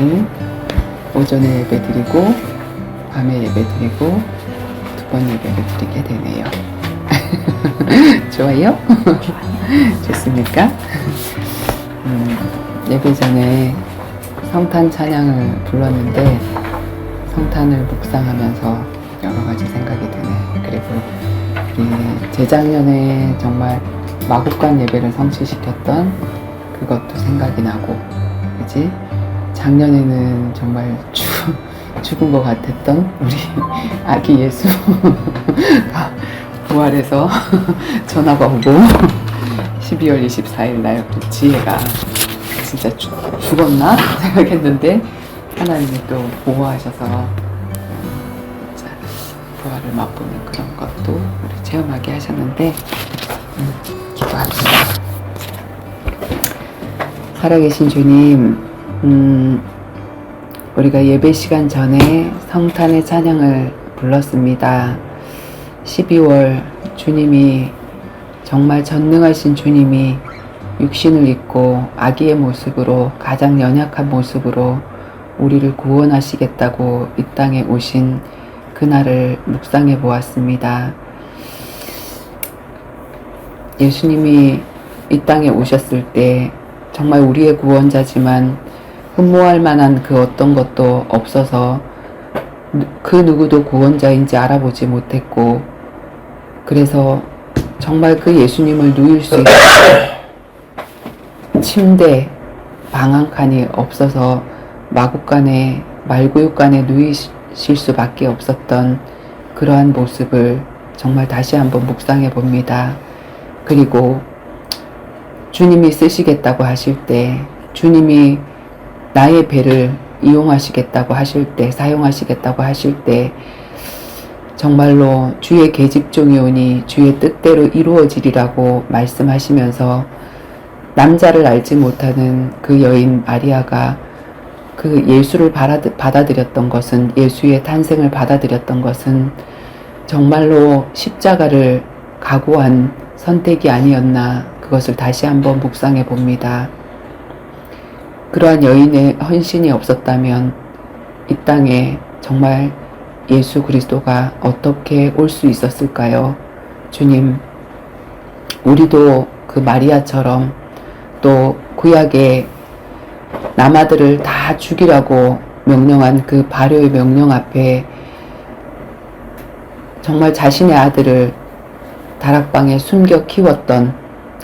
저는 오전에 예배 드리고 밤에 예배 드리고 두 번 예배를 드리게 되네요. 좋아요? 좋습니까? 예배 전에 성탄 찬양을 불렀는데 성탄을 묵상하면서 여러 가지 생각이 드네. 그리고 재작년에 정말 마국간 예배를 성취시켰던 그것도 생각이 나고, 그지? 작년에는 정말 죽은 것 같았던 우리 아기 예수가 부활해서 전화가 오고 12월 24일 날 지혜가 진짜 죽었나 생각했는데 하나님이 또 보호하셔서 부활을 맛보는 그런 것도 우리 체험하게 하셨는데 기도합시다. 살아계신 주님, 우리가 예배 시간 전에 성탄의 찬양을 불렀습니다. 12월 주님이 정말 전능하신 주님이 육신을 입고 아기의 모습으로, 가장 연약한 모습으로 우리를 구원하시겠다고 이 땅에 오신 그날을 묵상해 보았습니다. 예수님이 이 땅에 오셨을 때 정말 우리의 구원자지만 흠모할 만한 그 어떤 것도 없어서 그 누구도 구원자인지 알아보지 못했고, 그래서 정말 그 예수님을 누일 수 있는 침대, 방 한 칸이 없어서 마구간에, 말구육간에 누이실 수밖에 없었던 그러한 모습을 정말 다시 한번 묵상해 봅니다. 그리고 주님이 쓰시겠다고 하실 때, 주님이 나의 배를 이용하시겠다고 하실 때, 사용하시겠다고 하실 때 정말로 주의 계집종이 오니 주의 뜻대로 이루어지리라고 말씀하시면서 남자를 알지 못하는 그 여인 마리아가 그 예수를 받아들였던 것은, 예수의 탄생을 받아들였던 것은 정말로 십자가를 각오한 선택이 아니었나, 그것을 다시 한번 묵상해 봅니다. 그러한 여인의 헌신이 없었다면 이 땅에 정말 예수 그리스도가 어떻게 올 수 있었을까요? 주님, 우리도 그 마리아처럼 또 구약의 남아들을 다 죽이라고 명령한 그 발효의 명령 앞에 정말 자신의 아들을 다락방에 숨겨 키웠던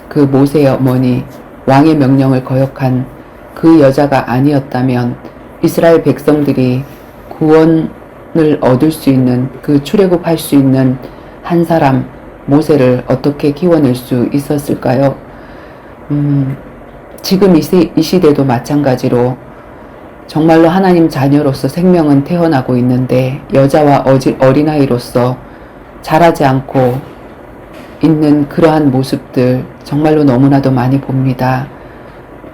그 모세의 어머니, 왕의 명령을 거역한 그 여자가 아니었다면 이스라엘 백성들이 구원을 얻을 수 있는, 그 출애굽할 수 있는 한 사람 모세를 어떻게 키워낼 수 있었을까요? 지금 이 시대도 마찬가지로 정말로 하나님 자녀로서 생명은 태어나고 있는데 여자와 어린아이로서 자라지 않고 있는 그러한 모습들 정말로 너무나도 많이 봅니다.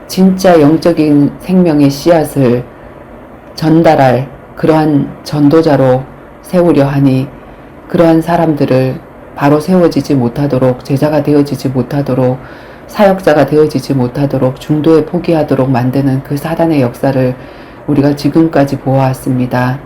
진짜 영적인 생명의 씨앗을 전달할 그러한 전도자로 세우려 하니 그러한 사람들을 바로 세워지지 못하도록, 제자가 되어지지 못하도록, 사역자가 되어지지 못하도록 중도에 포기하도록 만드는 그 사단의 역사를 우리가 지금까지 보아왔습니다.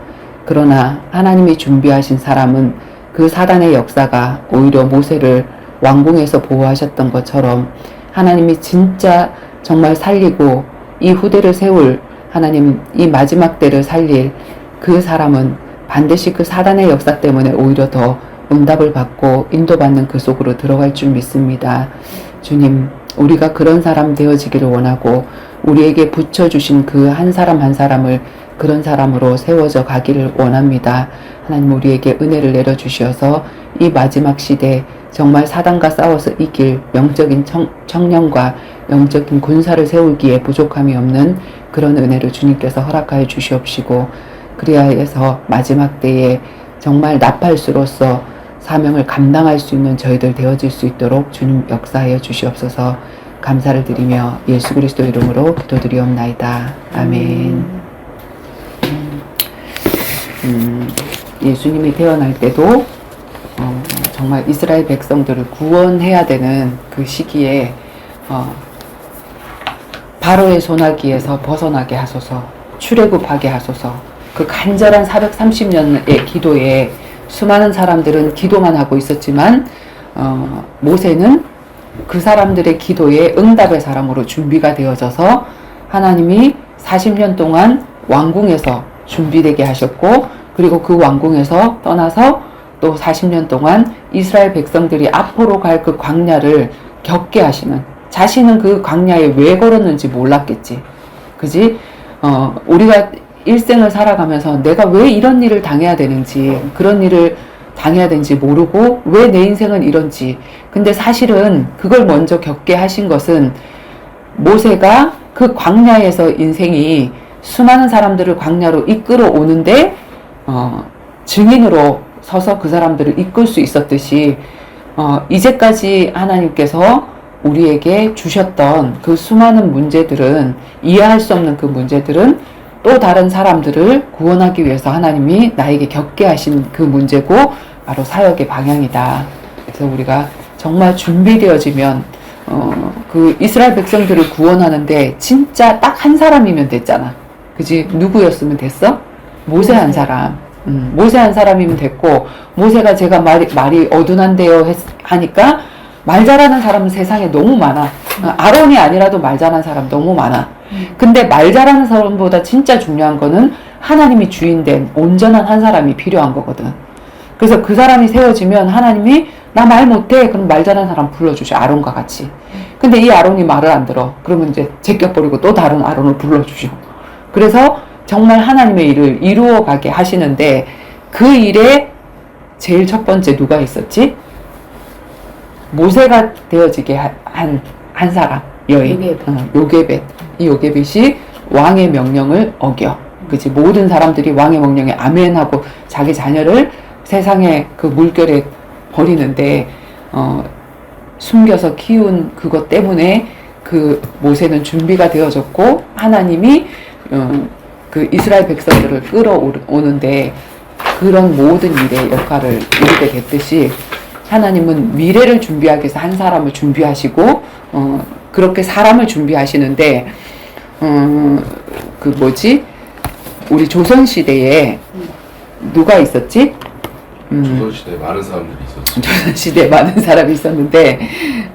그러나 하나님이 준비하신 사람은 그 사단의 역사가 오히려 모세를 왕궁에서 보호하셨던 것처럼 하나님이 진짜 정말 살리고 이 후대를 세울, 하나님 이 마지막 때를 살릴 그 사람은 반드시 그 사단의 역사 때문에 오히려 더 응답을 받고 인도받는 그 속으로 들어갈 줄 믿습니다. 주님, 우리가 그런 사람 되어지기를 원하고 우리에게 붙여주신 그 한 사람 한 사람을 그런 사람으로 세워져 가기를 원합니다. 하나님, 우리에게 은혜를 내려주셔서 이 마지막 시대 정말 사단과 싸워서 이길 영적인 청년과 영적인 군사를 세우기에 부족함이 없는 그런 은혜를 주님께서 허락하여 주시옵시고, 그리하여 해서 마지막 때에 정말 나팔수로서 사명을 감당할 수 있는 저희들 되어질 수 있도록 주님 역사하여 주시옵소서. 감사를 드리며 예수 그리스도 이름으로 기도드리옵나이다. 아멘. 예수님이 태어날 때도 정말 이스라엘 백성들을 구원해야 되는 그 시기에 바로의 손아귀에서 벗어나게 하소서, 출애굽하게 하소서. 그 간절한 430년의 기도에 수많은 사람들은 기도만 하고 있었지만 모세는 그 사람들의 기도에 응답의 사람으로 준비가 되어져서 하나님이 40년 동안 왕궁에서 준비되게 하셨고, 그리고 그 왕궁에서 떠나서 또 40년 동안 이스라엘 백성들이 앞으로 갈 그 광야를 겪게 하시는, 자신은 그 광야에 왜 걸었는지 몰랐겠지. 그지? 우리가 일생을 살아가면서 내가 왜 이런 일을 당해야 되는지, 그런 일을 당해야 되는지 모르고 왜 내 인생은 이런지. 근데 사실은 그걸 먼저 겪게 하신 것은 모세가 그 광야에서 인생이 수많은 사람들을 광야로 이끌어 오는데 증인으로 서서 그 사람들을 이끌 수 있었듯이 이제까지 하나님께서 우리에게 주셨던 그 수많은 문제들은, 이해할 수 없는 그 문제들은 또 다른 사람들을 구원하기 위해서 하나님이 나에게 겪게 하신 그 문제고 바로 사역의 방향이다. 그래서 우리가 정말 준비되어지면 그 이스라엘 백성들을 구원하는데 진짜 딱 한 사람이면 됐잖아. 그지? 누구였으면 됐어? 모세 한 사람. 모세 한 사람이면 됐고, 모세가 제가 말이 어둔한데요 하니까 말 잘하는 사람은 세상에 너무 많아. 아론이 아니라도 말 잘하는 사람 너무 많아. 근데 말 잘하는 사람보다 진짜 중요한 거는 하나님이 주인된 온전한 한 사람이 필요한 거거든. 그래서 그 사람이 세워지면 하나님이 나 말 못해. 그럼 말 잘하는 사람 불러주셔. 아론과 같이. 근데 이 아론이 말을 안 들어. 그러면 이제 제껴버리고 또 다른 아론을 불러주셔. 그래서 정말 하나님의 일을 이루어가게 하시는데, 그 일에 제일 첫 번째 누가 있었지? 모세가 되어지게 한 사람, 여인. 요게벳. 이 요게벳이 왕의 명령을 어겨. 그치? 모든 사람들이 왕의 명령에 아멘하고 자기 자녀를 세상의 그 물결에 버리는데, 숨겨서 키운 그것 때문에 그 모세는 준비가 되어졌고, 하나님이 그 이스라엘 백성들을 끌어오는데 그런 모든 일의 역할을 이루게 됐듯이, 하나님은 미래를 준비하기 위해서 한 사람을 준비하시고 그렇게 사람을 준비하시는데, 그 뭐지? 우리 조선시대에 누가 있었지? 조선시대에 많은 사람들이 있었지. 조선시대에 많은 사람이 있었는데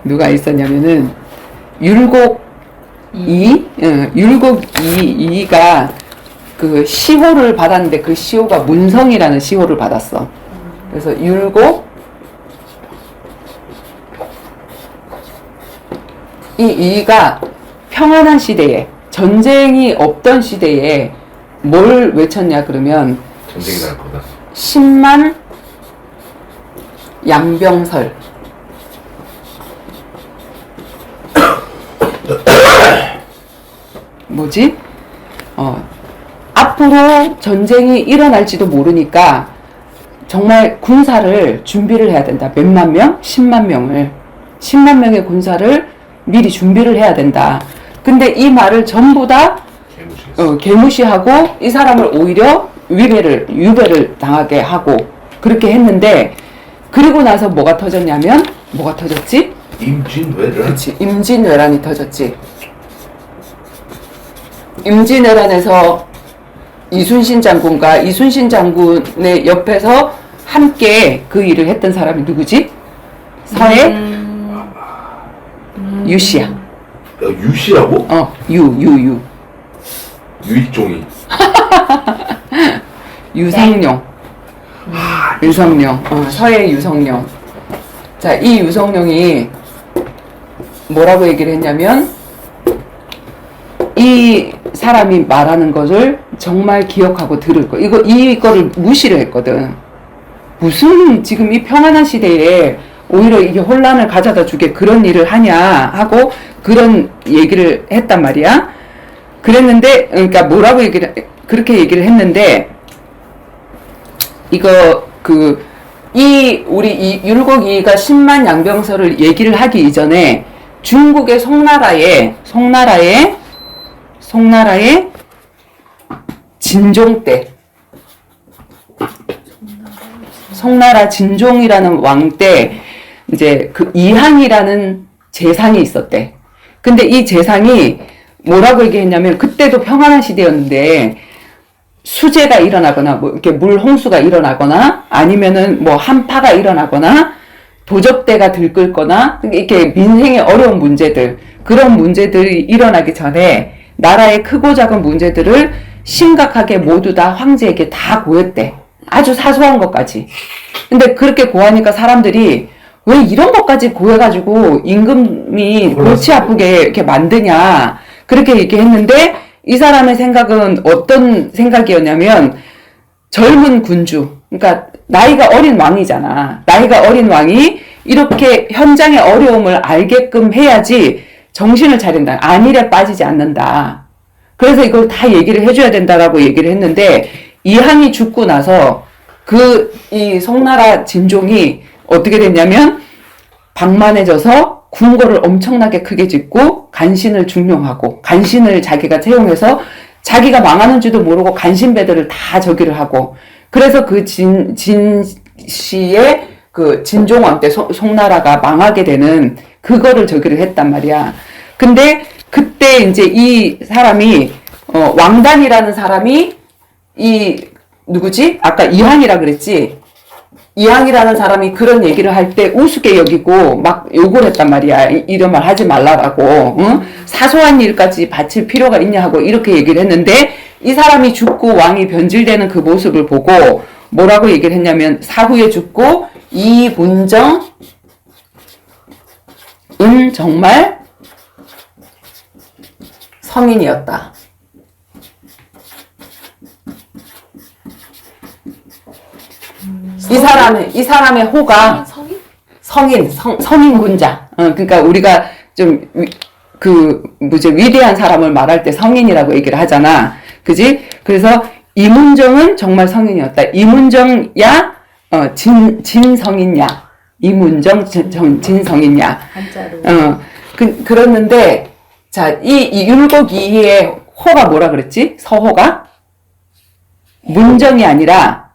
누가 있었냐면은 율곡 이가 그 시호를 받았는데 그 시호가 문성이라는 시호를 받았어. 그래서 율곡 이가 평안한 시대에, 전쟁이 없던 시대에 뭘 외쳤냐 그러면 전쟁이 날 거다. 10만 양병설. 뭐지? 앞으로 전쟁이 일어날지도 모르니까 정말 군사를 준비를 해야 된다. 몇만 명? 10만 명을. 10만 명의 군사를 미리 준비를 해야 된다. 근데 이 말을 전부 다 개무시하고 이 사람을 오히려 유배를 당하게 하고 그렇게 했는데, 그리고 나서 뭐가 터졌냐면, 뭐가 터졌지? 임진왜란. 그렇지. 임진왜란이 터졌지. 임진왜란에서 이순신 장군의 옆에서 함께 그 일을 했던 사람이 누구지? 서해 유씨야. 야, 유씨라고? 유. 유익종이. 유성룡. 유성룡. 서해 유성룡. 자, 이 유성룡이 뭐라고 얘기를 했냐면, 이 사람이 말하는 것을 정말 기억하고 들을 거. 이거를 무시를 했거든. 무슨 지금 이 평안한 시대에 오히려 이게 혼란을 가져다 주게 그런 일을 하냐 하고 그런 얘기를 했단 말이야. 그랬는데, 그러니까 뭐라고 그렇게 얘기를 했는데, 우리 율곡이가 10만 양병설을 얘기를 하기 이전에 중국의 송나라의 진종 때, 송나라 진종이라는 왕 때 이제 그 이항이라는 재상이 있었대. 근데 이 재상이 뭐라고 얘기했냐면, 그때도 평안한 시대였는데, 수재가 일어나거나, 뭐, 이렇게 물 홍수가 일어나거나, 아니면은 뭐, 한파가 일어나거나, 도적대가 들끓거나, 이렇게 민생의 어려운 문제들, 그런 문제들이 일어나기 전에, 나라의 크고 작은 문제들을 심각하게 모두 다 황제에게 다 고했대. 아주 사소한 것까지. 근데 그렇게 고하니까 사람들이 왜 이런 것까지 고해가지고 임금이 골치 아프게 이렇게 만드냐. 그렇게 얘기했는데 이 사람의 생각은 어떤 생각이었냐면 젊은 군주, 그러니까 나이가 어린 왕이잖아. 나이가 어린 왕이 이렇게 현장의 어려움을 알게끔 해야지 정신을 차린다. 안일에 빠지지 않는다. 그래서 이걸 다 얘기를 해줘야 된다라고 얘기를 했는데 이항이 죽고 나서 이 송나라 진종이 어떻게 됐냐면 방만해져서 궁궐을 엄청나게 크게 짓고 간신을 중용하고 간신을 자기가 채용해서 자기가 망하는지도 모르고 간신배들을 다 저기를 하고 그래서 그 진시의 그 진종왕 때 송나라가 망하게 되는 그거를 저기를 했단 말이야. 근데 그때 이제 이 사람이 왕단이라는 사람이 누구지? 아까 이항이라 그랬지? 이항이라는 사람이 그런 얘기를 할 때 우습게 여기고 막 욕을 했단 말이야. 이런 말 하지 말라고. 응? 사소한 일까지 바칠 필요가 있냐 하고 이렇게 얘기를 했는데 이 사람이 죽고 왕이 변질되는 그 모습을 보고 뭐라고 얘기를 했냐면 사후에 죽고 이문정은 정말 성인이었다. 이 사람의 호가 성인 군자. 그러니까 우리가 좀 위대한 사람을 말할 때 성인이라고 얘기를 하잖아. 그지? 그래서 이문정은 정말 성인이었다. 이문정야 진성인야. 이문정 진성인야. 한자로. 그랬는데 자, 이 율곡이의 호가 뭐라 그랬지? 서호가? 문정이 아니라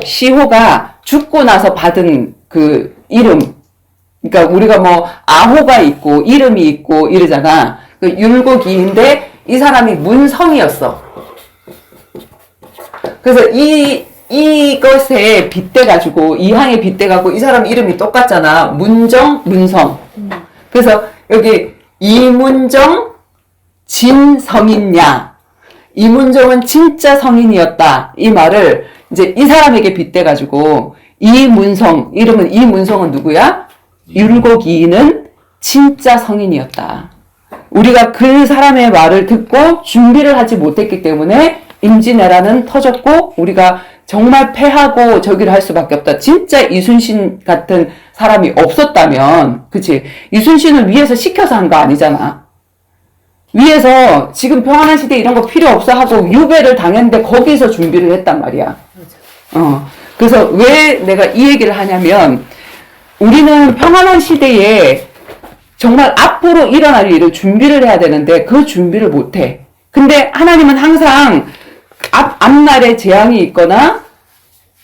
시호가 죽고 나서 받은 그 이름. 그러니까 우리가 뭐 아호가 있고 이름이 있고 이러잖아. 그 율곡이인데 이 사람이 문성이었어. 그래서 이것에 빗대가지고 이항에 빗대가지고 이 사람 이름이 똑같잖아. 문정, 문성. 그래서 여기 이문정 진성인야. 이문정은 진짜 성인이었다. 이 말을 이제 이 사람에게 빗대가지고 이문성, 이름은 이문성은 누구야? 율곡이인은 진짜 성인이었다. 우리가 그 사람의 말을 듣고 준비를 하지 못했기 때문에 임진왜란은 터졌고 우리가 정말 패하고 저기를 할 수밖에 없다. 진짜 이순신 같은 사람이 없었다면, 그치? 이순신을 위에서 시켜서 한 거 아니잖아. 위에서 지금 평안한 시대 이런 거 필요 없어 하고 유배를 당했는데 거기서 준비를 했단 말이야. 그래서 왜 내가 이 얘기를 하냐면 우리는 평안한 시대에 정말 앞으로 일어날 일을 준비를 해야 되는데 그 준비를 못 해. 근데 하나님은 항상 앞날에 재앙이 있거나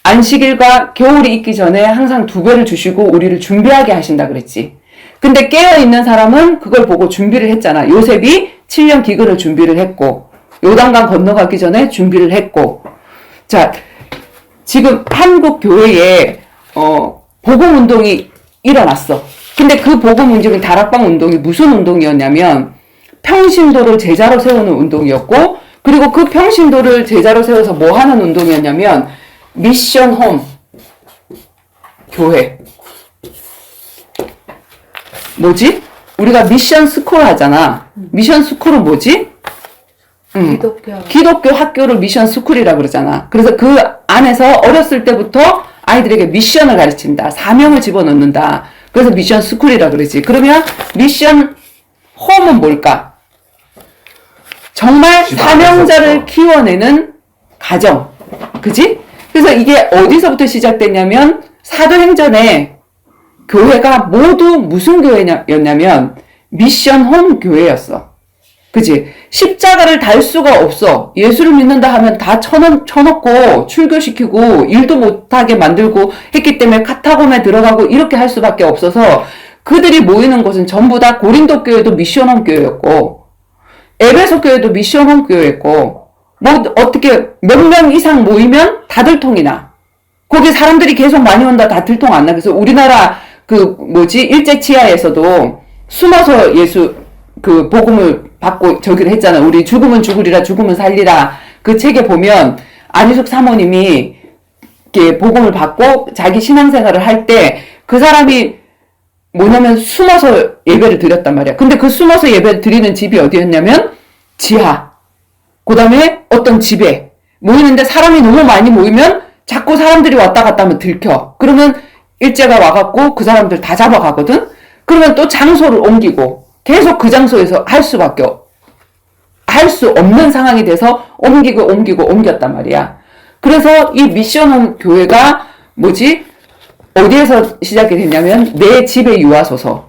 안식일과 겨울이 있기 전에 항상 2배를 주시고 우리를 준비하게 하신다 그랬지. 근데 깨어있는 사람은 그걸 보고 준비를 했잖아. 요셉이 7년 기근을 준비를 했고 요단강 건너가기 전에 준비를 했고 자 지금 한국 교회에 복음 운동이 일어났어. 근데 그 복음 운동이 다락방 운동이 무슨 운동이었냐면 평신도를 제자로 세우는 운동이었고 그리고 그 평신도를 제자로 세워서 뭐 하는 운동이었냐면 미션 홈 교회 뭐지? 우리가 미션 스쿨 하잖아. 미션 스쿨은 뭐지? 기독교 학교를 미션 스쿨이라고 그러잖아. 그래서 그 안에서 어렸을 때부터 아이들에게 미션을 가르친다. 사명을 집어넣는다. 그래서 미션 스쿨이라고 그러지. 그러면 미션 홈은 뭘까? 정말 사명자를 키워내는 가정. 그지? 그래서 이게 어디서부터 시작됐냐면 사도행전에 교회가 모두 무슨 교회였냐면 미션 홈 교회였어. 그치? 십자가를 달 수가 없어. 예수를 믿는다 하면 다 쳐놓고 출교시키고 일도 못하게 만들고 했기 때문에 카타콤에 들어가고 이렇게 할 수밖에 없어서 그들이 모이는 곳은 전부 다 고린도 교회도 미션홈 교회였고, 에베소 교회도 미션홈 교회였고, 뭐 어떻게 몇 명 이상 모이면 다 들통이나. 거기 사람들이 계속 많이 온다 다 들통 안 나. 그래서 우리나라 일제 치하에서도 숨어서 예수 복음을 받고 저기를 했잖아. 우리 죽으면 죽으리라 죽으면 살리라. 그 책에 보면 안희숙 사모님이 이렇게 복음을 받고 자기 신앙생활을 할 때 그 사람이 뭐냐면 숨어서 예배를 드렸단 말이야. 근데 그 숨어서 예배를 드리는 집이 어디였냐면 지하. 그 다음에 어떤 집에 모이는데 사람이 너무 많이 모이면 자꾸 사람들이 왔다 갔다 하면 들켜. 그러면 일제가 와갖고 그 사람들 다 잡아가거든? 그러면 또 장소를 옮기고 계속 그 장소에서 할 수 없는 상황이 돼서 옮겼단 말이야. 그래서 이 미션홈 교회가 어디에서 시작이 됐냐면 내 집에 유하소서.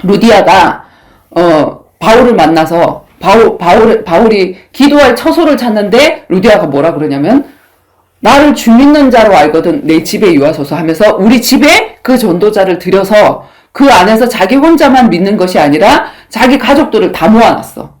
루디아가 바울을 만나서 바울이 기도할 처소를 찾는데 루디아가 뭐라 그러냐면 나를 주 믿는 자로 알거든 내 집에 유하소서 하면서 우리 집에 그 전도자를 들여서 그 안에서 자기 혼자만 믿는 것이 아니라 자기 가족들을 다 모아놨어.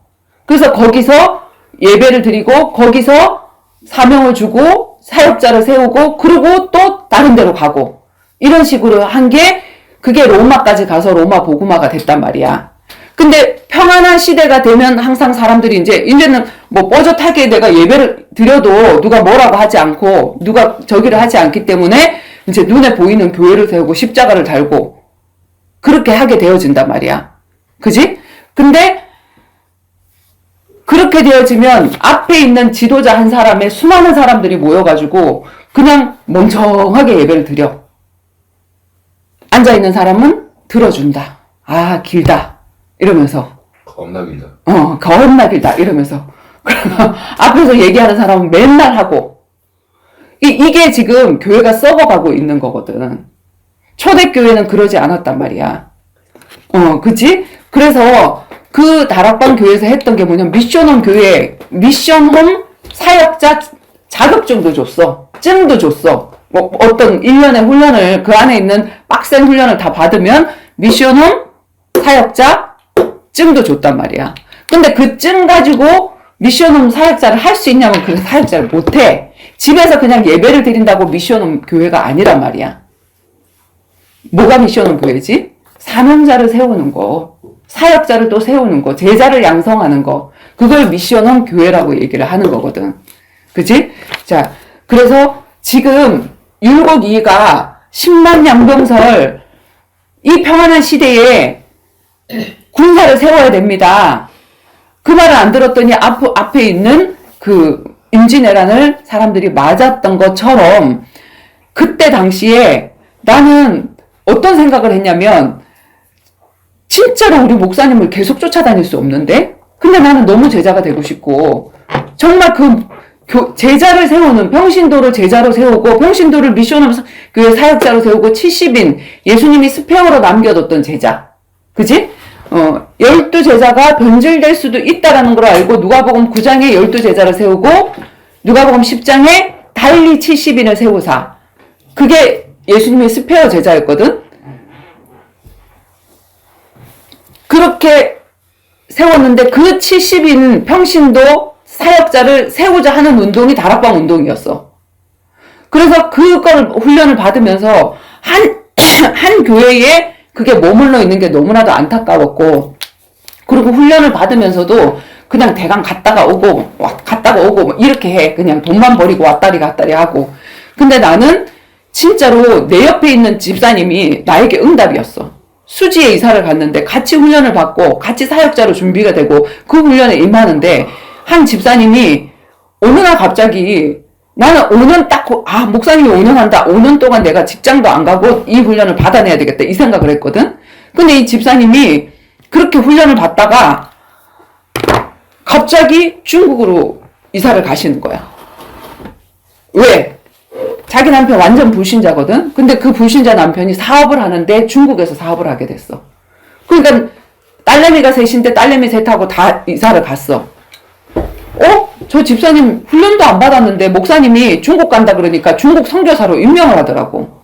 그래서 거기서 예배를 드리고 거기서 사명을 주고 사역자를 세우고 그리고 또 다른 데로 가고 이런 식으로 한 게 그게 로마까지 가서 로마 복음화가 됐단 말이야. 근데 평안한 시대가 되면 항상 사람들이 이제는 뭐 뻐젓하게 내가 예배를 드려도 누가 뭐라고 하지 않고 누가 저기를 하지 않기 때문에 이제 눈에 보이는 교회를 세우고 십자가를 달고 그렇게 하게 되어진단 말이야. 그지? 근데 그렇게 되어지면 앞에 있는 지도자 한 사람의 수많은 사람들이 모여가지고 그냥 멍청하게 예배를 드려. 앉아있는 사람은 들어준다. 아, 길다. 이러면서. 겁나 길다. 겁나 길다. 이러면서. 앞에서 얘기하는 사람은 맨날 하고. 이게 지금 교회가 썩어가고 있는 거거든. 초대교회는 그러지 않았단 말이야. 그치? 그래서 그 다락방 교회에서 했던 게 뭐냐면 미션홈 교회, 미션홈 사역자 자격증도 줬어. 증도 줬어. 어떤 1년의 훈련을, 그 안에 있는 빡센 훈련을 다 받으면 미션홈 사역자 증도 줬단 말이야. 근데 그 증 가지고 미션홈 사역자를 할 수 있냐면 그 사역자를 못해. 집에서 그냥 예배를 드린다고 미션홈 교회가 아니란 말이야. 뭐가 미션홈 교회지? 사명자를 세우는 거, 사역자를 또 세우는 거, 제자를 양성하는 거, 그걸 미션홈 교회라고 얘기를 하는 거거든. 그치? 자, 그래서 지금 율곡 2가 10만 양병설 이 평안한 시대에 군사를 세워야 됩니다. 그 말을 안 들었더니 앞에 있는 그 임진왜란을 사람들이 맞았던 것처럼 그때 당시에 나는 어떤 생각을 했냐면 진짜로 우리 목사님을 계속 쫓아다닐 수 없는데 근데 나는 너무 제자가 되고 싶고 정말 제자를 세우는 평신도를 제자로 세우고 평신도를 미션으로 교회 사역자로 세우고 70인 예수님이 스페어로 남겨뒀던 제자. 그지? 12제자가 변질될 수도 있다라는 걸 알고 누가복음 9장에 12제자를 세우고 누가복음 10장에 달리 70인을 세우사. 그게 예수님의 스페어 제자였거든? 그렇게 세웠는데 그 70인 평신도 사역자를 세우자 하는 운동이 다락방 운동이었어. 그래서 그걸 훈련을 받으면서 한 교회에 그게 머물러 있는 게 너무나도 안타까웠고, 그리고 훈련을 받으면서도 그냥 대강 갔다가 오고 뭐 이렇게 해. 그냥 돈만 버리고 왔다리 갔다리 하고. 근데 나는 진짜로 내 옆에 있는 집사님이 나에게 응답이었어. 수지에 이사를 갔는데 같이 훈련을 받고 같이 사역자로 준비가 되고 그 훈련에 임하는데 한 집사님이 어느 날 갑자기 나는 5년 목사님이 5년 한다. 5년 동안 내가 직장도 안 가고 이 훈련을 받아내야 되겠다. 이 생각을 했거든. 근데 이 집사님이 그렇게 훈련을 받다가 갑자기 중국으로 이사를 가시는 거야. 왜? 자기 남편 완전 불신자거든? 근데 그 불신자 남편이 사업을 하는데 중국에서 사업을 하게 됐어. 그러니까 딸내미가 셋인데 딸내미 셋하고 다 이사를 갔어. 저 집사님 훈련도 안 받았는데 목사님이 중국 간다 그러니까 중국 선교사로 임명을 하더라고.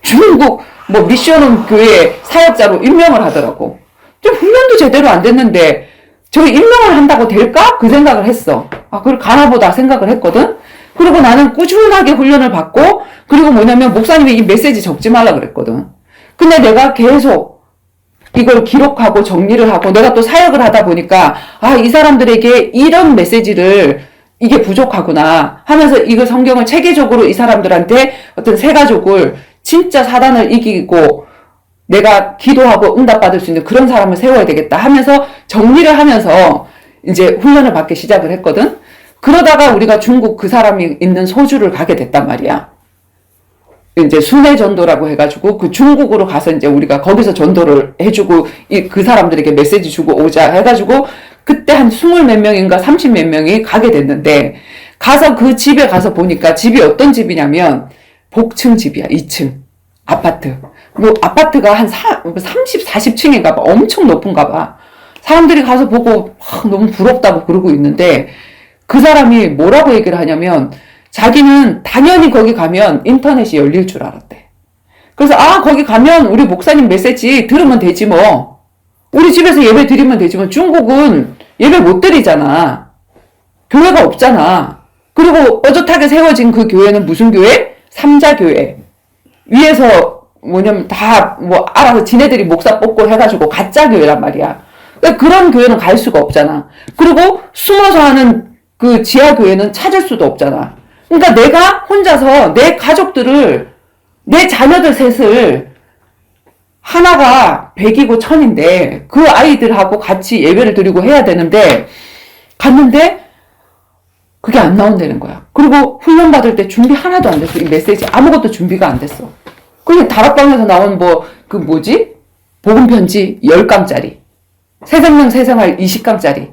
중국 중국 뭐 미션홈 교회 사역자로 임명을 하더라고. 좀 훈련도 제대로 안 됐는데 저기 임명을 한다고 될까? 그 생각을 했어. 아, 그걸 가나보다 생각을 했거든. 그리고 나는 꾸준하게 훈련을 받고, 그리고 뭐냐면 목사님이 이 메시지 적지 말라 그랬거든. 근데 내가 계속 이걸 기록하고 정리를 하고, 내가 또 사역을 하다 보니까, 아, 이 사람들에게 이런 메시지를 이게 부족하구나 하면서 이걸 성경을 체계적으로 이 사람들한테 어떤 세 가족을 진짜 사단을 이기고 내가 기도하고 응답받을 수 있는 그런 사람을 세워야 되겠다 하면서 정리를 하면서 이제 훈련을 받기 시작을 했거든. 그러다가 우리가 중국 그 사람이 있는 소주를 가게 됐단 말이야. 이제 순회 전도라고 해가지고 그 중국으로 가서 이제 우리가 거기서 전도를 해주고 그 사람들에게 메시지 주고 오자 해가지고 그때 한 20 몇 명인가 30 몇 명이 가게 됐는데, 가서 그 집에 가서 보니까 집이 어떤 집이냐면 복층 집이야. 2층 아파트. 뭐 아파트가 한 30, 40층인가 봐. 엄청 높은가 봐. 사람들이 가서 보고 너무 부럽다고 그러고 있는데, 그 사람이 뭐라고 얘기를 하냐면 자기는 당연히 거기 가면 인터넷이 열릴 줄 알았대. 그래서 거기 가면 우리 목사님 메시지 들으면 되지 뭐. 우리 집에서 예배 드리면 되지만 중국은 예배 못 드리잖아. 교회가 없잖아. 그리고 어젓하게 세워진 그 교회는 무슨 교회? 삼자교회. 위에서 뭐냐면 다 뭐 알아서 지네들이 목사 뽑고 해가지고 가짜 교회란 말이야. 그러니까 그런 교회는 갈 수가 없잖아. 그리고 숨어서 하는 그 지하 교회는 찾을 수도 없잖아. 그러니까 내가 혼자서 내 가족들을, 내 자녀들 셋을, 하나가 100이고 1000인데 그 아이들하고 같이 예배를 드리고 해야 되는데, 갔는데 그게 안 나온다는 거야. 그리고 훈련 받을 때 준비 하나도 안 됐어. 이 메시지 아무것도 준비가 안 됐어. 그냥 다락방에서 나온 그 뭐지? 복음 편지 10강짜리. 새생명 새생활 20강짜리.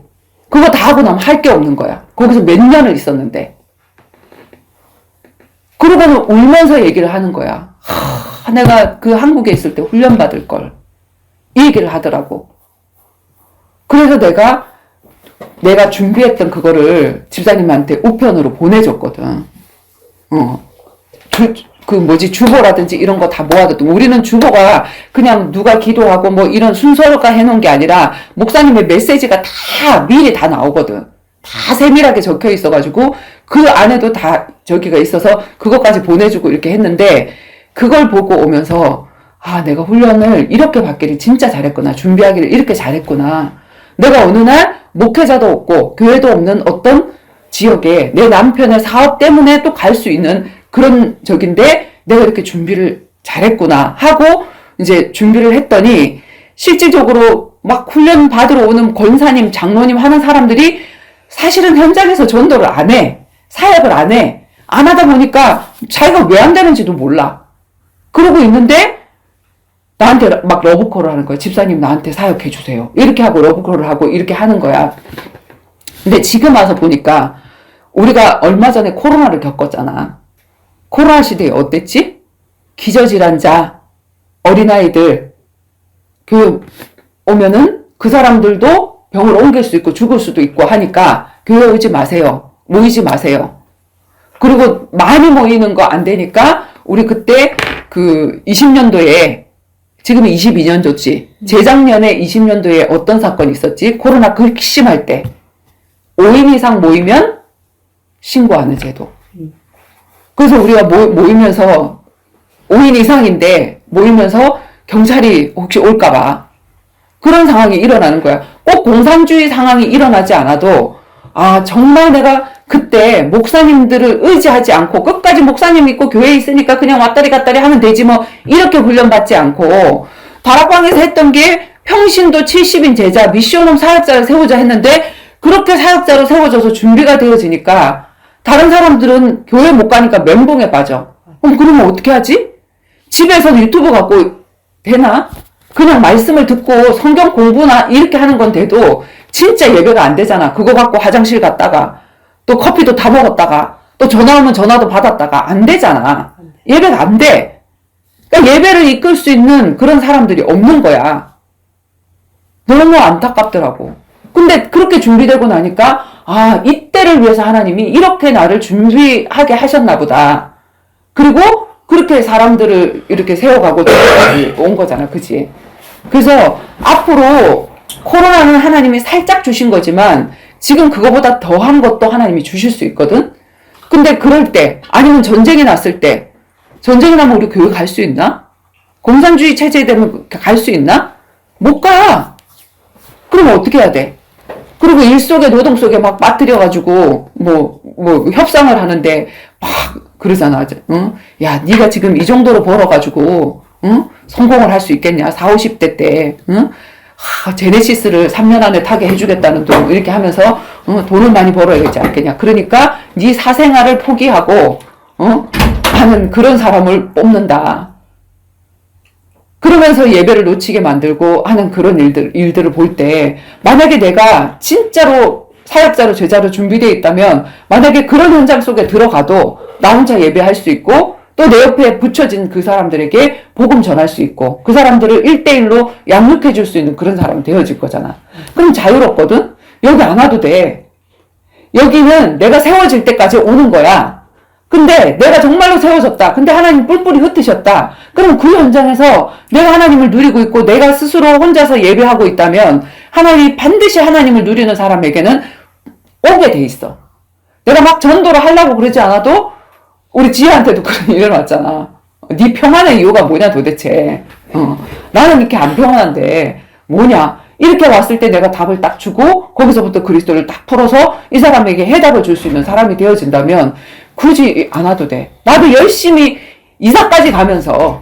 그거 다 하고 나면 할 게 없는 거야. 거기서 몇 년을 있었는데. 그러고는 울면서 얘기를 하는 거야. 내가 그 한국에 있을 때 훈련 받을 걸. 이 얘기를 하더라고. 그래서 내가 준비했던 그거를 집사님한테 우편으로 보내줬거든. 주보라든지 이런 거 다 모아뒀던. 우리는 주보가 그냥 누가 기도하고 뭐 이런 순서가 해놓은 게 아니라 목사님의 메시지가 다 미리 다 나오거든. 다 세밀하게 적혀 있어가지고 그 안에도 다 저기가 있어서 그것까지 보내주고 이렇게 했는데, 그걸 보고 오면서 내가 훈련을 이렇게 받기를 진짜 잘했구나. 준비하기를 이렇게 잘했구나. 내가 어느 날 목회자도 없고 교회도 없는 어떤 지역에 내 남편의 사업 때문에 또 갈 수 있는 그런 적인데 내가 이렇게 준비를 잘했구나 하고 이제 준비를 했더니, 실질적으로 막 훈련 받으러 오는 권사님, 장로님 하는 사람들이 사실은 현장에서 전도를 안 해. 사역을 안 해. 안 하다 보니까 자기가 왜 안 되는지도 몰라. 그러고 있는데 나한테 막 러브콜을 하는 거야. 집사님 나한테 사역해 주세요. 이렇게 하고 러브콜을 하고 이렇게 하는 거야. 근데 지금 와서 보니까 우리가 얼마 전에 코로나를 겪었잖아. 코로나 시대에 어땠지? 기저질환자, 어린아이들 교회 오면은 그 사람들도 병을 옮길 수 있고 죽을 수도 있고 하니까 교회 오지 마세요. 모이지 마세요. 그리고 많이 모이는 거 안 되니까 우리 그때 그 20년도에, 지금은 22년도지. 재작년에 20년도에 어떤 사건이 있었지? 코로나 극심할 때 5인 이상 모이면 신고하는 제도. 그래서 우리가 모이면서 5인 이상인데 모이면서 경찰이 혹시 올까봐 그런 상황이 일어나는 거야. 꼭 공산주의 상황이 일어나지 않아도 정말 내가 그때 목사님들을 의지하지 않고 끝까지 목사님 믿고 교회에 있으니까 그냥 왔다리 갔다리 하면 되지 뭐 이렇게 훈련받지 않고 다락방에서 했던 게 평신도 70인 제자 미션홈 사역자를 세우자 했는데, 그렇게 사역자로 세워져서 준비가 되어지니까 다른 사람들은 교회 못 가니까 멘붕에 빠져. 그러면 어떻게 하지? 집에서 유튜브 갖고 되나? 그냥 말씀을 듣고 성경 공부나 이렇게 하는 건 돼도 진짜 예배가 안 되잖아. 그거 갖고 화장실 갔다가 또 커피도 다 먹었다가 또 전화 오면 전화도 받았다가 안 되잖아. 예배가 안 돼. 그러니까 예배를 이끌 수 있는 그런 사람들이 없는 거야. 너무 안타깝더라고. 근데 그렇게 준비되고 나니까 이때를 위해서 하나님이 이렇게 나를 준비하게 하셨나 보다. 그리고 그렇게 사람들을 이렇게 세워가고 지금까지 온 거잖아. 그치? 그래서 앞으로 코로나는 하나님이 살짝 주신 거지만 지금 그거보다 더한 것도 하나님이 주실 수 있거든? 근데 그럴 때, 아니면 전쟁이 났을 때, 전쟁이 나면 우리 교회 갈 수 있나? 공산주의 체제에 되면 갈 수 있나? 못 가! 그러면 어떻게 해야 돼? 그리고 일 속에 노동 속에 막 빠뜨려가지고 협상을 하는데 막 그러잖아. 응? 야, 네가 지금 이 정도로 벌어가지고 응? 성공을 할 수 있겠냐? 40, 50대 때 응? 제네시스를 3년 안에 타게 해주겠다는 돈 이렇게 하면서 돈을 많이 벌어야 되지 않겠냐? 그러니까 네 사생활을 포기하고 하는 그런 사람을 뽑는다. 그러면서 예배를 놓치게 만들고 하는 그런 일들을 볼 때, 만약에 내가 진짜로 사역자로 제자로 준비되어 있다면, 만약에 그런 현장 속에 들어가도 나 혼자 예배할 수 있고, 또 내 옆에 붙여진 그 사람들에게 복음 전할 수 있고, 그 사람들을 1대1로 양육해 줄 수 있는 그런 사람이 되어질 거잖아. 그럼 자유롭거든? 여기 안 와도 돼. 여기는 내가 세워질 때까지 오는 거야. 근데 내가 정말로 세워졌다. 근데 하나님 뿔뿔이 흩으셨다. 그럼 그 현장에서 내가 하나님을 누리고 있고 내가 스스로 혼자서 예배하고 있다면 하나님이 반드시 하나님을 누리는 사람에게는 오게 돼 있어. 내가 막 전도를 하려고 그러지 않아도 우리 지혜한테도 그런 일을 왔잖아. 네 평안의 이유가 뭐냐 도대체. 나는 이렇게 안 평안한데 뭐냐. 이렇게 왔을 때 내가 답을 딱 주고 거기서부터 그리스도를 딱 풀어서 이 사람에게 해답을 줄 수 있는 사람이 되어진다면 굳이 안 와도 돼. 나도 열심히 이사까지 가면서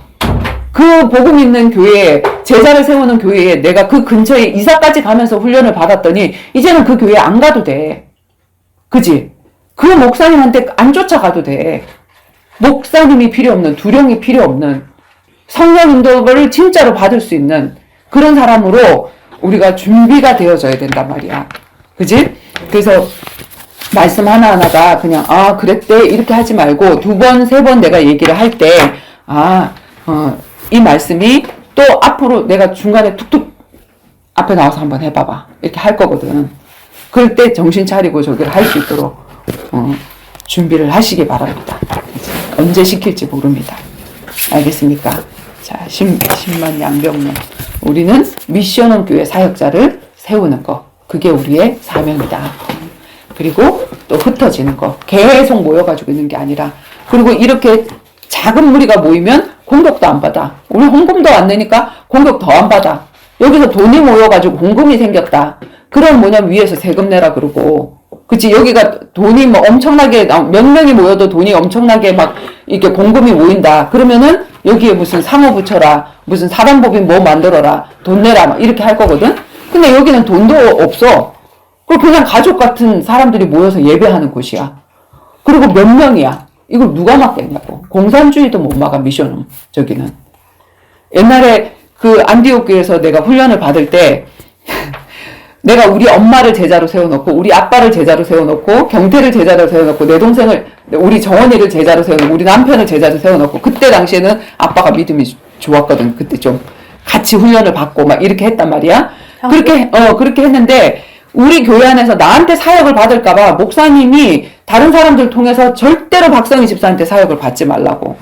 그 복음 있는 교회에 제자를 세우는 교회에 내가 그 근처에 이사까지 가면서 훈련을 받았더니 이제는 그 교회에 안 가도 돼. 그지? 그 목사님한테 안 쫓아가도 돼. 목사님이 필요 없는, 두령이 필요 없는 성령 인도를 진짜로 받을 수 있는 그런 사람으로 우리가 준비가 되어져야 된단 말이야. 그지? 그래서 말씀 하나하나가 그냥 그랬대 이렇게 하지 말고 2번, 3번 내가 얘기를 할 때 이 말씀이 또 앞으로 내가 중간에 툭툭 앞에 나와서 한번 해봐봐 이렇게 할 거거든. 그럴 때 정신 차리고 저기를 할 수 있도록 준비를 하시기 바랍니다. 언제 시킬지 모릅니다. 알겠습니까? 자, 10만 양병론. 우리는 미션원 교회 사역자를 세우는 거. 그게 우리의 사명이다. 그리고 또 흩어지는 거. 계속 모여가지고 있는 게 아니라. 그리고 이렇게 작은 무리가 모이면 공격도 안 받아. 우리 헌금도 안 내니까 공격 더 안 받아. 여기서 돈이 모여가지고 공금이 생겼다. 그럼 뭐냐면 위에서 세금 내라 그러고. 그치, 여기가 돈이 뭐 엄청나게, 몇 명이 모여도 돈이 엄청나게 막 이렇게 공금이 모인다. 그러면은 여기에 무슨 상호 붙여라. 무슨 사단법인 뭐 만들어라. 돈 내라. 막 이렇게 할 거거든? 근데 여기는 돈도 없어. 그냥 가족 같은 사람들이 모여서 예배하는 곳이야. 그리고 몇 명이야. 이걸 누가 막겠냐고. 공산주의도 못 막아, 미션은. 저기는. 옛날에 그 안디옥 교회에서 내가 훈련을 받을 때 내가 우리 엄마를 제자로 세워놓고 우리 아빠를 제자로 세워놓고 경태를 제자로 세워놓고 내 동생을 우리 정원이를 제자로 세워놓고 우리 남편을 제자로 세워놓고 그때 당시에는 아빠가 믿음이 좋았거든. 그때 좀 같이 훈련을 받고 막 이렇게 했단 말이야. 그렇게 했는데 우리 교회 안에서 나한테 사역을 받을까봐 목사님이 다른 사람들 통해서 절대로 박성희 집사한테 사역을 받지 말라고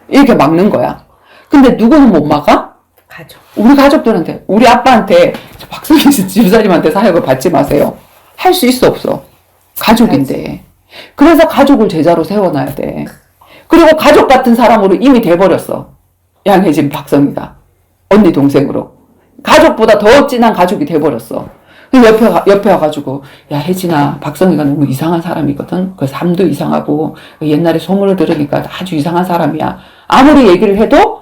이렇게 막는 거야. 근데 누구는 못 막아? 가족. 우리 가족들한테, 우리 아빠한테 박성희 집사님한테 사역을 받지 마세요. 할 수 있어 없어? 가족인데. 그래서 가족을 제자로 세워놔야 돼. 그리고 가족 같은 사람으로 이미 돼버렸어. 양혜진 박성희가. 언니 동생으로. 가족보다 더 진한 가족이 돼버렸어. 옆에 와가지고, 야, 혜진아, 박성희가 너무 이상한 사람이거든? 그 삶도 이상하고, 옛날에 소문을 들으니까 아주 이상한 사람이야. 아무리 얘기를 해도,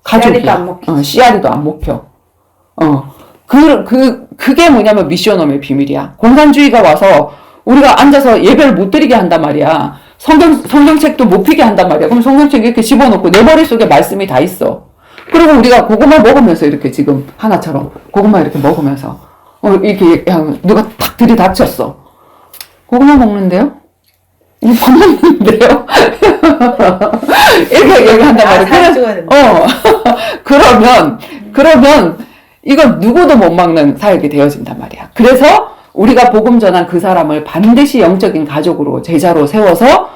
가족이야. 씨알이도 안 먹혀. 그게 뭐냐면 미션홈의 비밀이야. 공산주의가 와서 우리가 앉아서 예배를 못 드리게 한단 말이야. 성경책도 못 피게 한단 말이야. 그럼 성경책 이렇게 집어넣고 내 머릿속에 말씀이 다 있어. 그리고 우리가 고구마 먹으면서 이렇게 지금 하나처럼 고구마 이렇게 먹으면서 이렇게 그냥 누가 탁 들이닥쳤어. 고구마 먹는데요? 밥 먹는데요? 이렇게 얘기한단 말이야. 그러면 이건 누구도 못 막는 사역이 되어진단 말이야. 그래서 우리가 복음 전한 그 사람을 반드시 영적인 가족으로 제자로 세워서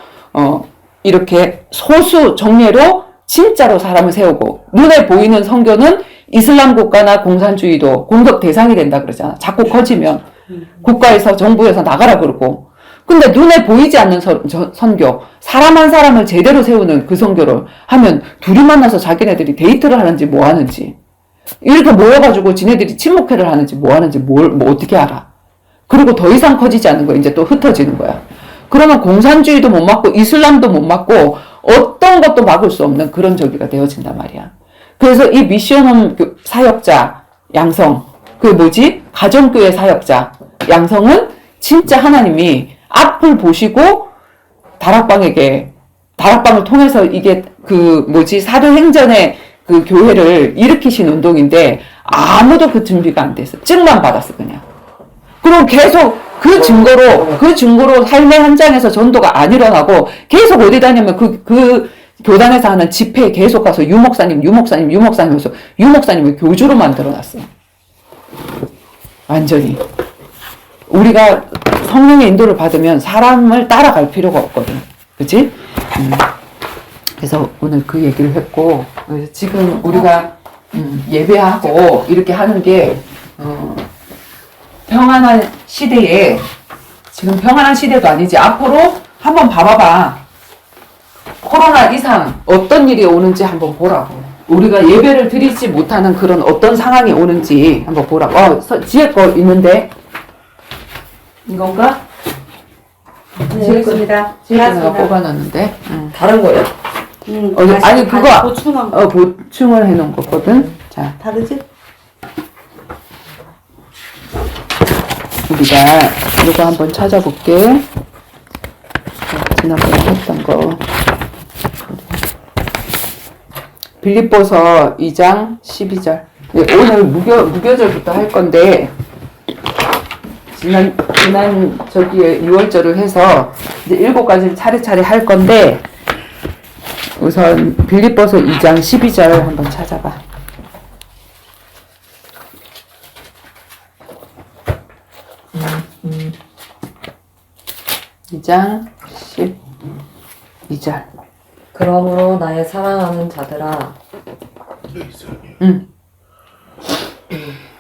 이렇게 소수 정예로 진짜로 사람을 세우고 눈에 보이는 선교는 이슬람 국가나 공산주의도 공격 대상이 된다 그러잖아. 자꾸 커지면 국가에서 정부에서 나가라 그러고. 근데 눈에 보이지 않는 선교, 사람 한 사람을 제대로 세우는 그 선교를 하면 둘이 만나서 자기네들이 데이트를 하는지 뭐 하는지 이렇게 모여가지고 지네들이 친목회를 하는지 뭐 하는지 뭐 어떻게 알아. 그리고 더 이상 커지지 않는 거 이제 또 흩어지는 거야. 그러면 공산주의도 못 막고 이슬람도 못 막고 어떤 것도 막을 수 없는 그런 저기가 되어진단 말이야. 그래서 이 미션홈 사역자 양성, 가정교회 사역자 양성은 진짜 하나님이 앞을 보시고 다락방을 통해서 이게 사도행전의 그 교회를 일으키신 운동인데 아무도 그 준비가 안 됐어. 증만 받았어 그냥. 그럼 계속 그 증거로 삶의 현장에서 전도가 안 일어나고 계속 어디 다니면 그 교단에서 하는 집회에 계속 가서 유목사님 하면서 유목사님을 교주로 만들어놨어. 완전히. 우리가 성령의 인도를 받으면 사람을 따라갈 필요가 없거든. 그치? 그래서 오늘 그 얘기를 했고, 지금 우리가 예배하고 이렇게 하는 게 평안한 시대에, 지금 평안한 시대도 아니지. 앞으로 한번 봐봐봐. 코로나 이상 어떤 일이 오는지 한번 보라고. 우리가 예배를 드리지 못하는 그런 어떤 상황이 오는지 한번 보라고. 지혜 거 있는데 이건가? 네, 여기 있습니다. 지혜가 내가 뽑아놨는데. 다른 거요? 아니 그거 보충한 거. 보충을 해놓은 거거든. 자, 다르지? 우리가 이거 한번 찾아볼게. 자, 지난번에 했던 거. 빌립보서 2장 12절. 네, 오늘 무교절부터 할 건데, 지난 저기에 6월절을 해서 이제 7가지를 차례차례 할 건데, 우선 빌립보서 2장 12절 한번 찾아봐. 2장 12절. 그러므로 나의 사랑하는 자들아,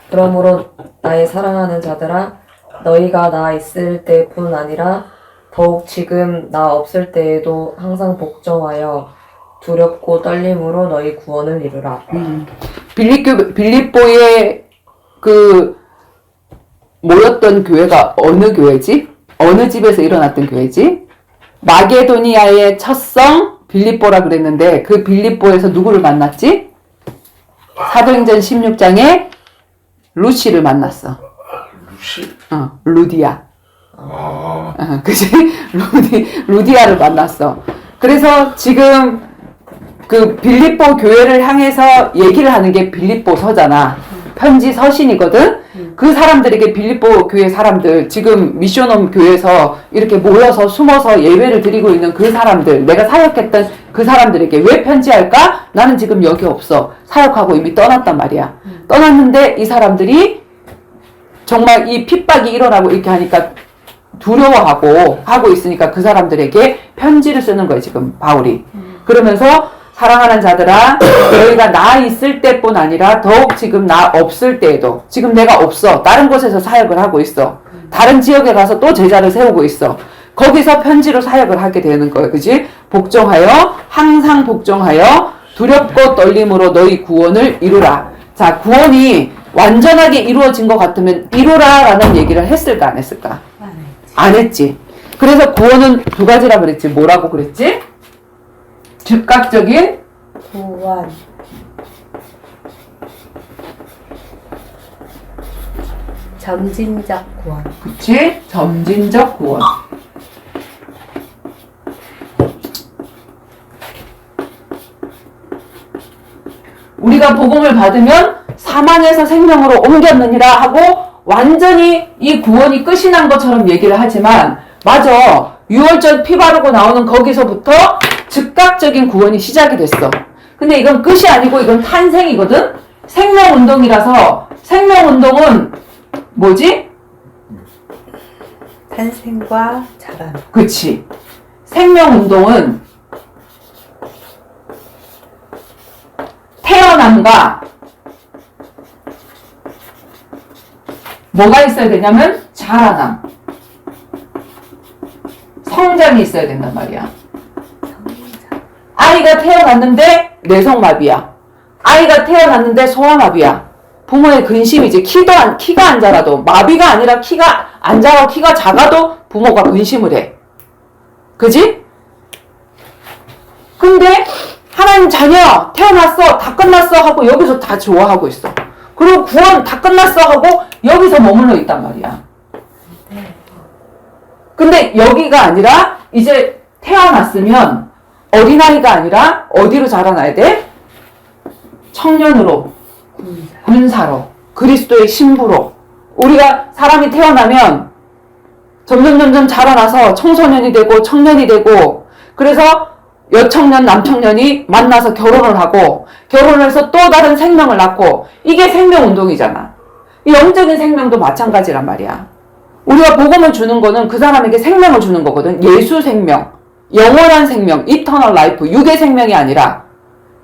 그러므로 나의 사랑하는 자들아, 너희가 나 있을 때뿐 아니라 더욱 지금 나 없을 때에도 항상 복종하여 두렵고 떨림으로 너희 구원을 이루라. 빌립보에 모였던 교회가 어느 교회지? 어느 집에서 일어났던 교회지? 마게도니아의 첫성 빌립보라 그랬는데 그 빌립보에서 누구를 만났지? 사도행전 16장에 루시를 만났어. 루시? 루디아. 그치? 루디아를 만났어. 그래서 지금 그 빌립보 교회를 향해서 얘기를 하는 게 빌립보서잖아. 편지 서신이거든? 그 사람들에게 빌립보 교회 사람들, 지금 미션홈 교회에서 이렇게 모여서 숨어서 예배를 드리고 있는 그 사람들, 내가 사역했던 그 사람들에게 왜 편지할까? 나는 지금 여기 없어. 사역하고 이미 떠났단 말이야. 떠났는데 이 사람들이 정말 이 핍박이 일어나고 이렇게 하니까 두려워하고 하고 있으니까 그 사람들에게 편지를 쓰는 거예요, 지금 바울이. 그러면서 사랑하는 자들아, 너희가 나 있을 때뿐 아니라 더욱 지금 나 없을 때에도, 지금 내가 없어. 다른 곳에서 사역을 하고 있어. 다른 지역에 가서 또 제자를 세우고 있어. 거기서 편지로 사역을 하게 되는 거예요. 그지? 복종하여, 항상 복종하여, 두렵고 떨림으로 너희 구원을 이루라. 자, 구원이 완전하게 이루어진 것 같으면 이루라라는 얘기를 했을까, 안 했을까? 안 했지. 그래서 구원은 두 가지라 그랬지. 뭐라고 그랬지? 즉각적인 구원. 점진적 구원. 그치? 점진적 구원. 우리가 복음을 받으면 사망에서 생명으로 옮겼느니라 하고 완전히 이 구원이 끝이 난 것처럼 얘기를 하지만 맞아. 6월절 피 바르고 나오는 거기서부터 즉각적인 구원이 시작이 됐어. 근데 이건 끝이 아니고 이건 탄생이거든? 생명운동이라서 생명운동은 뭐지? 탄생과 자란. 그치. 생명운동은 태어남과 뭐가 있어야 되냐면 자라남, 성장이 있어야 된단 말이야. 아이가 태어났는데 뇌성마비야. 아이가 태어났는데 소아마비야. 부모의 근심이지. 키가 안 자라도, 마비가 아니라 키가 안 자라, 키가 작아도 부모가 근심을 해. 그지? 근데 하나님 자녀 태어났어, 다 끝났어 하고 여기서 다 좋아하고 있어. 그리고 구원 다 끝났어 하고 여기서 머물러 있단 말이야. 근데 여기가 아니라 이제 태어났으면 어린아이가 아니라 어디로 자라나야 돼? 청년으로, 군사로, 그리스도의 신부로. 우리가 사람이 태어나면 점점 자라나서 청소년이 되고 청년이 되고, 그래서 여청년 남청년이 만나서 결혼을 하고, 결혼을 해서 또 다른 생명을 낳고, 이게 생명운동이잖아. 이 영적인 생명도 마찬가지란 말이야. 우리가 복음을 주는 거는 그 사람에게 생명을 주는 거거든. 예수 생명, 영원한 생명, 이터널 라이프, 육의 생명이 아니라.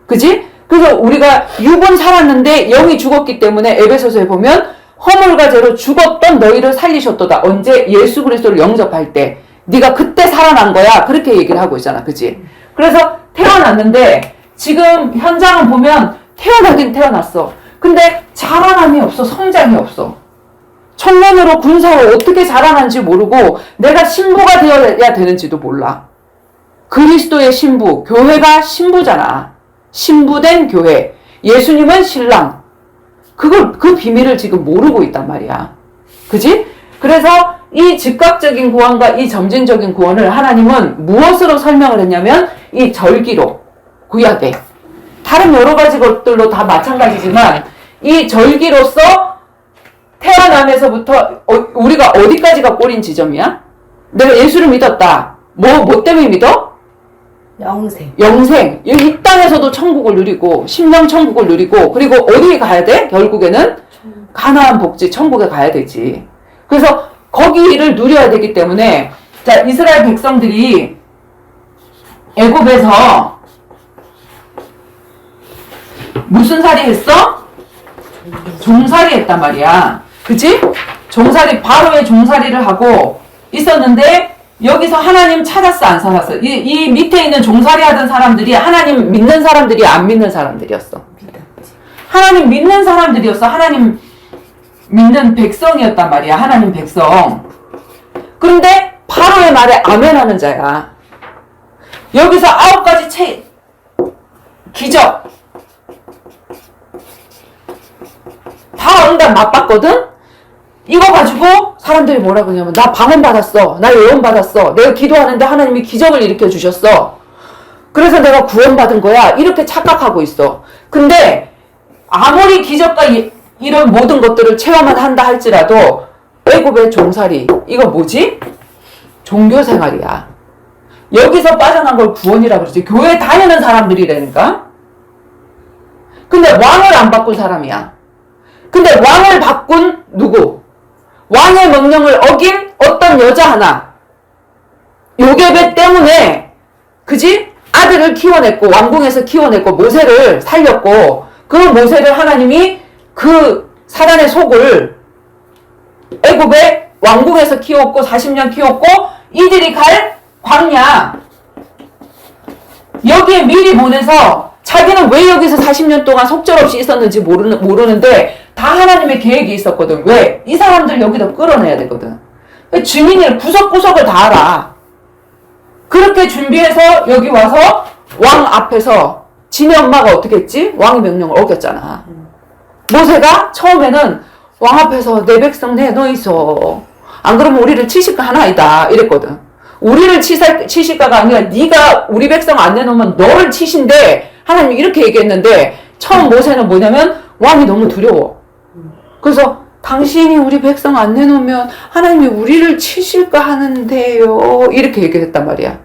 그지? 그래서 우리가 육은 살았는데 영이 죽었기 때문에 에베소서에 보면 허물과 죄로 죽었던 너희를 살리셨도다. 언제? 예수 그리스도를 영접할 때. 네가 그때 살아난 거야. 그렇게 얘기를 하고 있잖아. 그치? 그래서 태어났는데 지금 현장을 보면 태어나긴 태어났어. 근데 자라남이 없어. 성장이 없어. 청년으로 군사로 어떻게 자라난지 모르고 내가 신부가 되어야 되는지도 몰라. 그리스도의 신부, 교회가 신부잖아. 신부된 교회. 예수님은 신랑. 그 비밀을 지금 모르고 있단 말이야. 그지? 그래서 이 즉각적인 구원과 이 점진적인 구원을 하나님은 무엇으로 설명을 했냐면 이 절기로, 구약에. 다른 여러 가지 것들로 다 마찬가지지만 이 절기로서 태어나면서부터 우리가 어디까지가 꼬린 지점이야? 내가 예수를 믿었다. 뭐 때문에 믿어? 영생. 이 땅에서도 천국을 누리고, 심령 천국을 누리고, 그리고 어디에 가야 돼? 결국에는 가나안 복지 천국에 가야 되지. 그래서 거기를 누려야 되기 때문에, 자, 이스라엘 백성들이 애굽에서 무슨 살이 했어? 종살이 했단 말이야. 그치? 종살이, 바로의 종살이를 하고 있었는데, 여기서 하나님 찾았어, 안 찾았어? 이 밑에 있는 종살이 하던 사람들이 하나님 믿는 사람들이 안 믿는 사람들이었어. 하나님 믿는 사람들이었어. 하나님 믿는 백성이었단 말이야. 하나님 백성. 그런데 바로의 말에 아멘하는 자야. 여기서 9가지 기적. 다 응답 맛봤거든? 이거 가지고 사람들이 뭐라 그러냐면 나 방언 받았어. 나 예언 받았어. 내가 기도하는데 하나님이 기적을 일으켜 주셨어. 그래서 내가 구원 받은 거야. 이렇게 착각하고 있어. 근데 아무리 기적과 이런 모든 것들을 체험을 한다 할지라도 애굽의 종살이, 이거 뭐지? 종교 생활이야. 여기서 빠져난 걸 구원이라 그러지. 교회 다니는 사람들이라니까. 근데 왕을 안 바꾼 사람이야. 근데 왕을 바꾼 누구? 왕의 명령을 어긴 어떤 여자 하나. 요게벳 때문에, 그지? 아들을 키워냈고, 왕궁에서 키워냈고, 모세를 살렸고, 그 모세를 하나님이 그 사단의 속을 애굽의 왕궁에서 키웠고, 40년 키웠고, 이들이 갈 광야. 여기에 미리 보내서 자기는 왜 여기서 40년 동안 속절없이 있었는지 모르는데 다 하나님의 계획이 있었거든. 왜? 이 사람들 여기다 끌어내야 되거든. 증인을 구석구석을 다 알아. 그렇게 준비해서 여기 와서 왕 앞에서 지네 엄마가 어떻게 했지? 왕의 명령을 어겼잖아. 모세가 처음에는 왕 앞에서 내 백성 내놓이소. 안 그러면 우리를 치실까 하나이다. 이랬거든. 우리를 치실까가 아니라 네가 우리 백성 안 내놓으면 너를 치신대. 하나님이 이렇게 얘기했는데 처음 모세는 뭐냐면 왕이 너무 두려워. 그래서 당신이 우리 백성 안 내놓으면 하나님이 우리를 치실까 하는데요. 이렇게 얘기를 했단 말이야.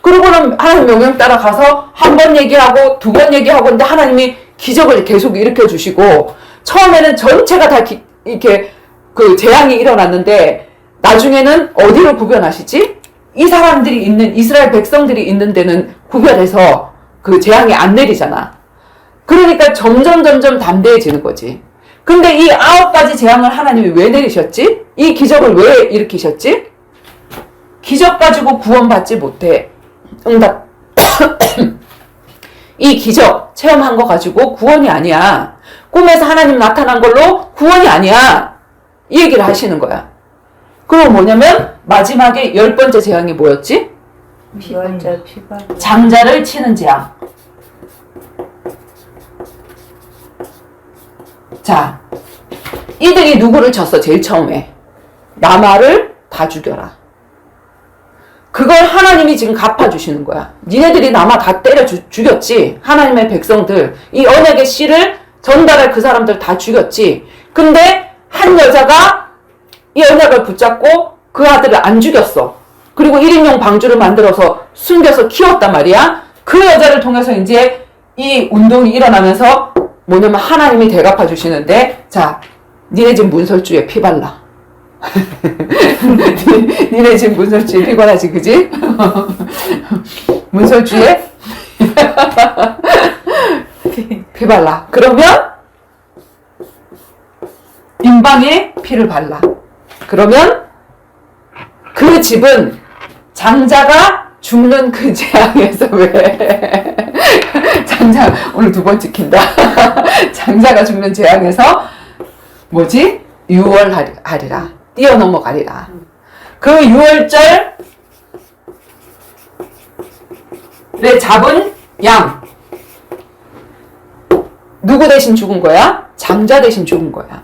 그러고는 하나님 명령 따라 가서 한 번 얘기하고 두 번 얘기하고 근데 하나님이 기적을 계속 일으켜 주시고 처음에는 전체가 다 이렇게 그 재앙이 일어났는데 나중에는 어디로 구별하시지? 이 사람들이 있는 이스라엘 백성들이 있는 데는 구별해서 그 재앙이 안 내리잖아. 그러니까 점점 담대해지는 거지. 근데 이 9가지 재앙을 하나님이 왜 내리셨지? 이 기적을 왜 일으키셨지? 기적 가지고 구원받지 못해. 응답. 이 기적 체험한 거 가지고 구원이 아니야. 꿈에서 하나님 나타난 걸로 구원이 아니야. 이 얘기를 하시는 거야. 그럼 뭐냐면 마지막에 10번째 재앙이 뭐였지? 피발자 피발. 장자를 치는 재앙. 자, 이들이 누구를 쳤어? 제일 처음에 나마를 다 죽여라. 그걸 하나님이 지금 갚아주시는 거야. 니네들이 나마 다 때려 죽였지. 하나님의 백성들, 이 언약의 씨를 전달할 그 사람들 다 죽였지. 근데 한 여자가 이 언약을 붙잡고 그 아들을 안 죽였어. 그리고 1인용 방주를 만들어서 숨겨서 키웠단 말이야. 그 여자를 통해서 이제 이 운동이 일어나면서 뭐냐면 하나님이 대갚아 주시는데, 자, 니네 집 문설주에 피 발라. 니네 집 문설주에 피곤하지, 그지? 문설주에 피 발라. 그러면 인방에 피를 발라. 그러면 그 집은 장자가 죽는 그 재앙에서 왜 장자 오늘 2번 찍힌다. 장자가 죽는 재앙에서 뭐지? 유월하리라. 뛰어넘어가리라. 그 유월절에 잡은 양 누구 대신 죽은 거야? 장자 대신 죽은 거야.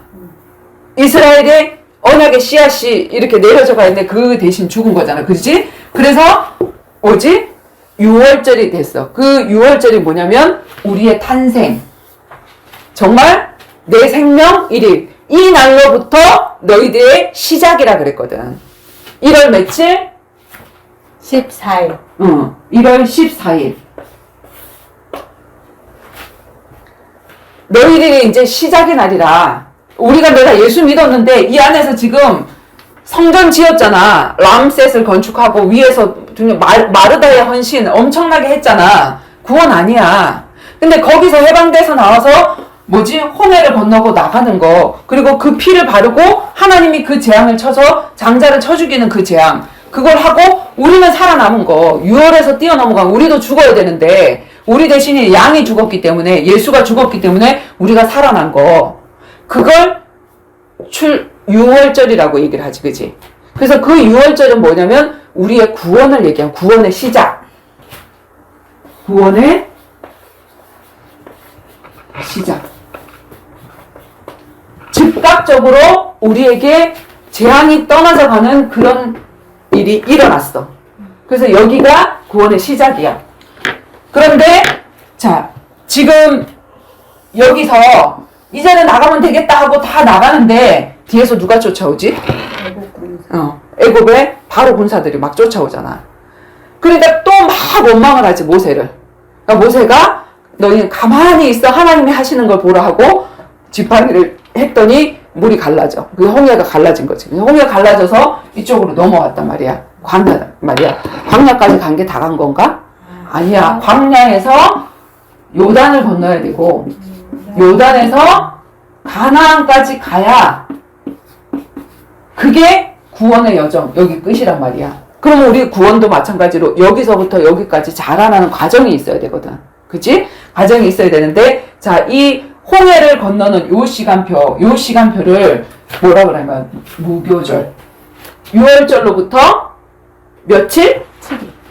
이스라엘의 언약의 씨앗이 이렇게 내려져 가 있는데 그 대신 죽은 거잖아. 그렇지? 그래서 뭐지? 6월절이 됐어. 그 6월절이 뭐냐면 우리의 탄생. 정말 내 생명 1일. 이 날로부터 너희들의 시작이라 그랬거든. 1월 며칠? 14일. 1월 14일. 너희들이 이제 시작의 날이라. 내가 예수 믿었는데 이 안에서 지금 성전 지었잖아. 람셋을 건축하고 위에서 마르다의 헌신 엄청나게 했잖아. 구원 아니야. 근데 거기서 해방돼서 나와서 뭐지? 홍해를 건너고 나가는 거. 그리고 그 피를 바르고 하나님이 그 재앙을 쳐서 장자를 쳐 죽이는 그 재앙. 그걸 하고 우리는 살아남은 거. 6월에서 뛰어넘어간 우리도 죽어야 되는데 우리 대신에 양이 죽었기 때문에 예수가 죽었기 때문에 우리가 살아난 거. 그걸 6월절이라고 얘기를 하지, 그지? 그래서 그 6월절은 뭐냐면 우리의 구원을 얘기한 구원의 시작. 구원의 시작. 즉각적으로 우리에게 재앙이 떠나서 가는 그런 일이 일어났어. 그래서 여기가 구원의 시작이야. 그런데 자, 지금 여기서 이제는 나가면 되겠다 하고 다 나가는데 뒤에서 누가 쫓아오지? 애굽의 바로 군사들이 막 쫓아오잖아. 그러니까 또 막 원망을 하지, 모세를. 그러니까 모세가 너희는 가만히 있어, 하나님이 하시는 걸 보라 하고 지팡이를 했더니 물이 갈라져. 그 홍해가 갈라진 거지. 홍해가 갈라져서 이쪽으로 넘어왔단 말이야. 광야 말이야. 광야까지 간 게 다 간 건가? 아니야. 광야에서 요단을 건너야 되고 요단에서 가나안까지 가야 그게 구원의 여정, 여기 끝이란 말이야. 그러면 우리 구원도 마찬가지로 여기서부터 여기까지 자라나는 과정이 있어야 되거든. 그치? 과정이 있어야 되는데, 자, 이 홍해를 건너는 요 시간표를 뭐라 그러면 무교절. 6월절로부터 며칠?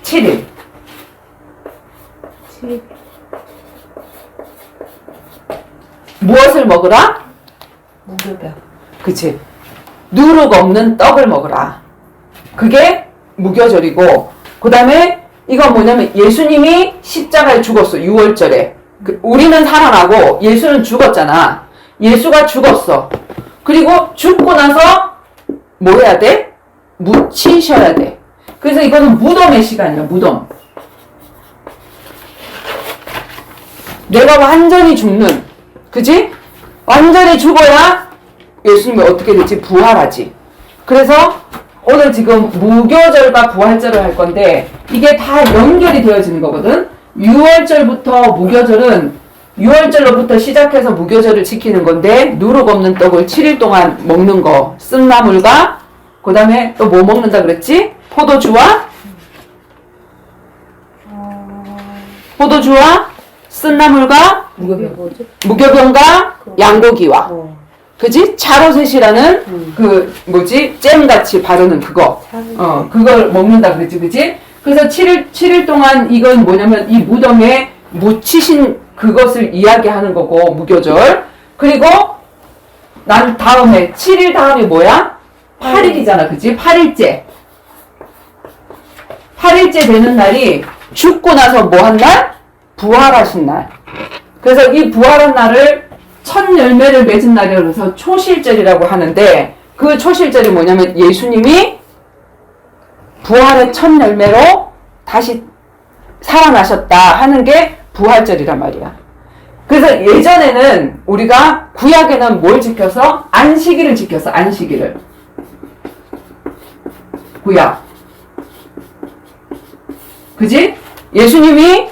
7일. 7일. 무엇을 먹으라? 무교병. 그치. 누룩 없는 떡을 먹으라. 그게 무교절이고, 그 다음에 이건 뭐냐면 예수님이 십자가에 죽었어. 6월절에. 우리는 살아나고 예수는 죽었잖아. 예수가 죽었어. 그리고 죽고 나서 뭐 해야 돼? 묻히셔야 돼. 그래서 이거는 무덤의 시간이야. 무덤. 내가 완전히 죽는, 그지? 완전히 죽어야 예수님이 어떻게 될지 부활하지. 그래서 오늘 지금 무교절과 부활절을 할 건데 이게 다 연결이 되어지는 거거든. 6월절부터 무교절은 유월절로부터 시작해서 무교절을 지키는 건데 누룩 없는 떡을 7일 동안 먹는 거. 쓴나물과 그 다음에 또 뭐 먹는다 그랬지? 포도주와 쓴나물과 이게 뭐지? 무교병과 양고기와 어. 그지? 차로셋이라는 그 뭐지? 잼같이 바르는 그거. 그걸 먹는다 그랬지, 그지? 그래서 7일 동안 이건 뭐냐면 이 무덤에 묻히신 그것을 이야기하는 거고, 무교절. 그리고 난 다음에 7일 다음이 뭐야? 8일이잖아, 그지? 8일째. 8일째 되는 날이 죽고 나서 뭐 한 날? 부활하신 날. 그래서 이 부활한 날을 첫 열매를 맺은 날이라고 해서 초실절이라고 하는데, 그 초실절이 뭐냐면 예수님이 부활의 첫 열매로 다시 살아나셨다 하는 게 부활절이란 말이야. 그래서 예전에는 우리가 구약에는 뭘 지켜서? 안식일을 지켰어, 안식일을. 구약. 그지? 예수님이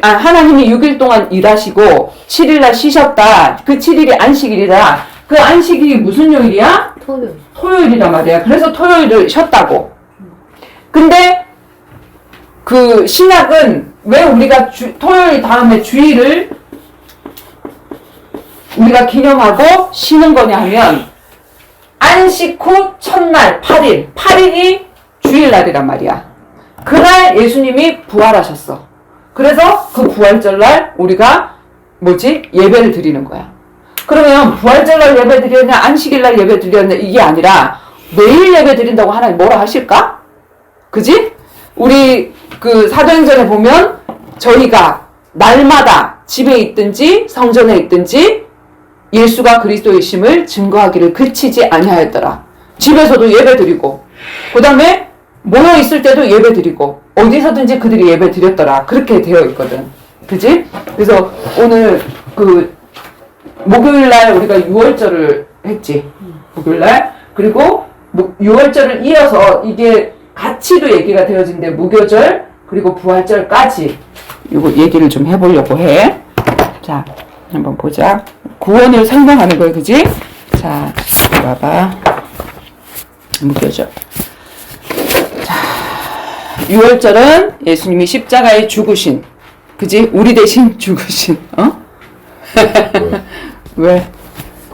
하나님이 6일 동안 일하시고 7일날 쉬셨다. 그 7일이 안식일이다. 그 안식일이 무슨 요일이야? 토요일. 토요일이란 말이야. 그래서 토요일을 쉬었다고. 근데 그 신약은 왜 우리가 토요일 다음에 주일을 우리가 기념하고 쉬는 거냐 하면 안식 후 첫날 8일이 주일날이란 말이야. 그날 예수님이 부활하셨어. 그래서 그 부활절날 우리가 예배를 드리는 거야. 그러면 부활절날 예배 드렸냐 안식일날 예배 드렸냐 이게 아니라 매일 예배 드린다고 하나님 뭐라 하실까? 그지? 우리 그 사도행전에 보면 저희가 날마다 집에 있든지 성전에 있든지 예수가 그리스도이심을 증거하기를 그치지 아니하였더라. 집에서도 예배 드리고 그 다음에 모여 있을 때도 예배 드리고 어디서든지 그들이 예배 드렸더라. 그렇게 되어 있거든. 그지? 그래서 오늘 그 목요일날 우리가 유월절을 했지. 목요일날. 그리고 6월절을 이어서 이게 같이도 얘기가 되어진데 무교절 그리고 부활절까지 이거 얘기를 좀 해보려고 해. 자, 한번 보자. 구원을 설명하는 거예요, 그지? 자, 봐봐. 무교절. 자, 6월절은 예수님이 십자가에 죽으신, 그지? 우리 대신 죽으신, 왜?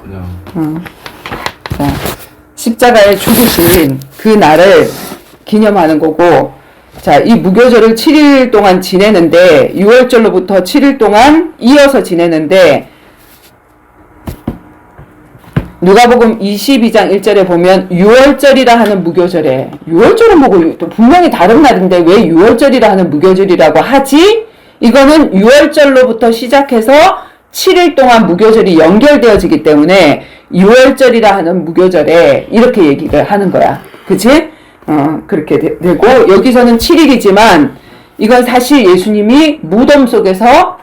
그냥 자, 십자가에 죽으신 그 날을 기념하는 거고, 자, 이 무교절을 7일 동안 지내는데, 6월절로부터 7일 동안 이어서 지내는데, 누가복음 22장 1절에 보면 6월절이라 하는 무교절에 6월절은 뭐고 또 분명히 다른 날인데 왜 6월절이라 하는 무교절이라고 하지? 이거는 6월절로부터 시작해서 7일 동안 무교절이 연결되어지기 때문에 6월절이라 하는 무교절에 이렇게 얘기를 하는 거야. 그치? 그렇게 되고 여기서는 7일이지만 이건 사실 예수님이 무덤 속에서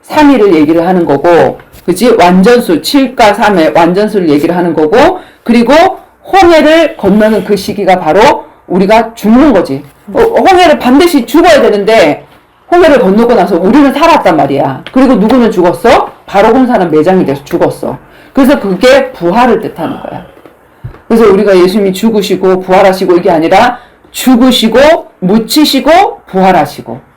3일을 얘기를 하는 거고, 그치? 완전수, 7과 3의 완전수를 얘기를 하는 거고, 그리고 홍해를 건너는 그 시기가 바로 우리가 죽는 거지. 홍해를 반드시 죽어야 되는데, 홍해를 건너고 나서 우리는 살았단 말이야. 그리고 누구는 죽었어? 바로 홍사는 매장이 돼서 죽었어. 그래서 그게 부활을 뜻하는 거야. 그래서 우리가 예수님이 죽으시고 부활하시고 이게 아니라 죽으시고 묻히시고 부활하시고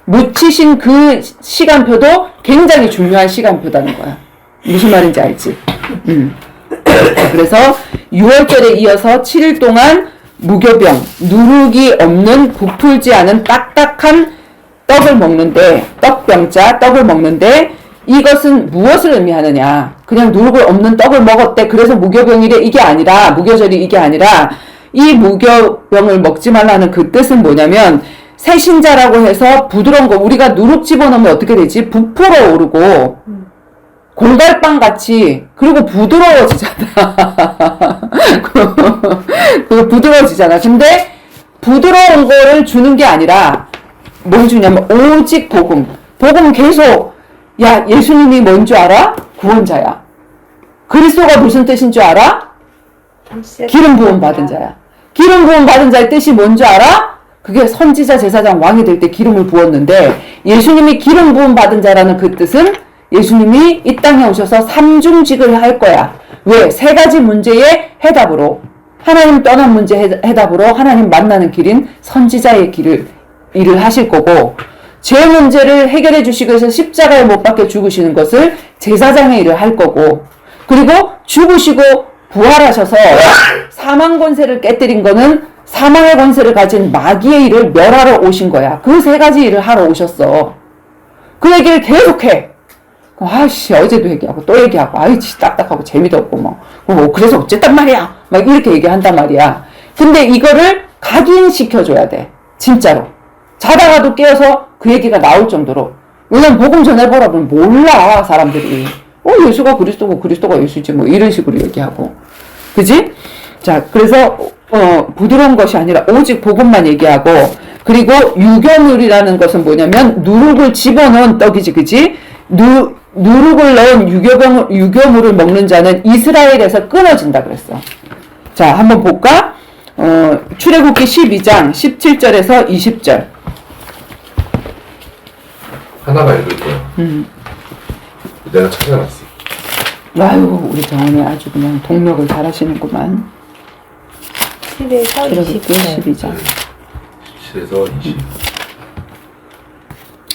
묻히신 그 시간표도 굉장히 중요한 시간표다는 거야. 무슨 말인지 알지? 그래서 6월절에 이어서 7일 동안 무교병, 누룩이 없는 부풀지 않은 딱딱한 떡을 먹는데, 떡병자, 떡을 먹는데 이것은 무엇을 의미하느냐? 그냥 누룩을 없는 떡을 먹었대. 그래서 무교병이래. 이게 아니라, 무교절이 이게 아니라 이 무교병을 먹지 말라는 그 뜻은 뭐냐면 새신자라고 해서 부드러운 거, 우리가 누룩 집어넣으면 어떻게 되지? 부풀어 오르고 골갈빵 같이, 그리고 부드러워지잖아. 그 부드러워지잖아. 근데 부드러운 거를 주는 게 아니라 뭘 주냐면 오직 복음. 복음 계속, 야, 예수님이 뭔 줄 알아? 구원자야. 그리스도가 무슨 뜻인 줄 알아? 기름 부음 받은 자야. 기름 부음 받은 자의 뜻이 뭔 줄 알아? 그게 선지자, 제사장, 왕이 될 때 기름을 부었는데 예수님이 기름 부음 받은 자라는 그 뜻은 예수님이 이 땅에 오셔서 삼중직을 할 거야. 왜? 세 가지 문제의 해답으로, 하나님 떠난 문제 해답으로 하나님 만나는 길인 선지자의 일을 하실 거고, 죄 문제를 해결해 주시기 위해서 십자가에 못 박혀 죽으시는 것을 제사장의 일을 할 거고, 그리고 죽으시고 부활하셔서 사망 권세를 깨뜨린 거는 사망의 권세를 가진 마귀의 일을 멸하러 오신 거야. 그 세 가지 일을 하러 오셨어. 그 얘기를 계속해. 아이씨, 어제도 얘기하고 또 얘기하고, 아이씨, 딱딱하고 재미도 없고, 그래서 어쨌단 말이야. 막 이렇게 얘기한단 말이야. 근데 이거를 각인시켜줘야 돼. 진짜로. 자다가도 깨어서 그 얘기가 나올 정도로. 왜냐면 복음 전해보라면 몰라, 사람들이. 예수가 그리스도고 그리스도가 예수지, 뭐 이런 식으로 얘기하고. 그지? 자, 그래서, 부드러운 것이 아니라 오직 복음만 얘기하고, 그리고 유교물이라는 것은 뭐냐면, 누룩을 집어넣은 떡이지, 그지? 누룩을 넣은 유교물을 먹는 자는 이스라엘에서 끊어진다 그랬어. 자, 한번 볼까? 출애굽기 12장 17절에서 20절. 하나가 읽을 거야. 내가 찾아놨어. 아유, 우리 정원이 아주 그냥 동력을 잘 하시는구만. 10에서 출애굽기 20절. 12장. 17에서 20.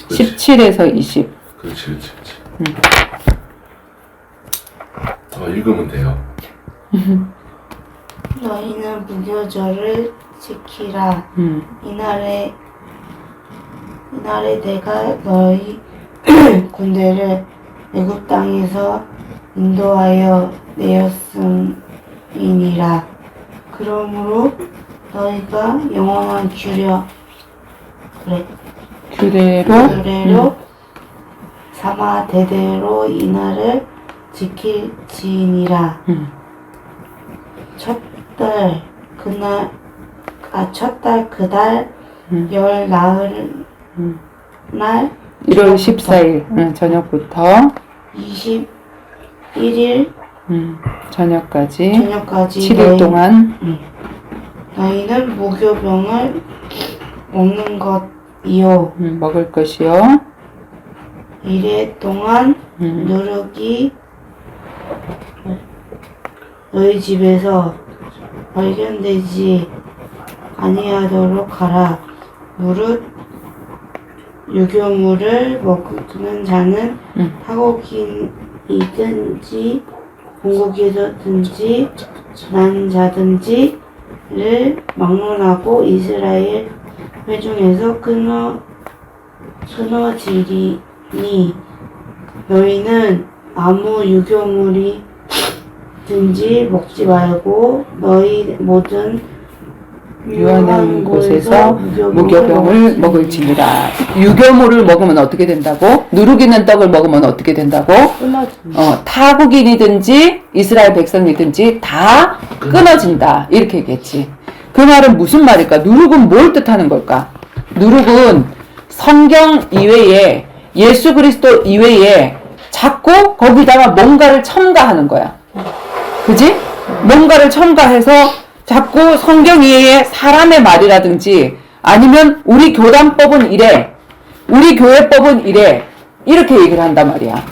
17에서 20. 그렇지. 읽으면 돼요. 너희는 무교절을 지키라. 이날에 내가 너희 군대를 애굽 땅에서 인도하여 내었음이니라. 그러므로 너희가 영원한 규례로 삼아 대대로 이날을 지킬지니라. 첫 달 그달 열 나흘 날 1월 14일 저녁부터 21일 저녁까지 7일 동안 너희는 무교병을 먹는 것이요 먹을 것이요. 이래 동안 누룩이 너희 집에서 발견되지 아니하도록 하라. 무릇 유교물을 먹는 자는 타국인이든지 본국이든지 난 자든지를 막론하고 이스라엘 회중에서 끊어지리니 너희는 아무 유교물이든지 먹지 말고 너희 모든 유한한 곳에서 무교병을 먹을지니라. 유교물을 먹으면 어떻게 된다고? 누룩 있는 떡을 먹으면 어떻게 된다고? 타국인이든지 이스라엘 백성이든지 다 끊어진다. 이렇게 얘기했지. 그 말은 무슨 말일까? 누룩은 뭘 뜻하는 걸까? 누룩은 성경 이외에, 예수 그리스도 이외에 자꾸 거기다가 뭔가를 첨가하는 거야. 그지? 뭔가를 첨가해서 자꾸 성경 이외에 사람의 말이라든지 아니면 우리 교단법은 이래, 우리 교회법은 이래, 이렇게 얘기를 한단 말이야.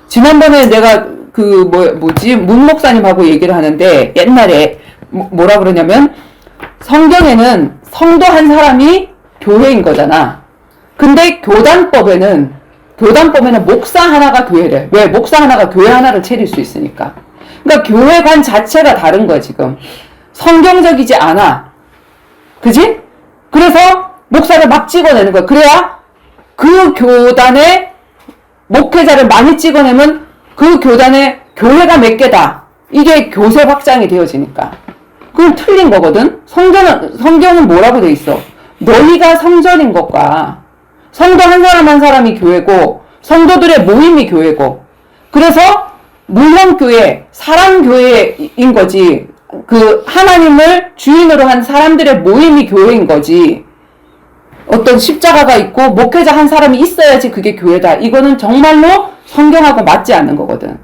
지난번에 내가 문 목사님하고 얘기를 하는데 옛날에 뭐라 그러냐면 성경에는 성도 한 사람이 교회인 거잖아. 근데 교단법에는 목사 하나가 교회래. 왜? 목사 하나가 교회 하나를 차릴 수 있으니까. 그러니까 교회관 자체가 다른 거야, 지금. 성경적이지 않아. 그지? 그래서 목사를 막 찍어내는 거야. 그래야 그 교단의 목회자를 많이 찍어내면 그 교단의 교회가 몇 개다. 이게 교세 확장이 되어지니까. 그건 틀린 거거든? 성경은 뭐라고 돼 있어? 너희가 성전인 것과 성도 한 사람 한 사람이 교회고 성도들의 모임이 교회고 그래서 물론 교회, 사람 교회인 거지. 그 하나님을 주인으로 한 사람들의 모임이 교회인 거지. 어떤 십자가가 있고 목회자 한 사람이 있어야지 그게 교회다. 이거는 정말로 성경하고 맞지 않는 거거든.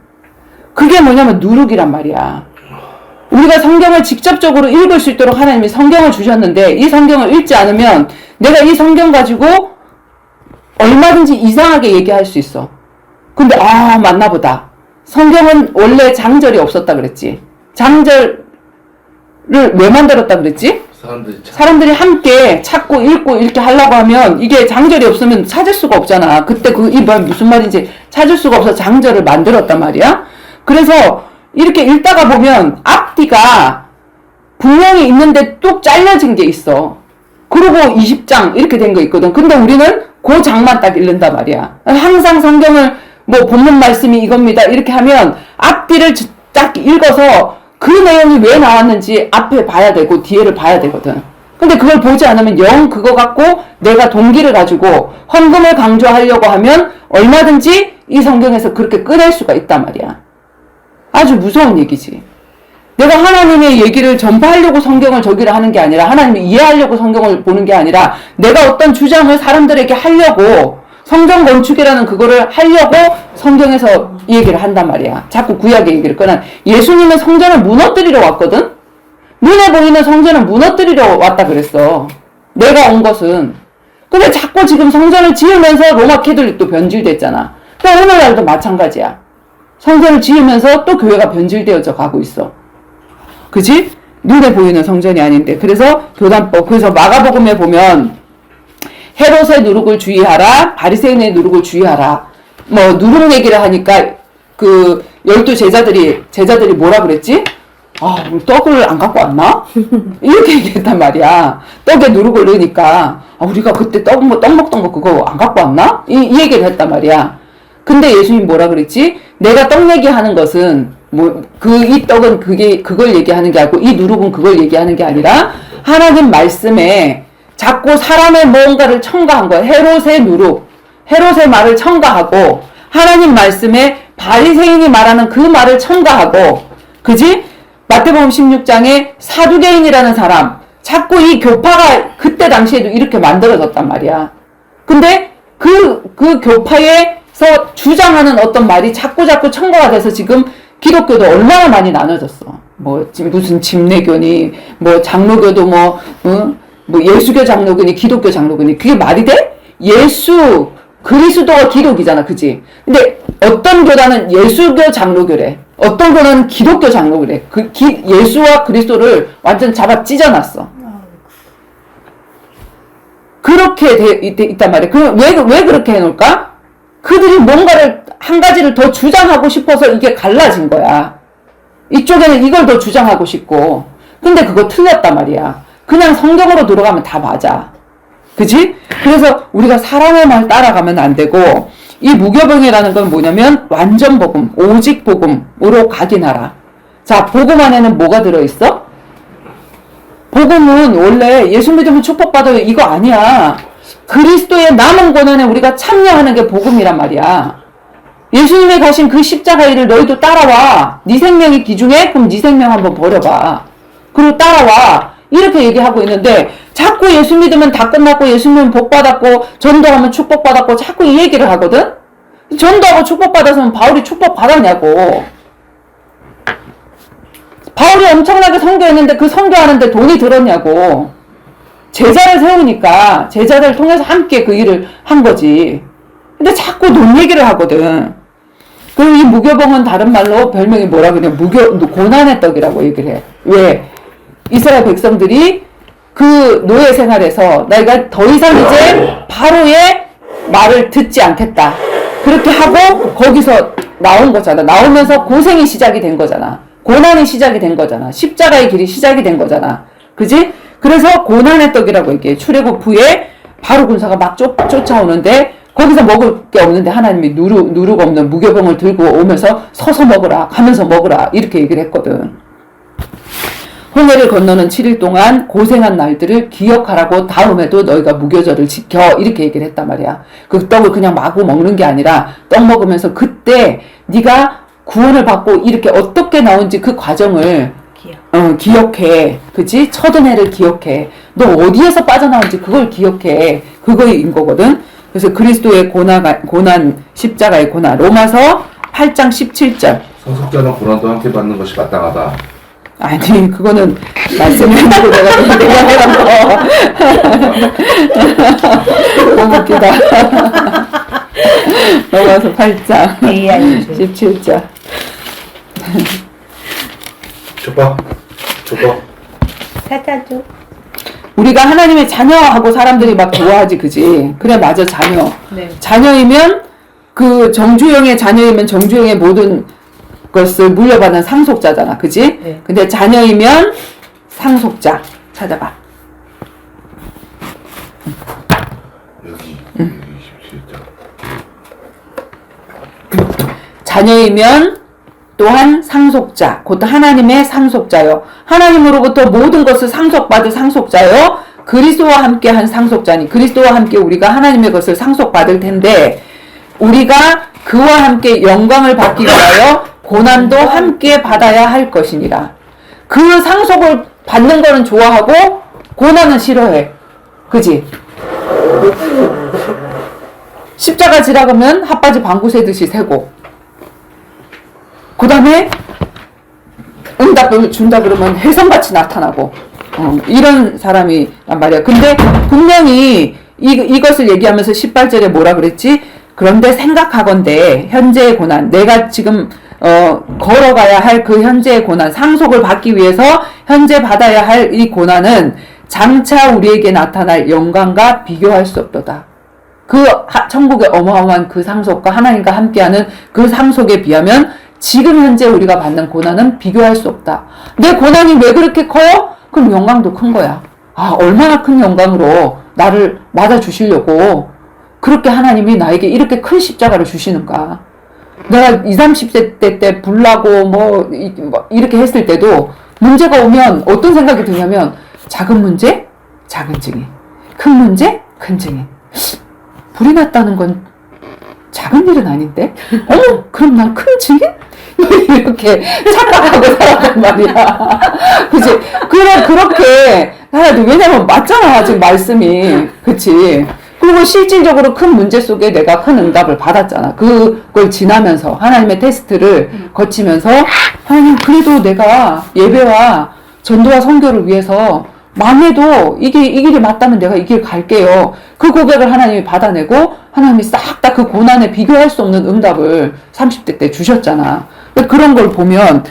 그게 뭐냐면 누룩이란 말이야. 우리가 성경을 직접적으로 읽을 수 있도록 하나님이 성경을 주셨는데 이 성경을 읽지 않으면 내가 이 성경 가지고 얼마든지 이상하게 얘기할 수 있어. 근데 맞나 보다. 성경은 원래 장절이 없었다 그랬지. 장절을 왜 만들었다 그랬지? 사람들이 함께 찾고 읽고 이렇게 하려고 하면 이게 장절이 없으면 찾을 수가 없잖아. 그때 이 말 무슨 말인지 찾을 수가 없어서 장절을 만들었단 말이야. 그래서 이렇게 읽다가 보면 앞뒤가 분명히 있는데 뚝 잘려진 게 있어. 그리고 20장 이렇게 된 거 있거든. 근데 우리는 그 장만 딱 읽는단 말이야. 항상 성경을 뭐 본문 말씀이 이겁니다 이렇게 하면 앞뒤를 딱 읽어서 그 내용이 왜 나왔는지 앞에 봐야 되고 뒤에를 봐야 되거든. 근데 그걸 보지 않으면 영 그거 갖고 내가 동기를 가지고 헌금을 강조하려고 하면 얼마든지 이 성경에서 그렇게 꺼낼 수가 있단 말이야. 아주 무서운 얘기지. 내가 하나님의 얘기를 전파하려고 성경을 저기를 하는 게 아니라 하나님을 이해하려고 성경을 보는 게 아니라 내가 어떤 주장을 사람들에게 하려고 성경 건축이라는 그거를 하려고 성경에서 이 얘기를 한단 말이야. 자꾸 구약의 얘기를 꺼내. 예수님은 성전을 무너뜨리러 왔거든? 눈에 보이는 성전을 무너뜨리러 왔다 그랬어. 내가 온 것은. 근데 자꾸 지금 성전을 지으면서 로마 캐톨릭도 변질됐잖아. 그러니까 오늘날도 마찬가지야. 성전을 지으면서 또 교회가 변질되어져 가고 있어. 그지? 눈에 보이는 성전이 아닌데. 그래서 교단법. 그래서 마가복음에 보면 헤롯의 누룩을 주의하라. 바리새인의 누룩을 주의하라. 뭐 누룩 얘기를 하니까 그 12 제자들이 뭐라 그랬지? 떡을 안 갖고 왔나? 이렇게 얘기했단 말이야. 떡에 누룩을 넣으니까 우리가 그때 떡 먹던 거 그거 안 갖고 왔나? 이 얘기를 했단 말이야. 근데 예수님 뭐라 그랬지? 내가 떡 얘기하는 것은 이 떡은 그걸 얘기하는 게 아니고 이 누룩은 그걸 얘기하는 게 아니라 하나님 말씀에 자꾸 사람의 뭔가를 첨가한 거야. 헤롯의 누룩, 헤롯의 말을 첨가하고 하나님 말씀에 바리새인이 말하는 그 말을 첨가하고, 그지? 마태복음 16장에 사두개인이라는 사람, 자꾸 이 교파가 그때 당시에도 이렇게 만들어졌단 말이야. 근데 그 교파에서 주장하는 어떤 말이 자꾸 첨가가 돼서 지금 기독교도 얼마나 많이 나눠졌어. 무슨 침례교니, 장로교도 예수교 장로교니, 기독교 장로교니, 그게 말이 돼? 그리스도가 기독이잖아, 그지? 근데 어떤 교단은 예수교 장로교래. 어떤 교단은 기독교 장로교래. 예수와 그리스도를 완전 잡아 찢어놨어. 그렇게 있단 말이야. 왜 그렇게 해놓을까? 그들이 뭔가를, 한 가지를 더 주장하고 싶어서 이게 갈라진 거야. 이쪽에는 이걸 더 주장하고 싶고. 근데 그거 틀렸단 말이야. 그냥 성경으로 들어가면 다 맞아. 그지? 그래서 우리가 사람의 말 따라가면 안 되고, 이 무교병이라는 건 뭐냐면, 완전 복음, 오직 복음으로 각인하라. 자, 복음 안에는 뭐가 들어있어? 복음은 원래 예수 믿으면 축복받아요. 이거 아니야. 그리스도의 남은 고난에 우리가 참여하는 게 복음이란 말이야. 예수님이 가신 그 십자가의 일을 너희도 따라와. 네 생명이 기중에? 그럼 네 생명 한번 버려봐. 그리고 따라와. 이렇게 얘기하고 있는데 자꾸 예수 믿으면 다 끝났고 예수 믿으면 복 받았고 전도하면 축복 받았고 자꾸 이 얘기를 하거든. 전도하고 축복 받았으면 바울이 축복 받았냐고. 바울이 엄청나게 선교했는데 그 선교하는데 돈이 들었냐고. 제자를 세우니까 제자를 통해서 함께 그 일을 한 거지. 근데 자꾸 돈 얘기를 하거든. 그리고 이 무교병은 다른 말로 별명이 뭐라 그래? 고난의 떡이라고 얘기를 해. 왜? 이스라엘 백성들이 그 노예 생활에서 내가 더 이상 이제 바로의 말을 듣지 않겠다. 그렇게 하고 거기서 나온 거잖아. 나오면서 고생이 시작이 된 거잖아. 고난이 시작이 된 거잖아. 십자가의 길이 시작이 된 거잖아. 그지? 그래서 고난의 떡이라고 얘기해. 출애굽 후에 바로 군사가 막 쫓아오는데 거기서 먹을 게 없는데 하나님이 누룩 없는 무교병을 들고 오면서 서서 먹으라, 가면서 먹으라 이렇게 얘기를 했거든. 홍해를 건너는 7일 동안 고생한 날들을 기억하라고 다음에도 너희가 무교절을 지켜 이렇게 얘기를 했단 말이야. 그 떡을 그냥 마구 먹는 게 아니라 떡 먹으면서 그때 네가 구원을 받고 이렇게 어떻게 나온지 그 과정을 기억해. 그치? 첫 은혜를 기억해. 너 어디에서 빠져나온지 그걸 기억해. 그거인 거거든. 그래서 그리스도의 고난, 십자가의 고난. 로마서 8장 17절. 성숙자는 고난도 함께 받는 것이 마땅하다. 아니, 그거는 말씀이 아니고 내가 해란 거. 너무 웃기다. 넘어서 8장 AI 17절. 줘봐. 사자죠. 우리가 하나님의 자녀하고 사람들이 막 좋아하지, 그지? 그래, 맞아, 자녀. 네. 자녀이면 그 정주영의 자녀이면 정주영의 모든 것을 물려받은 상속자잖아, 그지? 네. 근데 자녀이면 상속자. 찾아봐. 여기 17장. 자녀이면 또한 상속자, 곧 하나님의 상속자요. 하나님으로부터 모든 것을 상속받을 상속자요. 그리스도와 함께 한 상속자니, 그리스도와 함께 우리가 하나님의 것을 상속받을 텐데, 우리가 그와 함께 영광을 받기 위하여 고난도 함께 받아야 할 것이니라. 그 상속을 받는 거는 좋아하고 고난은 싫어해. 그지? 십자가 지나가면 핫바지 방구 새듯이 새고, 그 다음에 응답을 준다 그러면 혜성같이 나타나고, 이런 사람이란 말이야. 근데 분명히 이것을 얘기하면서 18절에 뭐라 그랬지? 그런데 생각하건대 현재의 고난, 내가 지금 걸어가야 할 그 현재의 고난, 상속을 받기 위해서 현재 받아야 할 이 고난은 장차 우리에게 나타날 영광과 비교할 수 없도다. 그 천국의 어마어마한 그 상속과 하나님과 함께하는 그 상속에 비하면 지금 현재 우리가 받는 고난은 비교할 수 없다. 내 고난이 왜 그렇게 커요? 그럼 영광도 큰 거야. 아, 얼마나 큰 영광으로 나를 맞아주시려고 그렇게 하나님이 나에게 이렇게 큰 십자가를 주시는가. 내가 20, 30대 때 불나고 뭐 이렇게 했을 때도 문제가 오면 어떤 생각이 드냐면, 작은 문제, 작은 증인. 큰 문제, 큰 증인. 불이 났다는 건 작은 일은 아닌데? 어머, 그럼 난 큰 증인? 이렇게 착각하고 살았단 말이야. 그치? 그렇게 살아야 돼. 왜냐면 맞잖아, 지금 말씀이. 그치? 그리고 실질적으로 큰 문제 속에 내가 큰 응답을 받았잖아. 그걸 지나면서, 하나님의 테스트를 거치면서, 하나님, 그래도 내가 예배와 전도와 선교를 위해서 망해도 이 길이 맞다면 내가 이 길 갈게요. 그 고백을 하나님이 받아내고, 하나님이 싹 다 그 고난에 비교할 수 없는 응답을 30대 때 주셨잖아. 그런 걸 보면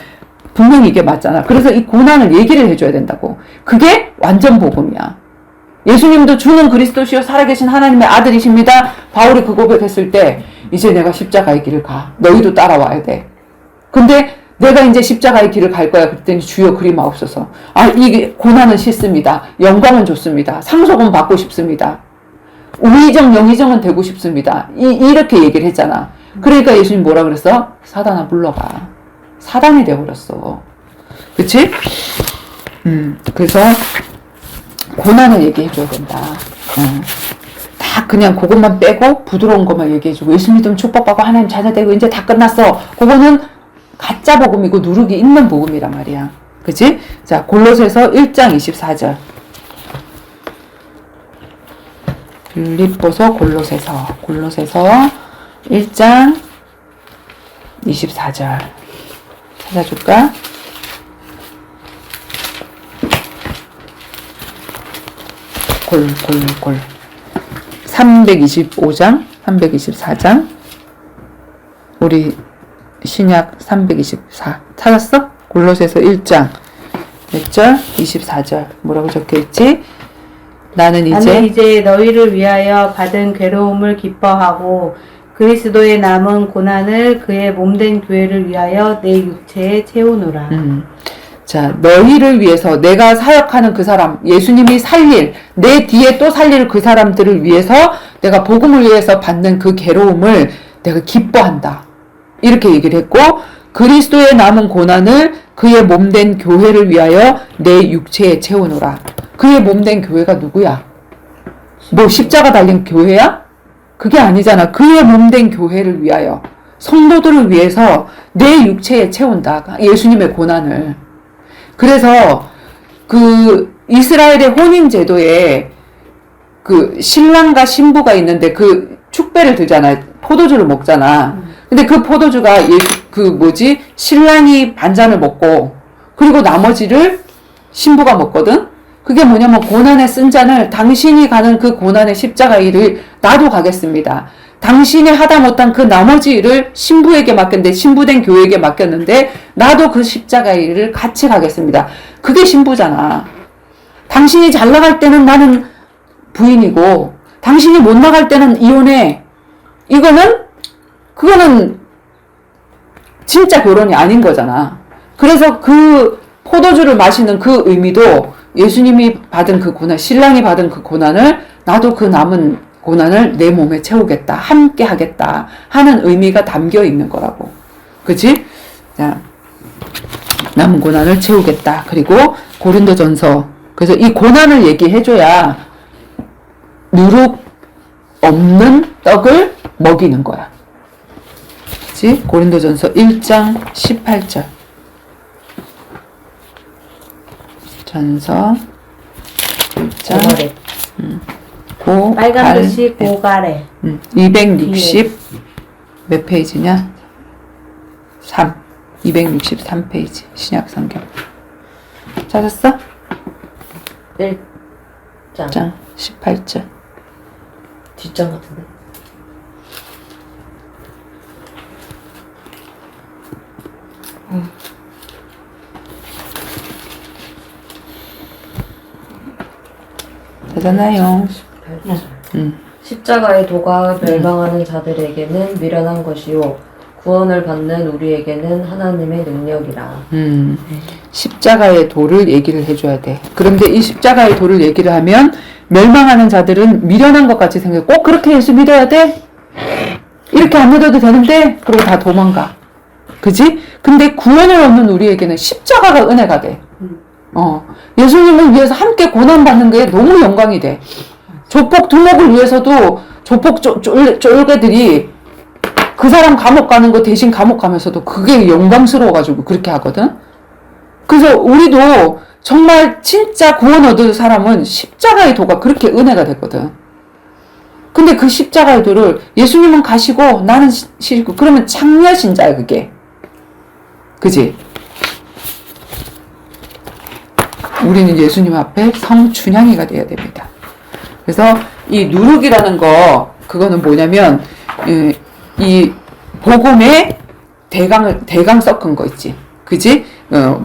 분명히 이게 맞잖아. 그래서 이 고난을 얘기를 해줘야 된다고. 그게 완전 복음이야. 예수님도 주는 그리스도시요 살아계신 하나님의 아들이십니다. 바울이 그 고백했을 때, 이제 내가 십자가의 길을 가. 너희도 따라와야 돼. 근데 내가 이제 십자가의 길을 갈 거야. 그랬더니 주여 그리 마옵소서. 아, 이게 고난은 싫습니다. 영광은 좋습니다. 상속은 받고 싶습니다. 우의정, 영의정은 되고 싶습니다. 이렇게 얘기를 했잖아. 그러니까 예수님 뭐라 그랬어? 사단아 물러가. 사단이 되어버렸어. 그치? 그래서 고난을 얘기해줘야 된다. 다 그냥 그것만 빼고 부드러운 것만 얘기해주고, 예수 믿으면 축복받고 하나님 자녀 되고 이제 다 끝났어. 그거는 가짜 복음이고 누룩이 있는 복음이란 말이야. 그치? 자, 골로새서 1장 24절. 빌립보서 골로새서 1장 24절 찾아줄까? 골 325장 324장 우리 신약 324 찾았어? 골로새서 1장 몇 절? 24절 뭐라고 적혀있지? 나는 이제 너희를 위하여 받은 괴로움을 기뻐하고 그리스도의 남은 고난을 그의 몸된 교회를 위하여 내 육체에 채우노라. 자, 너희를 위해서 내가 사역하는 그 사람, 예수님이 살릴, 내 뒤에 또 살릴 그 사람들을 위해서 내가 복음을 위해서 받는 그 괴로움을 내가 기뻐한다. 이렇게 얘기를 했고, 그리스도의 남은 고난을 그의 몸된 교회를 위하여 내 육체에 채우노라. 그의 몸된 교회가 누구야? 뭐 십자가 달린 교회야? 그게 아니잖아. 그의 몸된 교회를 위하여, 성도들을 위해서 내 육체에 채운다. 예수님의 고난을. 그래서 그 이스라엘의 혼인 제도에 그 신랑과 신부가 있는데 그 축배를 들잖아. 포도주를 먹잖아. 근데 그 포도주가 신랑이 반잔을 먹고 그리고 나머지를 신부가 먹거든. 그게 뭐냐면 고난의 쓴 잔을 당신이 가는 그 고난의 십자가 일을 나도 가겠습니다. 당신이 하다 못한 그 나머지 일을 신부에게 맡겼는데, 신부된 교회에게 맡겼는데, 나도 그 십자가의 일을 같이 가겠습니다. 그게 신부잖아. 당신이 잘 나갈 때는 나는 부인이고, 당신이 못 나갈 때는 이혼해. 그거는 진짜 결혼이 아닌 거잖아. 그래서 그 포도주를 마시는 그 의미도 예수님이 받은 그 고난, 신랑이 받은 그 고난을 나도 그 남은 고난을 내 몸에 채우겠다, 함께 하겠다 하는 의미가 담겨 있는 거라고. 그치? 자, 남은 고난을 채우겠다. 그리고 고린도전서. 그래서 이 고난을 얘기해줘야 누룩 없는 떡을 먹이는 거야. 그치? 고린도전서 1장 18절. 전서 1장 빨간 글씨 고가래. 260 몇 페이지냐? 263페이지 신약 성경. 찾았어? 1장 18절. 뒷장 같은데. 되잖아요. 십자가의 도가 멸망하는 자들에게는 미련한 것이요 구원을 받는 우리에게는 하나님의 능력이라. 십자가의 도를 얘기를 해줘야 돼. 그런데 이 십자가의 도를 얘기를 하면 멸망하는 자들은 미련한 것 같이 생겨. 꼭 그렇게 예수 믿어야 돼? 이렇게 안 믿어도 되는데? 그러고 다 도망가. 그지? 근데 구원을 얻는 우리에게는 십자가가 은혜가 돼. 예수님을 위해서 함께 고난받는 게 너무 영광이 돼. 조폭 두목을 위해서도 조폭 쫄개들이 그 사람 감옥 가는 거 대신 감옥 가면서도 그게 영광스러워가지고 그렇게 하거든. 그래서 우리도 정말 진짜 구원 얻을 사람은 십자가의 도가 그렇게 은혜가 됐거든. 근데 그 십자가의 도를 예수님은 가시고 나는 싫고 그러면 창녀신자야 그게. 그지? 우리는 예수님 앞에 성춘향이가 되어야 됩니다. 그래서 이 누룩이라는 거 그거는 뭐냐면 이 복음의 대강 섞은 거 있지. 그지?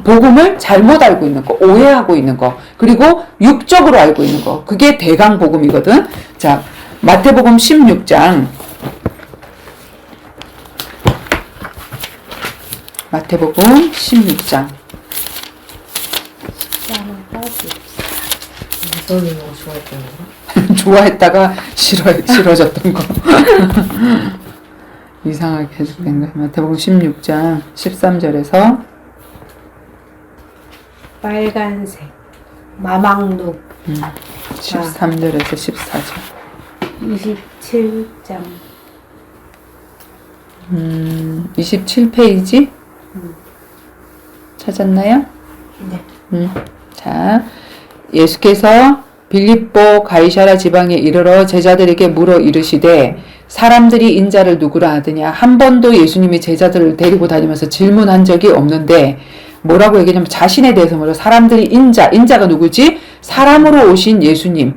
복음을 잘못 알고 있는 거, 오해하고 있는 거, 그리고 육적으로 알고 있는 거. 그게 대강 복음이거든. 자, 마태복음 16장. 마태복음 16장. 무서운 거 좋아했던 거? 좋아했다가 싫어졌던 거. 이상하게 해석된 거. 마태복음 16장 13절에서 빨간색. 마망룩. 13절에서 14절. 27장. 27페이지? 찾았나요? 네. 자, 예수께서 빌립보 가이사랴 지방에 이르러 제자들에게 물어 이르시되 사람들이 인자를 누구라 하느냐. 한 번도 예수님이 제자들을 데리고 다니면서 질문한 적이 없는데 뭐라고 얘기하냐면 자신에 대해서 물어. 사람들이 인자가 누구지? 사람으로 오신 예수님.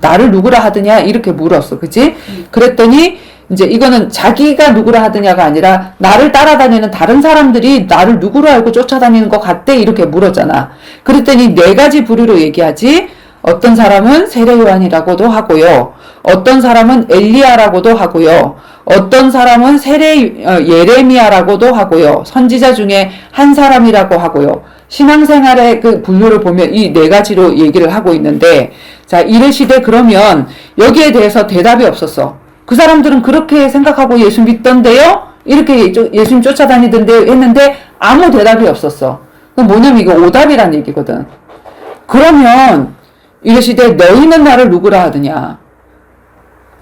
나를 누구라 하느냐 이렇게 물었어. 그치? 그랬더니 이제 이거는 자기가 누구라 하느냐가 아니라 나를 따라다니는 다른 사람들이 나를 누구로 알고 쫓아다니는 것 같대 이렇게 물었잖아. 그랬더니 네 가지 부류로 얘기하지. 어떤 사람은 세례 요한이라고도 하고요. 어떤 사람은 엘리야라고도 하고요. 어떤 사람은 예레미야라고도 하고요. 선지자 중에 한 사람이라고 하고요. 신앙생활의 그 분류를 보면 이 네 가지로 얘기를 하고 있는데, 자, 이르시되 그러면 여기에 대해서 대답이 없었어. 그 사람들은 그렇게 생각하고 예수 믿던데요? 이렇게 예수님 쫓아다니던데 했는데 아무 대답이 없었어. 뭐냐면 이거 오답이란 얘기거든. 그러면 이르시되 너희는 나를 누구라 하느냐?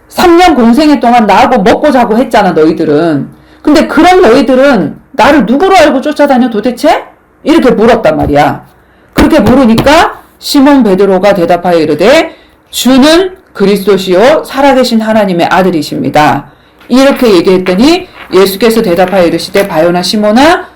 3년 공생애 동안 나하고 먹고 자고 했잖아 너희들은. 근데 그런 너희들은 나를 누구로 알고 쫓아다녀 도대체? 이렇게 물었단 말이야. 그렇게 물으니까 시몬 베드로가 대답하여 이르되 주는 그리스도시요 살아계신 하나님의 아들이십니다. 이렇게 얘기했더니 예수께서 대답하여 이르시되 바요나 시몬아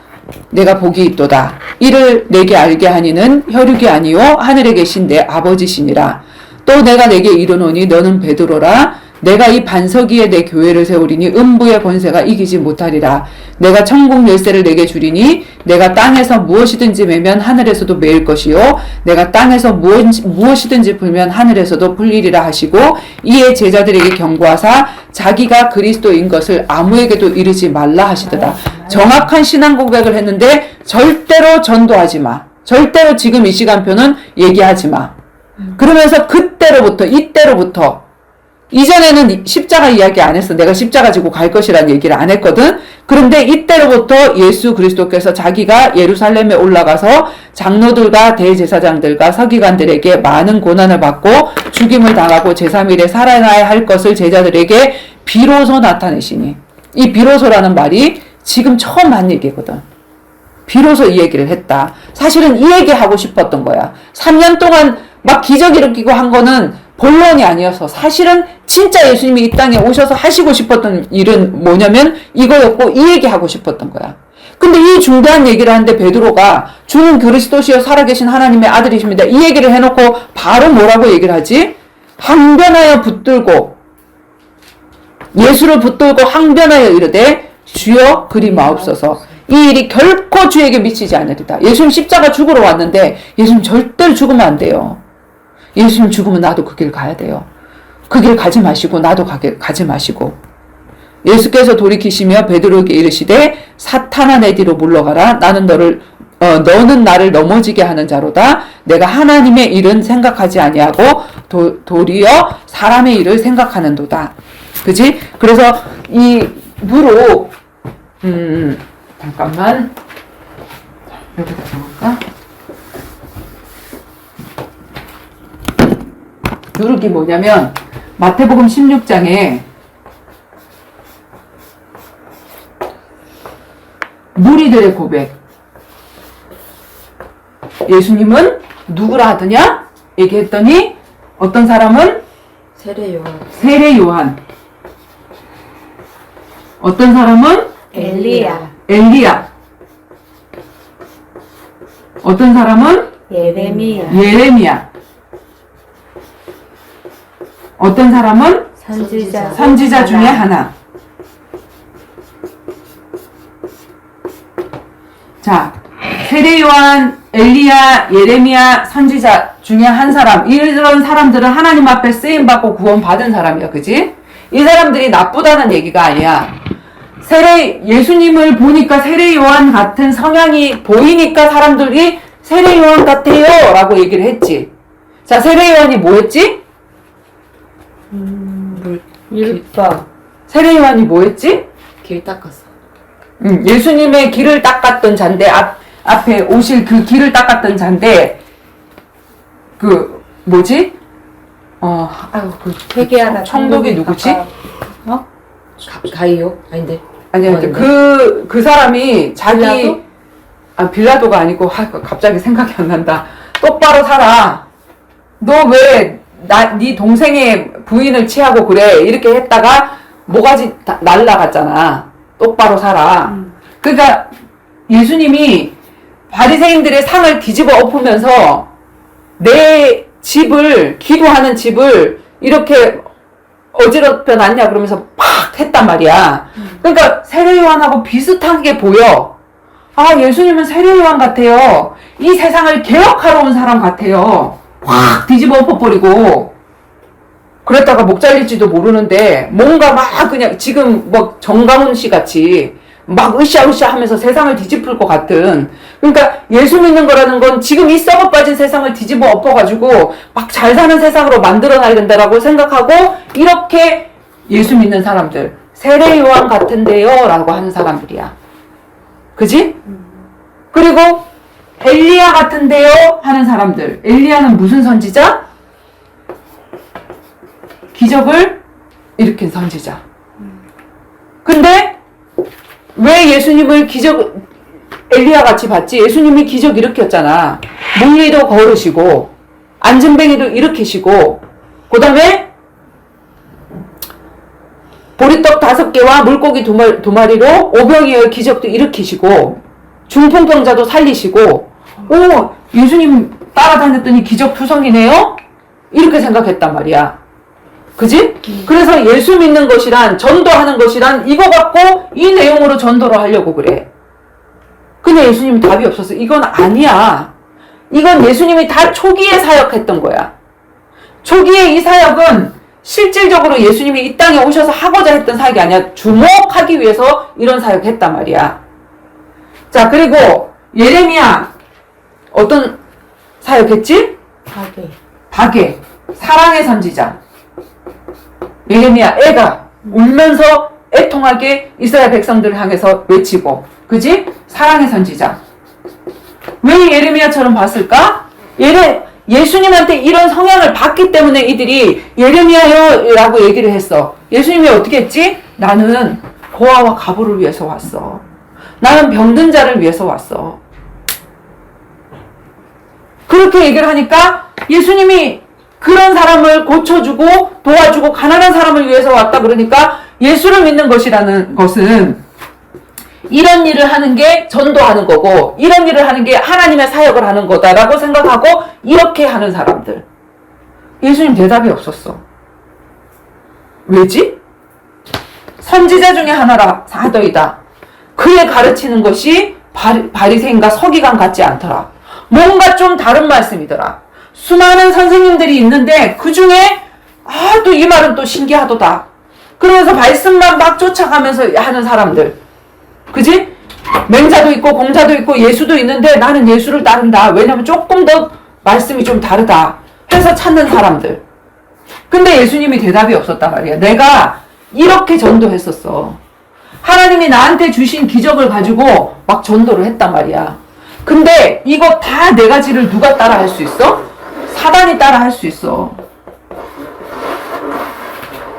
내가 복이 있도다. 이를 내게 알게 하니는 혈육이 아니요 하늘에 계신 내 아버지시니라. 또 내가 내게 이르노니 너는 베드로라. 내가 이 반석 위에 내 교회를 세우리니 음부의 권세가 이기지 못하리라. 내가 천국 열쇠를 내게 주리니 내가 땅에서 무엇이든지 매면 하늘에서도 매일 것이요 내가 땅에서 무엇이든지 풀면 하늘에서도 풀리리라 하시고 이에 제자들에게 경고하사 자기가 그리스도인 것을 아무에게도 이르지 말라 하시더라. 정확한 신앙 고백을 했는데 절대로 전도하지 마. 절대로 지금 이 시간표는 얘기하지 마. 그러면서 그때로부터 이때로부터 이전에는 십자가 이야기 안 했어. 내가 십자가 지고 갈 것이라는 얘기를 안 했거든. 그런데 이때로부터 예수 그리스도께서 자기가 예루살렘에 올라가서 장로들과 대제사장들과 서기관들에게 많은 고난을 받고 죽임을 당하고 제3일에 살아나야 할 것을 제자들에게 비로소 나타내시니, 이 비로소라는 말이 지금 처음 한 얘기거든. 비로소 이 얘기를 했다. 사실은 이 얘기 하고 싶었던 거야. 3년 동안 막 기적 일으키고 한 거는 본론이 아니어서 사실은 진짜 예수님이 이 땅에 오셔서 하시고 싶었던 일은 뭐냐면 이거였고 이 얘기하고 싶었던 거야. 근데 이 중대한 얘기를 하는데 베드로가 주는 그리스도시여 살아계신 하나님의 아들이십니다. 이 얘기를 해놓고 바로 뭐라고 얘기를 하지? 항변하여 붙들고 예수를 붙들고 항변하여 이르되 주여 그리 마옵소서. 이 일이 결코 주에게 미치지 않으리다. 예수님 십자가 죽으러 왔는데 예수님 절대로 죽으면 안 돼요. 예수님 죽으면 나도 그 길 가야 돼요. 그 길 가지 마시고 나도 가지 마시고. 예수께서 돌이키시며 베드로에게 이르시되 사탄아 내 뒤로 물러가라. 너는 나를 넘어지게 하는 자로다. 내가 하나님의 일은 생각하지 아니하고 도리어 사람의 일을 생각하는도다. 그지? 그래서 이 무로 잠깐만 여기다 적을까? 누룩이 뭐냐면 마태복음 16장에 무리들의 고백. 예수님은 누구라 하더냐? 얘기했더니 어떤 사람은 세례 요한. 어떤 사람은 엘리야. 어떤 사람은 예레미야. 어떤 사람은 선지자 중에 하나. 자, 세례 요한, 엘리야, 예레미야, 선지자 중에 한 사람. 이런 사람들은 하나님 앞에 쓰임 받고 구원 받은 사람이야. 그지? 이 사람들이 나쁘다는 얘기가 아니야. 예수님을 보니까 세례 요한 같은 성향이 보이니까 사람들이 세례 요한 같아요 라고 얘기를 했지. 자, 세례 요한이 뭐 했지? 율법. 세례 요한이 뭐 했지? 길 닦았어. 예수님의 길을 닦았던 잔데, 앞에 오실 그 길을 닦았던 잔데, 회개하라. 총독이 누구지? 가이요? 아닌데. 아니야, 그 사람이 자기, 빌라도가 아니고, 갑자기 생각이 안 난다. 똑바로 살아. 너 왜, 네 동생의 부인을 취하고 그래. 이렇게 했다가, 모가지 날라갔잖아. 똑바로 살아. 그러니까, 예수님이 바리새인들의 상을 뒤집어 엎으면서, 내 집을, 기도하는 집을, 이렇게 어지럽혀 놨냐 그러면서 팍 했단 말이야. 그러니까 세례요한하고 비슷하게 보여. 아, 예수님은 세례요한 같아요. 이 세상을 개혁하러 온 사람 같아요. 확 뒤집어 엎어버리고 그랬다가 목 잘릴지도 모르는데 뭔가 막 그냥 지금 뭐 정강훈 씨 같이 막 으쌰으쌰 하면서 세상을 뒤집을 것 같은. 그러니까 예수 믿는 거라는 건 지금 이 썩어 빠진 세상을 뒤집어 엎어가지고 막 잘 사는 세상으로 만들어놔야 된다라고 생각하고 이렇게 예수 믿는 사람들, 세례 요한 같은데요 라고 하는 사람들이야. 그지? 그리고 엘리야 같은데요 하는 사람들. 엘리야는 무슨 선지자? 기적을 일으킨 선지자. 근데 왜 예수님을 엘리야 같이 봤지? 예수님이 기적 일으켰잖아. 물리도 걸으시고, 안진뱅이도 일으키시고, 그 다음에 보리떡 5개와 물고기 2마리로 오병이어의 기적도 일으키시고, 중풍병자도 살리시고, 예수님 따라다녔더니 기적 투성이네요? 이렇게 생각했단 말이야. 그지? 그래서 예수 믿는 것이란, 전도하는 것이란 이거 갖고 이 내용으로 전도를 하려고 그래. 근데 예수님이 답이 없었어. 이건 아니야. 이건 예수님이 다 초기에 사역했던 거야. 초기에 이 사역은 실질적으로 예수님이 이 땅에 오셔서 하고자 했던 사역이 아니야. 주목하기 위해서 이런 사역했단 말이야. 자, 그리고 예레미야 어떤 사역했지? 박해. 사랑의 선지자. 예레미야 애가 울면서 애통하게 이스라엘 백성들을 향해서 외치고, 그지? 사랑의 선지자. 왜 예레미야처럼 봤을까? 예수님한테 이런 성향을 봤기 때문에 이들이 예레미야요 라고 얘기를 했어. 예수님이 어떻게 했지? 나는 고아와 가부를 위해서 왔어. 나는 병든 자를 위해서 왔어. 그렇게 얘기를 하니까 예수님이 그런 사람을 고쳐주고 도와주고 가난한 사람을 위해서 왔다 그러니까 예수를 믿는 것이라는 것은 이런 일을 하는 게 전도하는 거고 이런 일을 하는 게 하나님의 사역을 하는 거다라고 생각하고 이렇게 하는 사람들. 예수님 대답이 없었어. 왜지? 선지자 중에 하나더이다. 그의 가르치는 것이 바리새인과 서기관 같지 않더라. 뭔가 좀 다른 말씀이더라. 수많은 선생님들이 있는데 그 중에 또 이 말은 또 신기하도다. 그러면서 말씀만 막 쫓아가면서 하는 사람들. 그지? 맹자도 있고 공자도 있고 예수도 있는데 나는 예수를 따른다. 왜냐면 조금 더 말씀이 좀 다르다 해서 찾는 사람들. 근데 예수님이 대답이 없었단 말이야. 내가 이렇게 전도했었어. 하나님이 나한테 주신 기적을 가지고 막 전도를 했단 말이야. 근데 이거 다 네 가지를 누가 따라 할 수 있어? 사단이 따라 할 수 있어.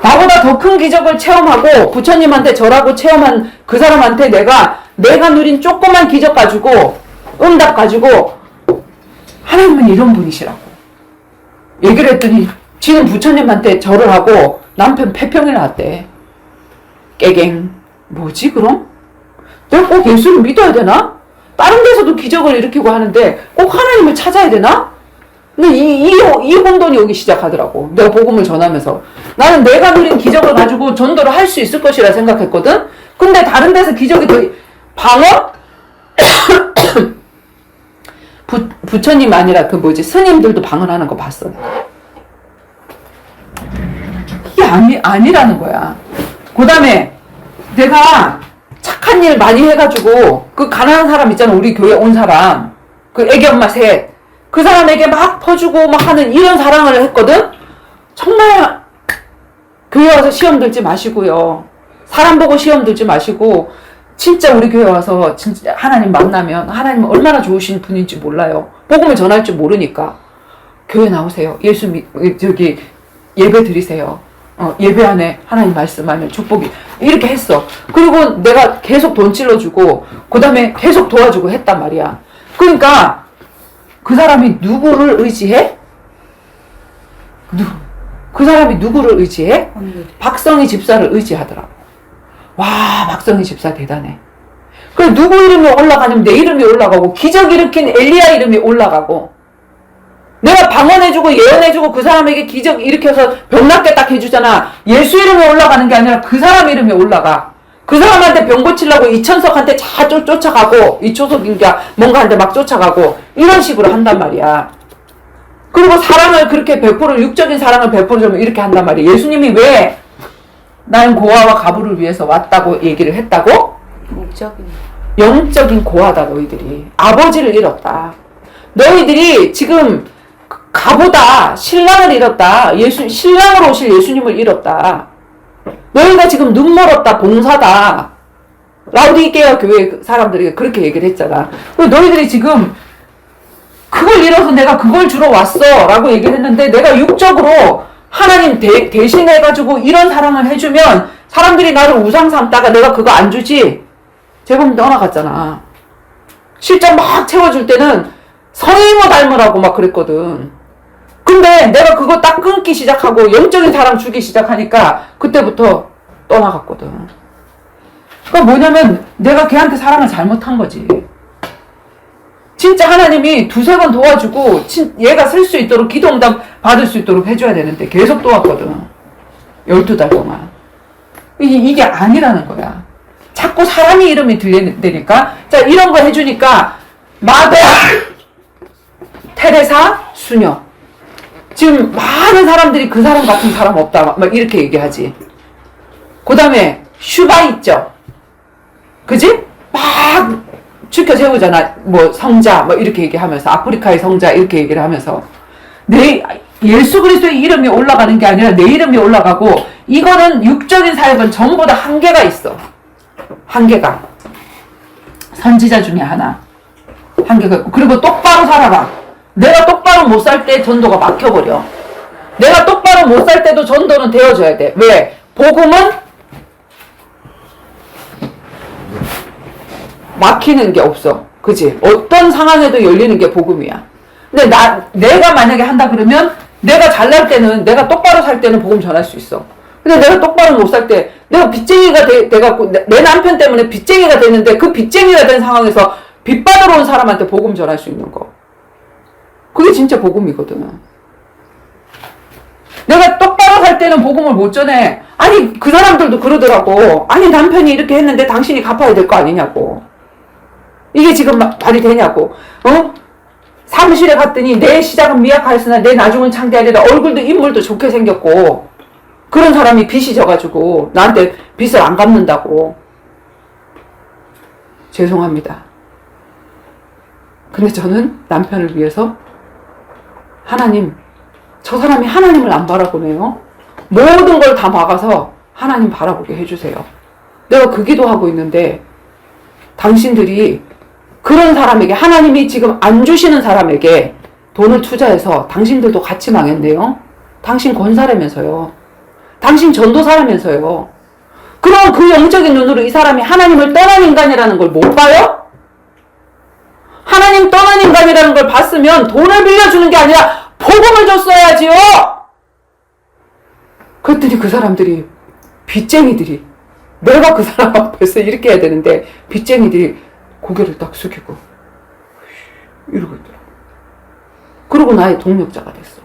나보다 더 큰 기적을 체험하고 부처님한테 절하고 체험한 그 사람한테 내가 누린 조그만 기적 가지고 응답 가지고 하나님은 이런 분이시라고 얘기를 했더니 지는 부처님한테 절을 하고 남편 폐평이 났대. 깨갱. 뭐지 그럼? 내가 꼭 예수를 믿어야 되나? 다른 데서도 기적을 일으키고 하는데 꼭 하나님을 찾아야 되나? 근데 이 혼돈이 오기 시작하더라고. 내가 복음을 전하면서. 나는 내가 누린 기적을 가지고 전도를 할 수 있을 것이라 생각했거든? 근데 다른 데서 기적이 더, 방언? 부처님 아니라 스님들도 방언하는 거 봤어. 이게 아니라는 거야. 그 다음에 내가 착한 일 많이 해가지고 그 가난한 사람 있잖아. 우리 교회 온 사람. 그 애기 엄마 셋. 그 사람에게 막 퍼주고 막 하는 이런 사랑을 했거든? 정말 교회 와서 시험 들지 마시고요. 사람 보고 시험 들지 마시고 진짜 우리 교회 와서 진짜 하나님 만나면 하나님 얼마나 좋으신 분인지 몰라요. 복음을 전할 줄 모르니까. 교회 나오세요. 예배 드리세요. 예배 안에 하나님 말씀하면 축복이 이렇게 했어. 그리고 내가 계속 돈 찔러주고 그 다음에 계속 도와주고 했단 말이야. 그러니까 그 사람이 누구를 의지해? 그 사람이 누구를 의지해? 박성희 집사를 의지하더라고. 와, 박성희 집사 대단해. 그래, 누구 이름이 올라가냐면 내 이름이 올라가고 기적 일으킨 엘리야 이름이 올라가고 내가 방언해주고 예언해주고 그 사람에게 기적 일으켜서 병 낫게 딱 해주잖아. 예수 이름이 올라가는 게 아니라 그 사람 이름이 올라가. 그 사람한테 병 고치려고 이천석한테 다 쫓아가고 이초석인가 뭔가한테 막 쫓아가고 이런 식으로 한단 말이야. 그리고 사랑을 그렇게 육적인 사랑을 베풀어주면 이렇게 한단 말이야. 예수님이 왜 나는 고아와 가부를 위해서 왔다고 얘기를 했다고? 영적인 고아다 너희들이. 아버지를 잃었다. 너희들이 지금 가보다 신랑을 잃었다. 신랑으로 오실 예수님을 잃었다. 너희가 지금 눈멀었다. 봉사다. 라우디게아 교회 사람들이 그렇게 얘기를 했잖아. 너희들이 지금 그걸 잃어서 내가 그걸 주러 왔어 라고 얘기를 했는데 내가 육적으로 하나님 대신해가지고 이런 사랑을 해주면 사람들이 나를 우상 삼다가 내가 그거 안 주지? 제법 떠나갔잖아. 실적 막 채워줄 때는 성이모 닮으라고 막 그랬거든. 근데 내가 그거 딱 끊기 시작하고 영적인 사랑 주기 시작하니까 그때부터 떠나갔거든. 그러니까 뭐냐면 내가 걔한테 사랑을 잘못한 거지. 진짜 하나님이 두세 번 도와주고 얘가 쓸 수 있도록 기도응답 받을 수 있도록 해줘야 되는데 계속 도왔거든. 12달 동안. 이게 아니라는 거야. 자꾸 사람이 이름이 들리니까. 자, 이런 거 해주니까, 마더, 테레사, 수녀. 지금 많은 사람들이 그 사람 같은 사람 없다. 막 이렇게 얘기하지. 그 다음에, 슈바 있죠? 그지? 막, 지켜 세우잖아. 뭐, 성자, 뭐, 이렇게 얘기하면서. 아프리카의 성자, 이렇게 얘기를 하면서. 예수 그리스도의 이름이 올라가는 게 아니라 내 이름이 올라가고, 이거는 육적인 사역은 전부 다 한계가 있어. 한계가. 선지자 중에 하나. 한계가 있고. 그리고 똑바로 살아봐. 내가 똑바로 못 살 때 전도가 막혀버려. 내가 똑바로 못 살 때도 전도는 되어줘야 돼. 왜? 복음은 막히는 게 없어. 그지? 어떤 상황에도 열리는 게 복음이야. 근데 내가 만약에 한다 그러면 내가 잘날 때는, 내가 똑바로 살 때는 복음 전할 수 있어. 근데 내가 똑바로 못 살 때, 내가 빚쟁이가 돼갖고, 내 남편 때문에 빚쟁이가 됐는데, 그 빚쟁이가 된 상황에서 빚받으러 온 사람한테 복음 전할 수 있는 거. 그게 진짜 복음이거든. 내가 똑바로 살 때는 복음을 못 전해. 아니, 그 사람들도 그러더라고. 아니, 남편이 이렇게 했는데 당신이 갚아야 될 거 아니냐고. 이게 지금 말이 되냐고. 사무실에 갔더니 내 시작은 미약하였으나 내 나중은 창대하리라. 얼굴도 인물도 좋게 생겼고, 그런 사람이 빚이 져가지고 나한테 빚을 안 갚는다고. 죄송합니다. 근데 저는 남편을 위해서 하나님, 저 사람이 하나님을 안 바라보네요. 모든 걸 다 막아서 하나님 바라보게 해주세요. 내가 그 기도하고 있는데 당신들이 그런 사람에게, 하나님이 지금 안 주시는 사람에게 돈을 투자해서 당신들도 같이 망했네요. 당신 권사라면서요. 당신 전도사라면서요. 그럼 그 영적인 눈으로 이 사람이 하나님을 떠난 인간이라는 걸 못 봐요? 하나님 떠난 인간이라는 걸 봤으면 돈을 빌려주는 게 아니라 복음을 줬어야지요. 그랬더니 그 사람들이, 빚쟁이들이, 내가 그 사람 앞에서 이렇게 해야 되는데 빚쟁이들이 고개를 딱 숙이고 이러고 있더라고. 그러고 나의 동력자가 됐어.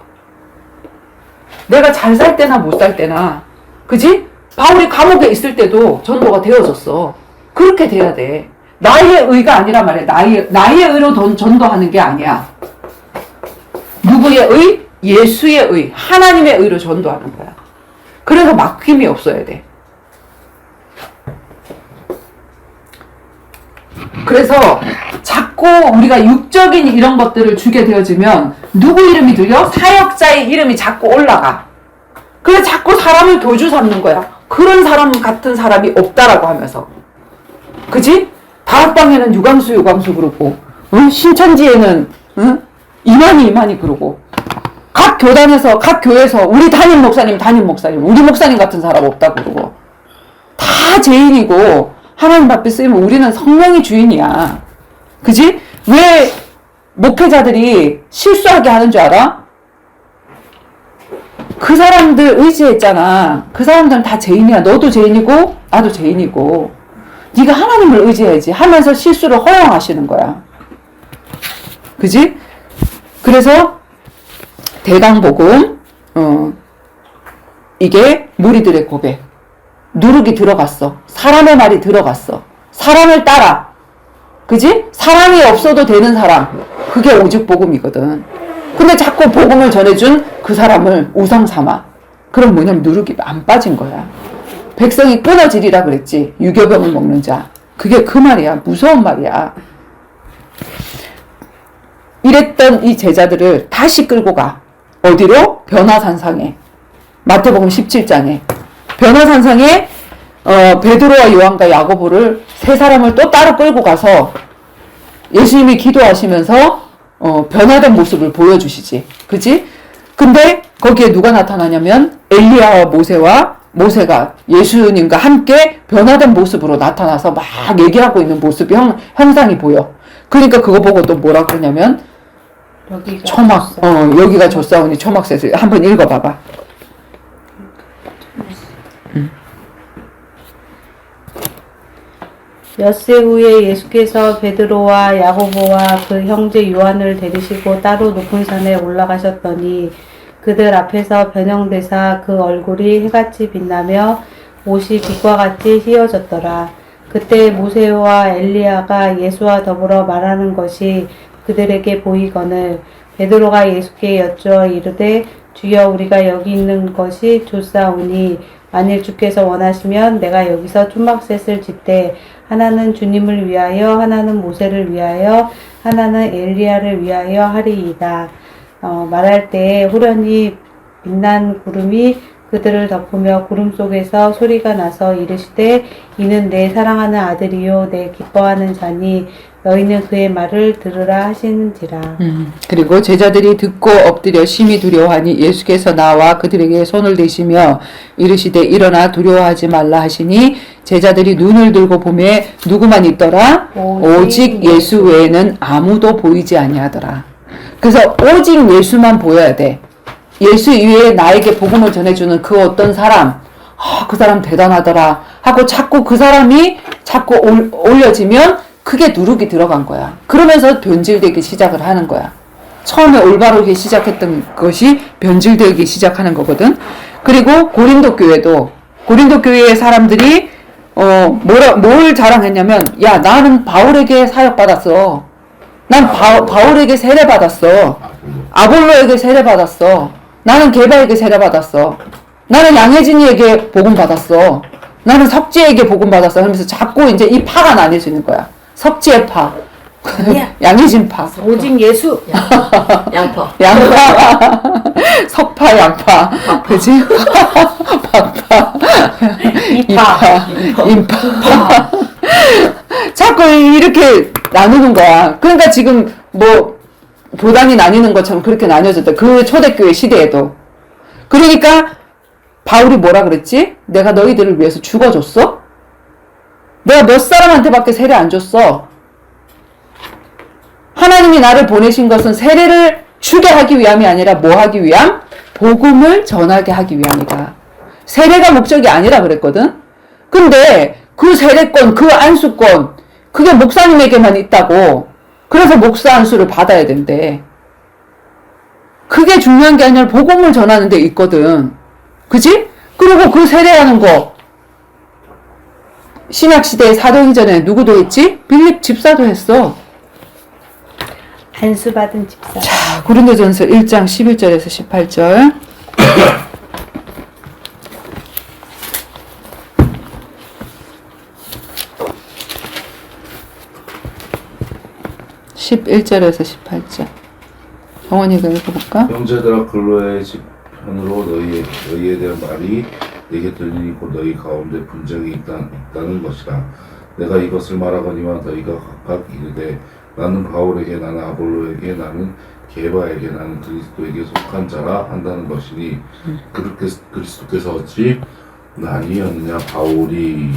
내가 잘 살 때나 못 살 때나, 그지? 바울이 감옥에 있을 때도 전도가 되어졌어. 그렇게 돼야 돼. 나의 의가 아니라 말이야. 나의 의로 전도하는 게 아니야. 누구의 의? 예수의 의, 하나님의 의로 전도하는 거야. 그래서 막힘이 없어야 돼. 그래서 자꾸 우리가 육적인 이런 것들을 주게 되어지면 누구 이름이 들려? 사역자의 이름이 자꾸 올라가. 그래서 자꾸 사람을 교주 삼는 거야. 그런 사람 같은 사람이 없다라고 하면서. 그지? 다락방에는 유광수 그러고, 신천지에는 이만희 그러고, 각 교단에서, 각 교회에서 우리 담임 목사님, 우리 목사님 같은 사람 없다 그러고, 다 죄인이고 하나님 앞에 쓰이면 우리는 성령이 주인이야. 그지? 왜 목회자들이 실수하게 하는 줄 알아? 그 사람들 의지했잖아. 그 사람들은 다 죄인이야. 너도 죄인이고 나도 죄인이고. 네가 하나님을 의지해야지 하면서 실수를 허용하시는 거야. 그지? 그래서 대강복음, 이게 무리들의 고백. 누룩이 들어갔어. 사람의 말이 들어갔어. 사람을 따라. 그지? 사람이 없어도 되는 사람. 그게 오직 복음이거든. 근데 자꾸 복음을 전해준 그 사람을 우상 삼아. 그럼 뭐냐면 누룩이 안 빠진 거야. 백성이 끊어지리라 그랬지. 유교병을 먹는 자. 그게 그 말이야. 무서운 말이야. 이랬던 이 제자들을 다시 끌고 가. 어디로? 변화산상에. 마태복음 17장에. 변화산상에 베드로와 요한과 야고보를 세 사람을 또 따로 끌고 가서 예수님이 기도하시면서 변화된 모습을 보여주시지. 그치? 근데 거기에 누가 나타나냐면 엘리야와 모세가 예수님과 함께 변화된 모습으로 나타나서 막 얘기하고 있는 모습이 형상이 보여. 그러니까 그거 보고 또 뭐라 그러냐면 여기가 젖사오니 초막새서 한번 읽어봐봐. 엿새 후에 예수께서 베드로와 야고보와 그 형제 요한을 데리시고 따로 높은 산에 올라가셨더니 그들 앞에서 변형되사 그 얼굴이 해같이 빛나며 옷이 빛과 같이 휘어졌더라. 그때 모세와 엘리야가 예수와 더불어 말하는 것이 그들에게 보이거늘 베드로가 예수께 여쭈어 이르되 주여 우리가 여기 있는 것이 좋사오니 만일 주께서 원하시면 내가 여기서 초막셋을 짓되 하나는 주님을 위하여 하나는 모세를 위하여 하나는 엘리야를 위하여 하리이다. 말할 때에 후련히 빛난 구름이 그들을 덮으며 구름 속에서 소리가 나서 이르시되 이는 내 사랑하는 아들이요 내 기뻐하는 자니 너희는 그의 말을 들으라 하시는지라. 그리고 제자들이 듣고 엎드려 심히 두려워하니 예수께서 나와 그들에게 손을 대시며 이르시되 일어나 두려워하지 말라 하시니 제자들이 눈을 들고 보매 누구만 있더라? 오직 예수 외에는 아무도 보이지 아니하더라. 그래서 오직 예수만 보여야 돼. 예수 이외에 나에게 복음을 전해주는 그 어떤 사람, 그 사람 대단하더라 하고 자꾸 그 사람이 자꾸 올려지면 그게 누룩이 들어간 거야. 그러면서 변질되기 시작을 하는 거야. 처음에 올바르게 시작했던 것이 변질되기 시작하는 거거든. 그리고 고린도 교회의 사람들이 뭘 자랑했냐면, 야, 나는 바울에게 사역받았어. 난 바울에게 세례받았어. 아볼로에게 세례받았어. 나는 게바에게 세례받았어. 나는 양혜진이에게 복음받았어. 나는 석지에게 복음받았어. 그러면서 자꾸 이제 이 파가 나뉘어지는 거야. 석지의 파. 양혜진 파. 오직 예수. 양파. 석파, 양파. 그지? 박파. 인파. 자꾸 이렇게 나누는 거야. 그러니까 지금 교단이 나뉘는 것처럼 그렇게 나뉘어졌다. 그 초대교회 시대에도. 그러니까 바울이 뭐라 그랬지? 내가 너희들을 위해서 죽어줬어? 내가 몇 사람한테밖에 세례 안 줬어. 하나님이 나를 보내신 것은 세례를 주게 하기 위함이 아니라 뭐 하기 위함? 복음을 전하게 하기 위함이다. 세례가 목적이 아니라 그랬거든? 근데 그 세례권, 그 안수권, 그게 목사님에게만 있다고. 그래서 목사 안수를 받아야 된대. 그게 중요한 게 아니라 복음을 전하는 데 있거든. 그지? 그리고 그 세례하는 거 신약시대에 사도행전에 누구도 했지? 빌립 집사도 했어. 안수받은 집사. 자, 고린도전서 1장 11절에서 18절. 11절에서 18절. 정원이가 읽어볼까? 형제들아 근로의 집편으로 너희에 대한 말이 내게 들리니 곧 너희 가운데 분쟁이 있다는 것이라. 내가 이것을 말하거니와 너희가 각각 이르되 나는 바울에게 나는 아볼로에게 나는 게바에게 나는 그리스도에게 속한 자라 한다는 것이니 그리스도께서 어찌 아니었느냐. 바울이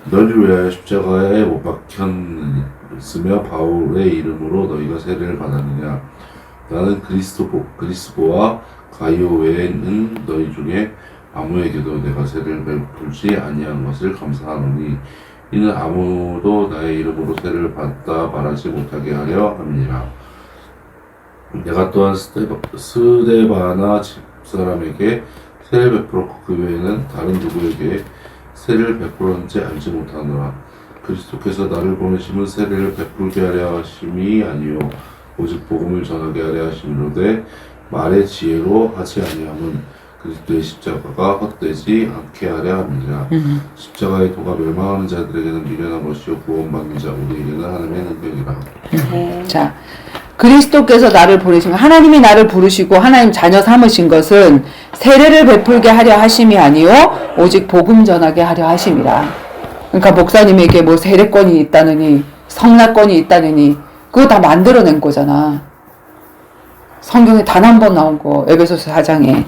너희를 위하여 십자가에 못 박혔으며 바울의 이름으로 너희가 세례를 받았느냐. 나는 그리스도와 가이오 외에는 너희 중에 아무에게도 내가 세례를 베풀지 아니한 것을 감사하노니 이는 아무도 나의 이름으로 세례를 받다 말하지 못하게 하려 함이니라. 내가 또한 스데바나 집사람에게 세례를 베풀었고 그 외에는 다른 누구에게 세례를 베풀었는지 알지 못하노라. 그리스도께서 나를 보내심은 세례를 베풀게 하려 하심이 아니요 오직 복음을 전하게 하려 하심이로되 말의 지혜로 하지 아니함은 그리스도의 십자가가 헛되지 않게 하려 함이니라. 십자가의 도가 멸망하는 자들에게는 미련한 것이요 구원받는 자 우리에게는 하나님의 능력이라. 자, 그리스도께서 나를 보내신 하나님이 나를 부르시고 하나님 자녀 삼으신 것은 세례를 베풀게 하려 하심이 아니요 오직 복음 전하게 하려 하심이라. 그러니까 목사님에게 뭐 세례권이 있다느니 성낙권이 있다느니 그거 다 만들어낸 거잖아. 성경에 단 한 번 나온 거 에베소서 4장에.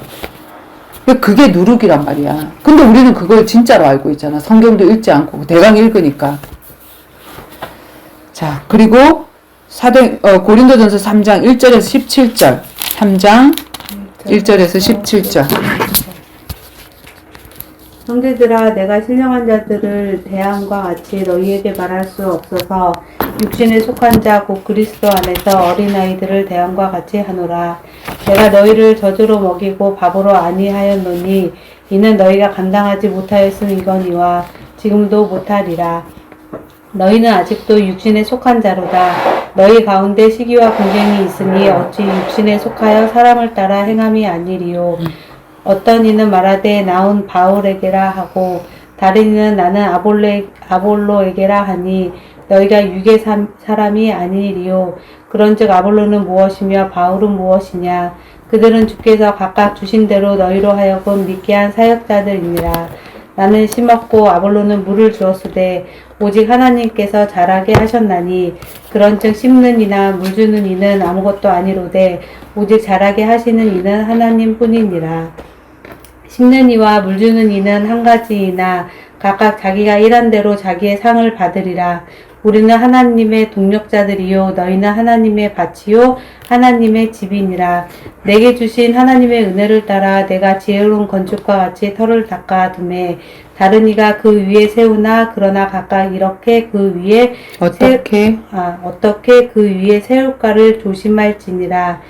그게 누룩이란 말이야. 근데 우리는 그걸 진짜로 알고 있잖아. 성경도 읽지 않고 대강 읽으니까. 자, 그리고 고린도전서 3장 1절에서 17절. 3장 1절에서 17절. 형제들아, 내가 신령한 자들을 대함과 같이 너희에게 말할 수 없어서 육신에 속한 자 곧 그리스도 안에서 어린아이들을 대함과 같이 하노라. 내가 너희를 젖으로 먹이고 밥으로 아니하였노니 이는 너희가 감당하지 못하였음이거니와 지금도 못하리라. 너희는 아직도 육신에 속한 자로다. 너희 가운데 시기와 분쟁이 있으니 어찌 육신에 속하여 사람을 따라 행함이 아니리요. 어떤 이는 말하되 나온 바울에게라 하고 다른 이는 나는 아볼로에게라 하니 너희가 육의 사람이 아니리요. 그런즉 아볼로는 무엇이며 바울은 무엇이냐. 그들은 주께서 각각 주신 대로 너희로 하여금 믿게 한 사역자들이니라. 나는 심었고 아볼로는 물을 주었으되 오직 하나님께서 자라게 하셨나니 그런즉 심는 이나 물 주는 이는 아무것도 아니로되 오직 자라게 하시는 이는 하나님 뿐이니라. 심는 이와 물 주는 이는 한 가지이나 각각 자기가 일한 대로 자기의 상을 받으리라. 우리는 하나님의 동력자들이요 너희는 하나님의 밭이요 하나님의 집이니라. 내게 주신 하나님의 은혜를 따라 내가 지혜로운 건축과 같이 터를 닦아 두매 다른 이가 그 위에 세우나 그러나 각각 이렇게 그 위에 어떻게 그 위에 세울까를 조심할지니라.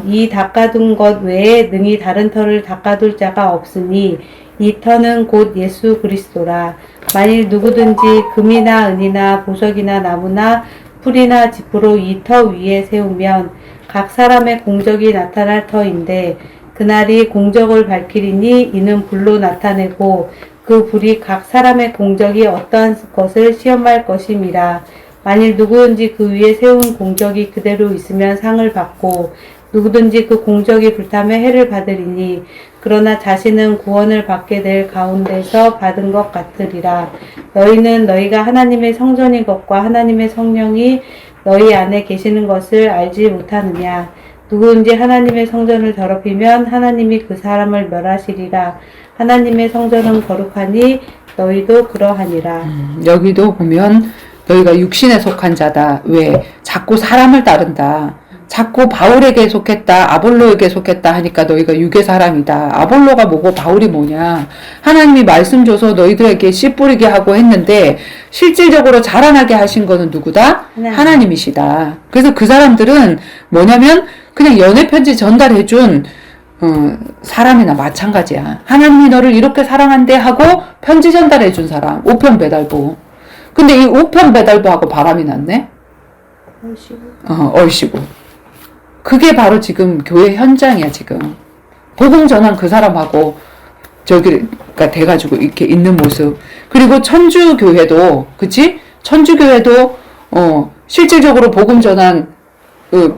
이 닦아둔 것 외에 능히 다른 터를 닦아둘 자가 없으니 이 터는 곧 예수 그리스도라. 만일 누구든지 금이나 은이나 보석이나 나무나 풀이나 지푸로 이 터 위에 세우면 각 사람의 공적이 나타날 터인데 그날이 공적을 밝히리니 이는 불로 나타내고 그 불이 각 사람의 공적이 어떠한 것을 시험할 것임이라. 만일 누구든지 그 위에 세운 공적이 그대로 있으면 상을 받고 누구든지 그 공적이 불타며 해를 받으리니 그러나 자신은 구원을 받게 될 가운데서 받은 것 같으리라. 너희는 너희가 하나님의 성전인 것과 하나님의 성령이 너희 안에 계시는 것을 알지 못하느냐. 누구든지 하나님의 성전을 더럽히면 하나님이 그 사람을 멸하시리라. 하나님의 성전은 거룩하니 너희도 그러하니라. 여기도 보면 너희가 육신에 속한 자다. 왜? 자꾸 사람을 따른다. 자꾸 바울에게 속했다, 아볼로에게 속했다 하니까 너희가 육의 사람이다. 아볼로가 뭐고 바울이 뭐냐. 하나님이 말씀 줘서 너희들에게 씨 뿌리게 하고 했는데 실질적으로 자라나게 하신 거는 누구다? 하나님이시다. 그래서 그 사람들은 뭐냐면 그냥 연애 편지 전달해준 사람이나 마찬가지야. 하나님이 너를 이렇게 사랑한대 하고 편지 전달해준 사람. 우편 배달부. 근데 이 우편 배달부하고 바람이 났네? 얼씨구. 그게 바로 지금 교회 현장이야, 지금. 복음 전한 그 사람하고 저기가 돼가지고 이렇게 있는 모습. 그리고 천주교회도, 그치? 천주교회도, 실질적으로 복음 전한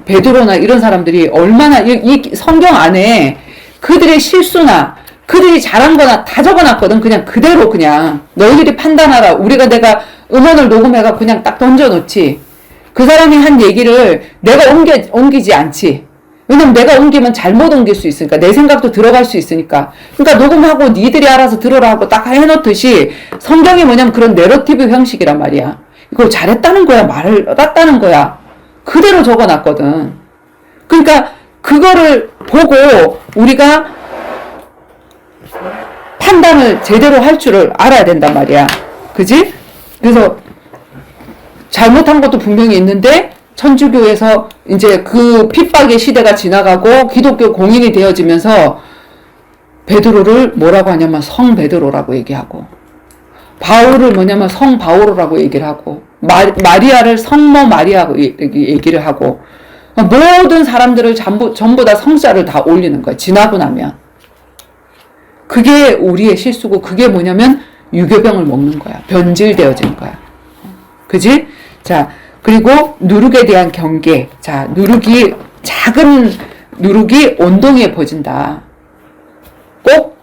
베드로나 이런 사람들이 얼마나 이 성경 안에 그들의 실수나 그들이 잘한 거나 다 적어놨거든. 그냥 그대로 그냥 너희들이 판단하라. 내가 음원을 녹음해가 그냥 딱 던져놓지. 그 사람이 한 얘기를 내가 옮기지 않지. 왜냐면 내가 옮기면 잘못 옮길 수 있으니까. 내 생각도 들어갈 수 있으니까. 그러니까 녹음하고 니들이 알아서 들어라 하고 딱 해놓듯이 성경이 뭐냐면 그런 내러티브 형식이란 말이야. 이거 잘했다는 거야, 말을 땄다는 거야. 그대로 적어놨거든. 그러니까 그거를 보고 우리가 판단을 제대로 할 줄을 알아야 된단 말이야. 그지? 그래서 잘못한 것도 분명히 있는데 천주교에서 이제 그 핍박의 시대가 지나가고 기독교 공인이 되어지면서 베드로를 뭐라고 하냐면 성 베드로라고 얘기하고 바울을 뭐냐면 성 바오로라고 얘기를 하고 마리아를 성모 마리아라고 얘기를 하고 모든 사람들을 전부 다 성자를 다 올리는 거야. 지나고 나면. 그게 우리의 실수고 그게 뭐냐면 유교병을 먹는 거야. 변질되어지는 거야. 그지? 자, 그리고 누룩에 대한 경계. 자, 작은 누룩이 온덩이에 퍼진다. 꼭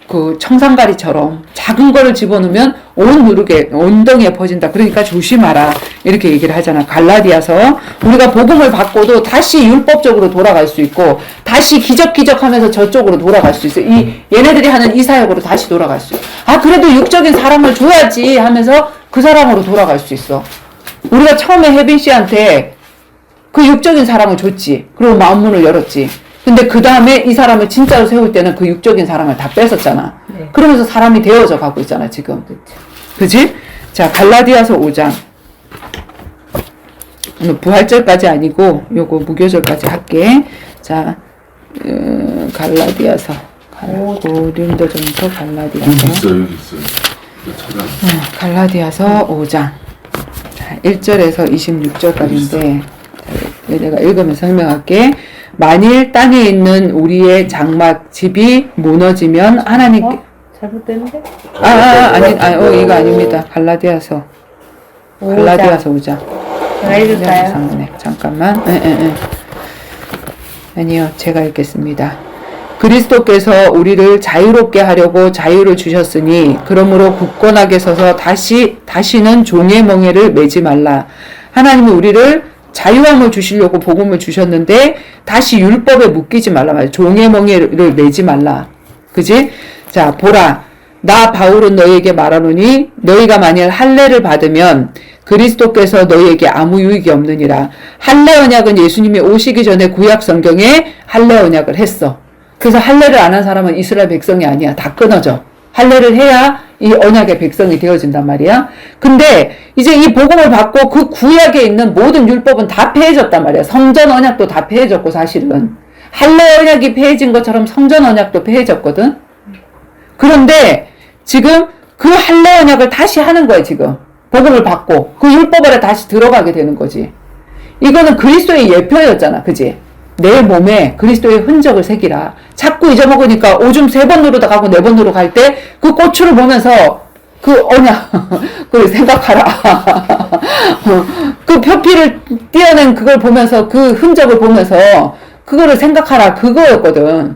그 청산가리처럼 작은 거를 집어넣으면 온덩이에 퍼진다. 그러니까 조심하라. 이렇게 얘기를 하잖아. 갈라디아서 우리가 복음을 받고도 다시 율법적으로 돌아갈 수 있고 다시 기적기적 하면서 저쪽으로 돌아갈 수 있어. 얘네들이 하는 이 사역으로 다시 돌아갈 수 있어. 그래도 육적인 사람을 줘야지 하면서 그 사람으로 돌아갈 수 있어. 우리가 처음에 혜빈 씨한테 그 육적인 사람을 줬지. 그리고 마음문을 열었지. 근데 그 다음에 이 사람을 진짜로 세울 때는 그 육적인 사람을 다 뺏었잖아. 네. 그러면서 사람이 되어져 가고 있잖아, 지금. 그지? 자, 갈라디아서 5장. 부활절까지 아니고, 요거 무교절까지 할게. 자, 갈라디아서. 고린도전서 갈라디아서. 여기 있어. 이거 찾아. 갈라디아서 5장. 자, 1절에서 26절까지인데, 내가 읽으면서 설명할게. 만일 땅에 있는 우리의 장막 집이 무너지면 하나님께, 잘못됐는데? 이거 아닙니다. 갈라디아서 5장. 제가 읽을까요? 네, 잠깐만. 아니요, 제가 읽겠습니다. 그리스도께서 우리를 자유롭게 하려고 자유를 주셨으니 그러므로 굳건하게 서서 다시는 종의 멍에를 매지 말라. 하나님은 우리를 자유함을 주시려고 복음을 주셨는데 다시 율법에 묶이지 말라 말이야. 종의 멍에를 매지 말라. 그지? 자, 보라. 나 바울은 너희에게 말하노니 너희가 만일 할례를 받으면 그리스도께서 너희에게 아무 유익이 없느니라. 할례 언약은 예수님이 오시기 전에 구약 성경에 할례 언약을 했어. 그래서 할례를 안 한 사람은 이스라엘 백성이 아니야. 다 끊어져. 할례를 해야 이 언약의 백성이 되어진단 말이야. 근데 이제 이 복음을 받고 그 구약에 있는 모든 율법은 다 폐해졌단 말이야. 성전 언약도 다 폐해졌고 사실은. 할례 언약이 폐해진 것처럼 성전 언약도 폐해졌거든. 그런데 지금 그 할례 언약을 다시 하는 거야 지금. 복음을 받고 그 율법 아래 다시 들어가게 되는 거지. 이거는 그리스도의 예표였잖아. 그지? 내 몸에 그리스도의 흔적을 새기라. 자꾸 잊어먹으니까 오줌 3번 누르다 가고 4번 누르 갈 때 그 고추를 보면서 그 언약 그걸 생각하라. 그 표피를 띄어낸 그걸 보면서 그 흔적을 보면서 그거를 생각하라. 그거였거든.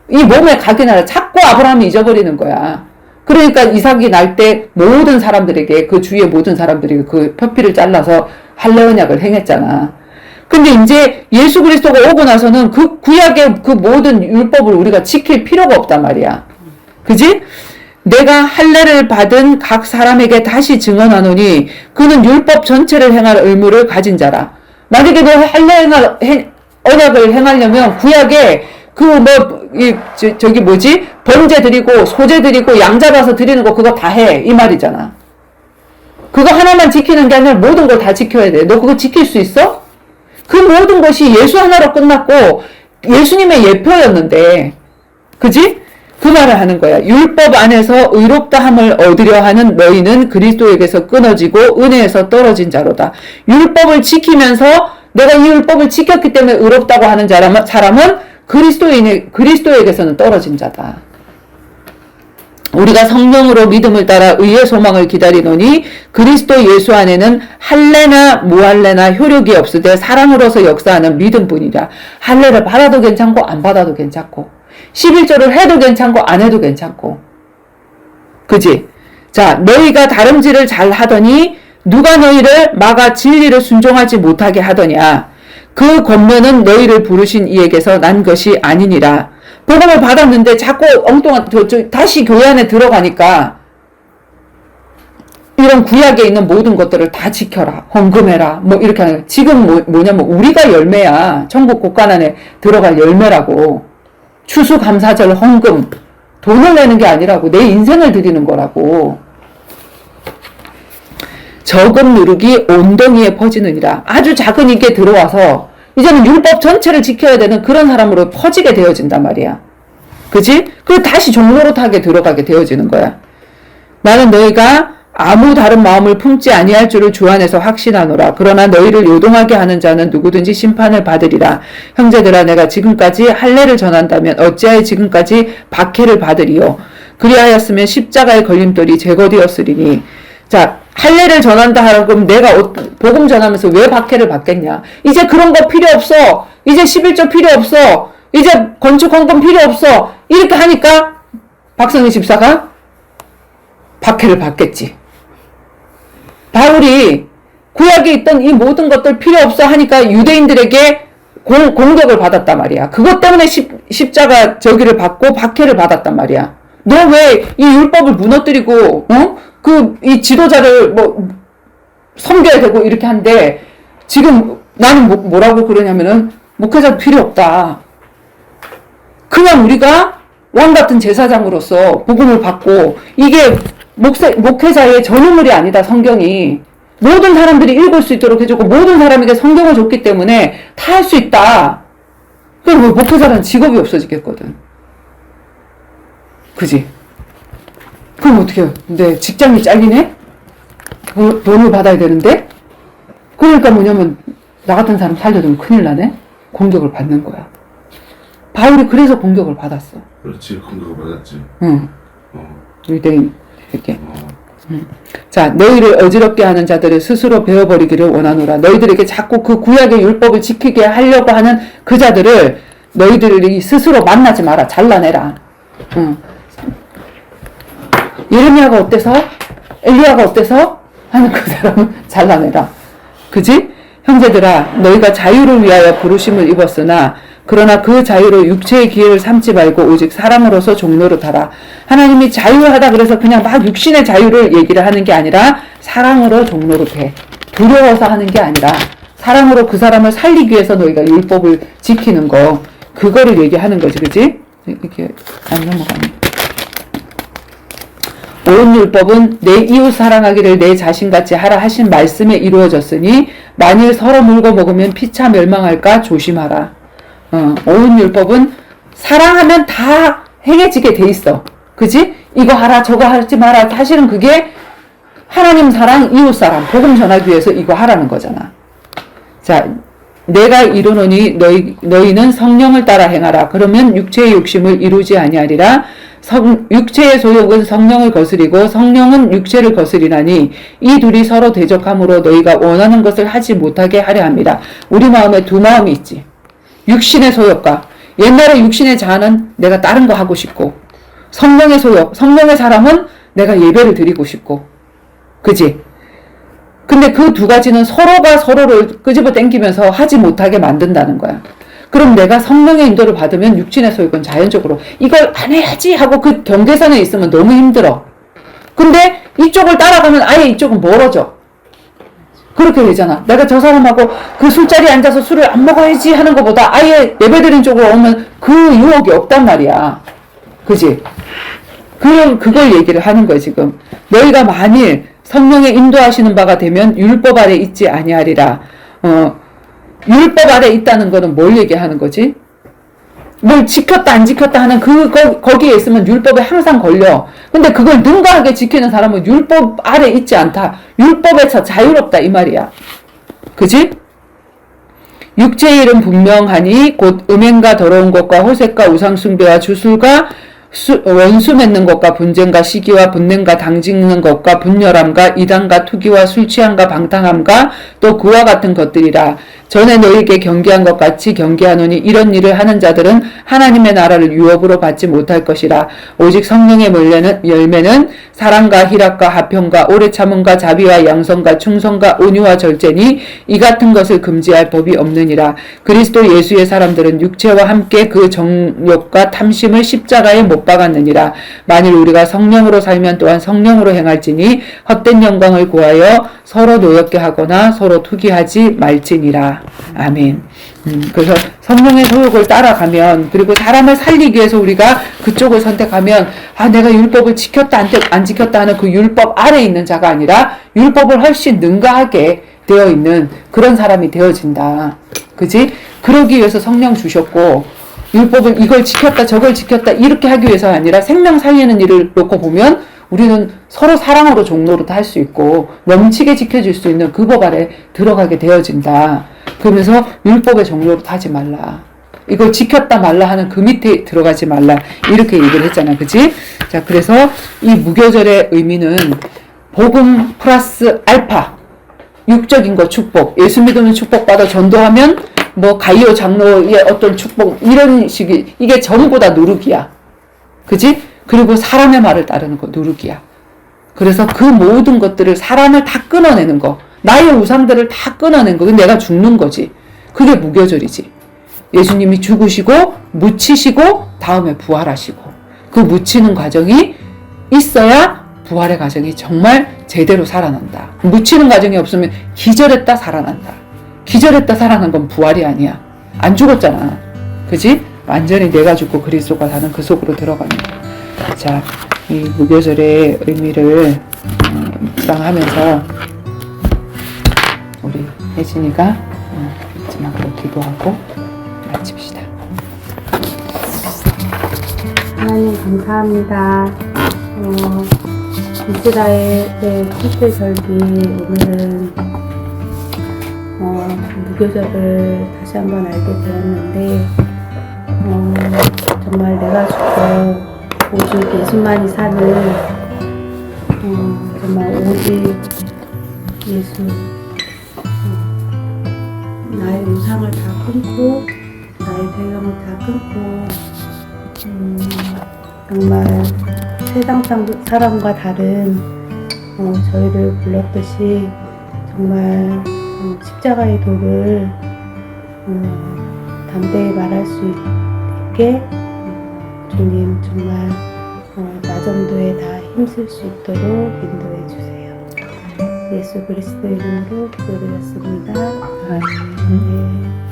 이 몸에 각인하라. 자꾸 아브라함이 잊어버리는 거야. 그러니까 이삭이 날 때 모든 사람들에게 그 주위의 모든 사람들에게 그 표피를 잘라서 할례 언약을 행했잖아. 근데 이제 예수 그리스도가 오고 나서는 그 구약의 그 모든 율법을 우리가 지킬 필요가 없단 말이야. 그지? 내가 할례를 받은 각 사람에게 다시 증언하노니 그는 율법 전체를 행할 의무를 가진 자라. 만약에 너 할례 언약을 행하려면 구약에 번제 드리고 소제 드리고 양 잡아서 드리는 거 그거 다 해. 이 말이잖아. 그거 하나만 지키는 게 아니라 모든 걸 다 지켜야 돼. 너 그거 지킬 수 있어? 그 모든 것이 예수 하나로 끝났고 예수님의 예표였는데, 그지? 그 말을 하는 거야. 율법 안에서 의롭다함을 얻으려 하는 너희는 그리스도에게서 끊어지고 은혜에서 떨어진 자로다. 율법을 지키면서 내가 이 율법을 지켰기 때문에 의롭다고 하는 사람은 그리스도에게서는 떨어진 자다. 우리가 성령으로 믿음을 따라 의의 소망을 기다리노니 그리스도 예수 안에는 할례나 무할례나 효력이 없으되 사랑으로서 역사하는 믿음뿐이라. 할례를 받아도 괜찮고 안 받아도 괜찮고 11조를 해도 괜찮고 안 해도 괜찮고. 그지? 자, 너희가 다름질을 잘 하더니 누가 너희를 막아 진리를 순종하지 못하게 하더냐. 그 권면은 너희를 부르신 이에게서 난 것이 아니니라. 복음을 받았는데 자꾸 엉뚱한 다시 교회 안에 들어가니까 이런 구약에 있는 모든 것들을 다 지켜라. 헌금해라. 뭐 이렇게 하는 거야. 지금 뭐냐면 우리가 열매야. 천국 곳간 안에 들어갈 열매라고. 추수감사절 헌금. 돈을 내는 게 아니라고. 내 인생을 드리는 거라고. 적은 누룩이 온덩이에 퍼지느니라. 아주 작은 이게 들어와서 이제는 율법 전체를 지켜야 되는 그런 사람으로 퍼지게 되어진단 말이야. 그지? 그리고 다시 종노릇하게 들어가게 되어지는 거야. 나는 너희가 아무 다른 마음을 품지 아니할 줄을 주 안에서 확신하노라. 그러나 너희를 요동하게 하는 자는 누구든지 심판을 받으리라. 형제들아, 내가 지금까지 할례를 전한다면 어찌하여 지금까지 박해를 받으리요. 그리하였으면 십자가의 걸림돌이 제거되었으리니. 자, 할례를 전한다 하라고 그럼 내가 복음 전하면서 왜 박해를 받겠냐. 이제 그런 거 필요 없어. 이제 11조 필요 없어. 이제 건축 헌금 필요 없어. 이렇게 하니까 박성희 집사가 박해를 받겠지. 바울이 구약에 있던 이 모든 것들 필요 없어 하니까 유대인들에게 공격을 받았단 말이야. 그것 때문에 십자가 저기를 받고 박해를 받았단 말이야. 너 왜 이 율법을 무너뜨리고 이 지도자를 섬겨야 되고 이렇게 한데 지금 나는 뭐라고 그러냐면은 목회자도 필요 없다. 그냥 우리가 왕 같은 제사장으로서 복음을 받고 이게 목회자의 전유물이 아니다. 성경이 모든 사람들이 읽을 수 있도록 해주고 모든 사람에게 성경을 줬기 때문에 다 할 수 있다. 그럼 목회자라는 직업이 없어지겠거든. 그지? 그럼 어떻게 해요? 내 직장이 잘리네? 돈을 받아야 되는데? 그러니까 뭐냐면 나 같은 사람 살려두면 큰일 나네? 공격을 받는 거야. 바울이 그래서 공격을 받았어. 그렇지, 공격을 받았지. 응. 유대인 이렇게. 어. 자, 너희를 어지럽게 하는 자들을 스스로 베어버리기를 원하노라. 너희들에게 자꾸 그 구약의 율법을 지키게 하려고 하는 그 자들을 너희들이 스스로 만나지 마라. 잘라내라. 응. 예레미야가 어때서? 엘리야가 어때서? 하는 그 사람을 잘라내라. 그지? 형제들아, 너희가 자유를 위하여 부르심을 입었으나 그러나 그 자유로 육체의 기회를 삼지 말고 오직 사랑으로서 종노릇하라. 하나님이 자유하다 그래서 그냥 막 육신의 자유를 얘기를 하는 게 아니라 사랑으로 종노릇해. 두려워서 하는 게 아니라 사랑으로 그 사람을 살리기 위해서 너희가 율법을 지키는 거, 그거를 얘기하는 거지. 그지? 이게 안 넘어가네. 온 율법은 내 이웃 사랑하기를 내 자신같이 하라 하신 말씀에 이루어졌으니 만일 서로 물고 먹으면 피차 멸망할까 조심하라. 온 율법은 사랑하면 다 행해지게 돼 있어. 그지? 이거 하라 저거 하지 마라. 사실은 그게 하나님 사랑, 이웃 사랑, 복음 전하기 위해서 이거 하라는 거잖아. 자, 내가 이르노니 너희는 성령을 따라 행하라. 그러면 육체의 욕심을 이루지 아니하리라. 육체의 소욕은 성령을 거스리고 성령은 육체를 거스리나니 이 둘이 서로 대적함으로 너희가 원하는 것을 하지 못하게 하려 합니다. 우리 마음에 두 마음이 있지. 육신의 소욕과 옛날에 육신의 자아는 내가 다른 거 하고 싶고 성령의 소욕, 성령의 사람은 내가 예배를 드리고 싶고 그지? 근데 그 두 가지는 서로가 서로를 끄집어 당기면서 하지 못하게 만든다는 거야. 그럼 내가 성령의 인도를 받으면 육신의 소욕은 자연적으로 이걸 안 해야지 하고 그 경계선에 있으면 너무 힘들어. 근데 이쪽을 따라가면 아예 이쪽은 멀어져. 그렇게 되잖아. 내가 저 사람하고 그 술자리에 앉아서 술을 안 먹어야지 하는 것보다 아예 예배드린 쪽으로 오면 그 유혹이 없단 말이야. 그지? 그걸 얘기를 하는 거야, 지금. 너희가 만일 성령의 인도하시는 바가 되면 율법 아래 있지 아니하리라. 율법 아래 있다는 거는 뭘 얘기하는 거지? 뭘 지켰다 안 지켰다 하는 거기에 있으면 율법에 항상 걸려. 근데 그걸 능가하게 지키는 사람은 율법 아래 있지 않다. 율법에서 자유롭다 이 말이야. 그지? 육체의 일은 분명하니 곧 음행과 더러운 것과 호색과 우상숭배와 주술과 원수 맺는 것과 분쟁과 시기와 분냄과 당짓는 것과 분열함과 이단과 투기와 술취함과 방탕함과 또 그와 같은 것들이라. 전에 너희에게 경계한 것 같이 경계하노니 이런 일을 하는 자들은 하나님의 나라를 유업으로 받지 못할 것이라. 오직 성령의 열매는 사랑과 희락과 화평과 오래 참음과 자비와 양성과 충성과 온유와 절제니 이 같은 것을 금지할 법이 없느니라. 그리스도 예수의 사람들은 육체와 함께 그 정욕과 탐심을 십자가에 못 박았느니라. 만일 우리가 성령으로 살면 또한 성령으로 행할지니 헛된 영광을 구하여 서로 노엽게 하거나 서로 투기하지 말지니라. 아멘. 그래서 성령의 소욕을 따라가면 그리고 사람을 살리기 위해서 우리가 그쪽을 선택하면 내가 율법을 지켰다 안 지켰다 하는 그 율법 아래에 있는 자가 아니라 율법을 훨씬 능가하게 되어 있는 그런 사람이 되어진다. 그지? 그러기 위해서 성령 주셨고 율법을 이걸 지켰다 저걸 지켰다 이렇게 하기 위해서가 아니라 생명 살리는 일을 놓고 보면 우리는 서로 사랑으로 종로로 할 수 있고 넘치게 지켜줄 수 있는 그 법 아래 들어가게 되어진다. 그러면서 율법의 종로로 하지 말라. 이걸 지켰다 말라 하는 그 밑에 들어가지 말라. 이렇게 얘기를 했잖아. 그치? 자, 그래서 이 무교절의 의미는 복음 플러스 알파. 육적인 거 축복. 예수 믿으면 축복받아 전도하면 뭐 가이오 장로의 어떤 축복 이런 식이 이게 전부 다 누룩이야. 그치? 그리고 사람의 말을 따르는 거 누룩이야. 그래서 그 모든 것들을 사람을 다 끊어내는 거. 나의 우상들을 다 끊어낸 거. 내가 죽는 거지. 그게 무교절이지. 예수님이 죽으시고 묻히시고 다음에 부활하시고 그 묻히는 과정이 있어야 부활의 과정이 정말 제대로 살아난다. 묻히는 과정이 없으면 기절했다 살아난다. 기절했다 살아난 건 부활이 아니야. 안 죽었잖아. 그지? 완전히 내가 죽고 그리스도가 사는 그 속으로 들어갑니다. 자, 이 무교절의 의미를 묵상하면서 우리 혜진이가 마지막으로 기도하고 마칩시다. 하나님 감사합니다. 이스라엘의 첫째 절기 오늘은 무교절을 다시 한번 알게 되었는데 정말 내가 죽고 오직 예수만이 사는 정말 오직 예수 나의 우상을 다 끊고 나의 배경을 다 끊고 정말 세상 사람과 다른 저희를 불렀듯이 정말 십자가의 도를 담대히 말할 수 있게 주님 정말 나 정도에 다 힘쓸 수 있도록 인도해 주세요. 예수 그리스도 이름으로 기도드렸습니다. 아멘.